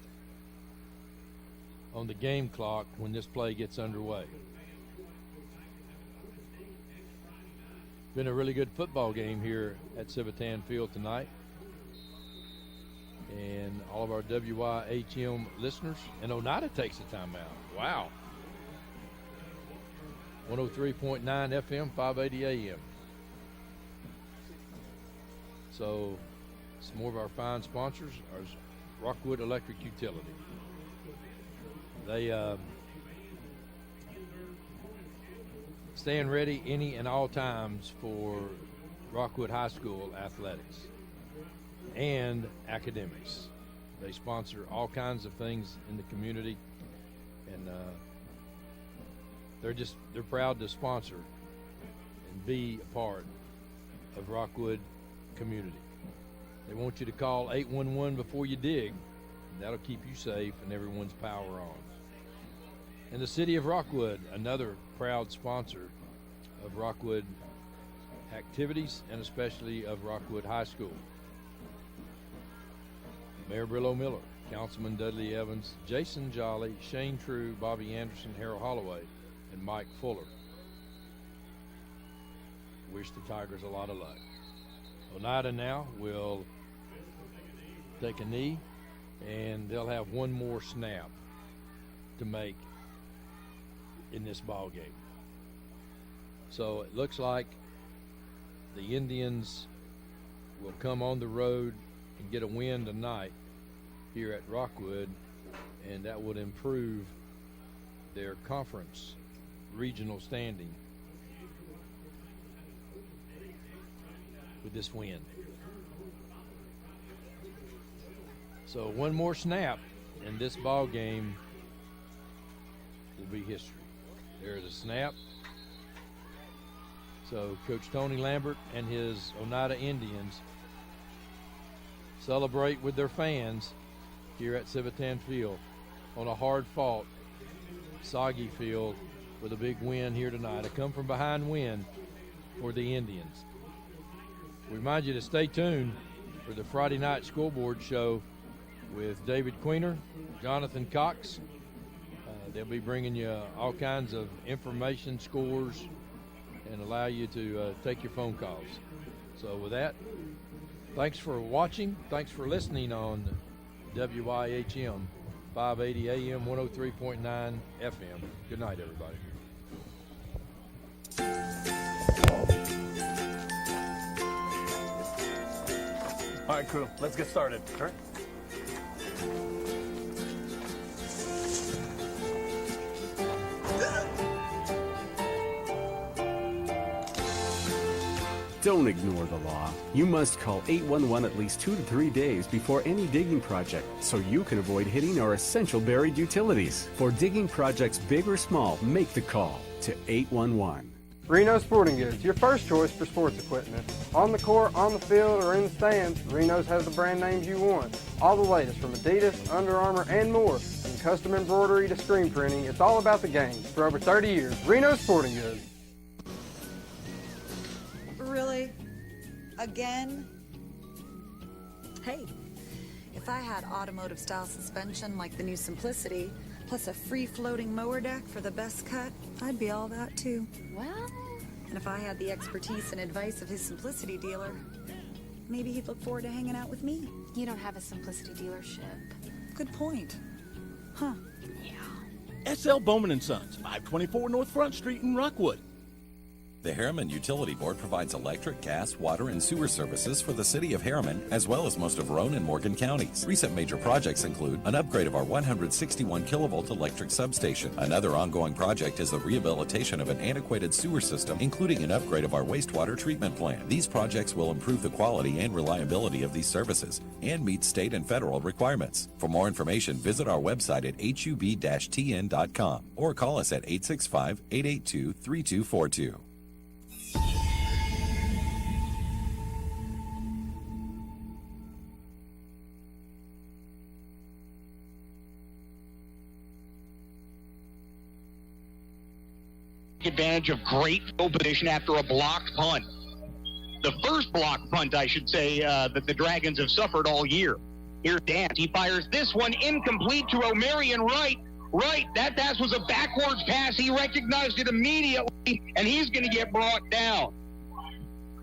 on the game clock when this play gets underway. Been a really good football game here at Civitan Field tonight. and all of our WYHM listeners. And Oneida takes the timeout. Wow. 103.9 FM, 580 AM. So some more of our fine sponsors are Rockwood Electric Utility. They stand ready any and all times for Rockwood High School athletics and academics. They sponsor all kinds of things in the community, and they're proud to sponsor and be a part of Rockwood community. They want you to call 811 before you dig, and that'll keep you safe and everyone's power on. And the city of Rockwood, another proud sponsor of Rockwood activities and especially of Rockwood High School. Mayor Brillo Miller, Councilman Dudley Evans, Jason Jolly, Shane True, Bobby Anderson, Harold Holloway, and Mike Fuller wish the Tigers a lot of luck. Oneida now will take a knee, and they'll have one more snap to make in this ball game. So it looks like the Indians will come on the road and get a win tonight here at Rockwood, and that would improve their conference regional standing with this win. So one more snap and this ball game will be history. There's a snap. So Coach Tony Lambert and his Oneida Indians celebrate with their fans here at Civitan Field on a hard-fought, soggy field with a big win here tonight. A come-from-behind win for the Indians. We remind you to stay tuned for the Friday night scoreboard show with David Queener, Jonathan Cox. They'll be bringing you all kinds of information, scores, and allow you to take your phone calls. So with that, thanks for watching. Thanks for listening on WYHM 580 AM, 103.9 FM. Good night, everybody. All right, crew, let's get started. All right. Don't ignore the law. You must call 811 at least 2 to 3 days before any digging project so you can avoid hitting our essential buried utilities. For digging projects big or small, make the call to 811. Reno Sporting Goods, your first choice for sports equipment. On the court, on the field, or in the stands, Reno's has the brand names you want. All the latest from Adidas, Under Armour, and more. From custom embroidery to screen printing, it's all about the game. For over 30 years, Reno Sporting Goods. Really? Again? Hey, if I had automotive style suspension like the new Simplicity, plus a free floating mower deck for the best cut, I'd be all that too. Well, and if I had the expertise and advice of his Simplicity dealer, maybe he'd look forward to hanging out with me. you don't have a Simplicity dealership. Good point. Huh. Yeah. SL Bowman & Sons, 524 North Front Street in Rockwood. The Harriman Utility Board provides electric, gas, water, and sewer services for the city of Harriman, as well as most of Roane and Morgan counties. Recent major projects include an upgrade of our 161 kilovolt electric substation. Another ongoing project is the rehabilitation of an antiquated sewer system, including an upgrade of our wastewater treatment plant. These projects will improve the quality and reliability of these services and meet state and federal requirements. For more information, visit our website at hub-tn.com or call us at 865-882-3242. Advantage of great field position after a blocked punt. The first blocked punt, I should say, that the Dragons have suffered all year. Here's Dance. He fires this one incomplete to O'Marion Wright. Right, that pass was a backwards pass. He recognized it immediately, and he's going to get brought down.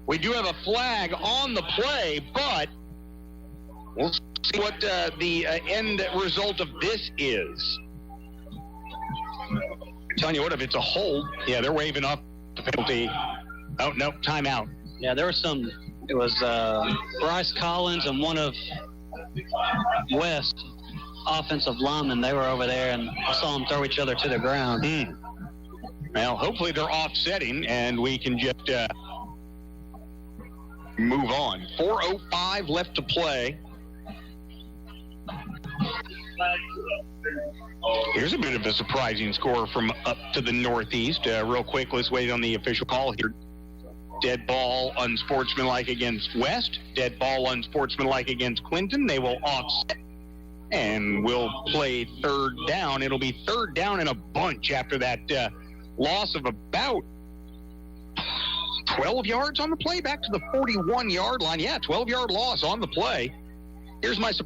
We do have a flag on the play, but We'll see what the end result of this is. Telling you what, if it's a hold, yeah, they're waving off the penalty. Oh, no, timeout. Yeah, there was some, it was Bryce Collins and one of West offensive linemen. They were over there, and I saw them throw each other to the ground. Well, hopefully they're offsetting, and we can just move on. 4:05 left to play. Here's a bit of a surprising score from up to the northeast. Real quick, let's wait on the official call here. Dead ball unsportsmanlike against West. Dead ball unsportsmanlike against Clinton. They will offset and we'll play third down. It'll be third down in a bunch after that loss of about 12 yards on the play back to the 41-yard line. Yeah, 12-yard loss on the play. Here's my surprise.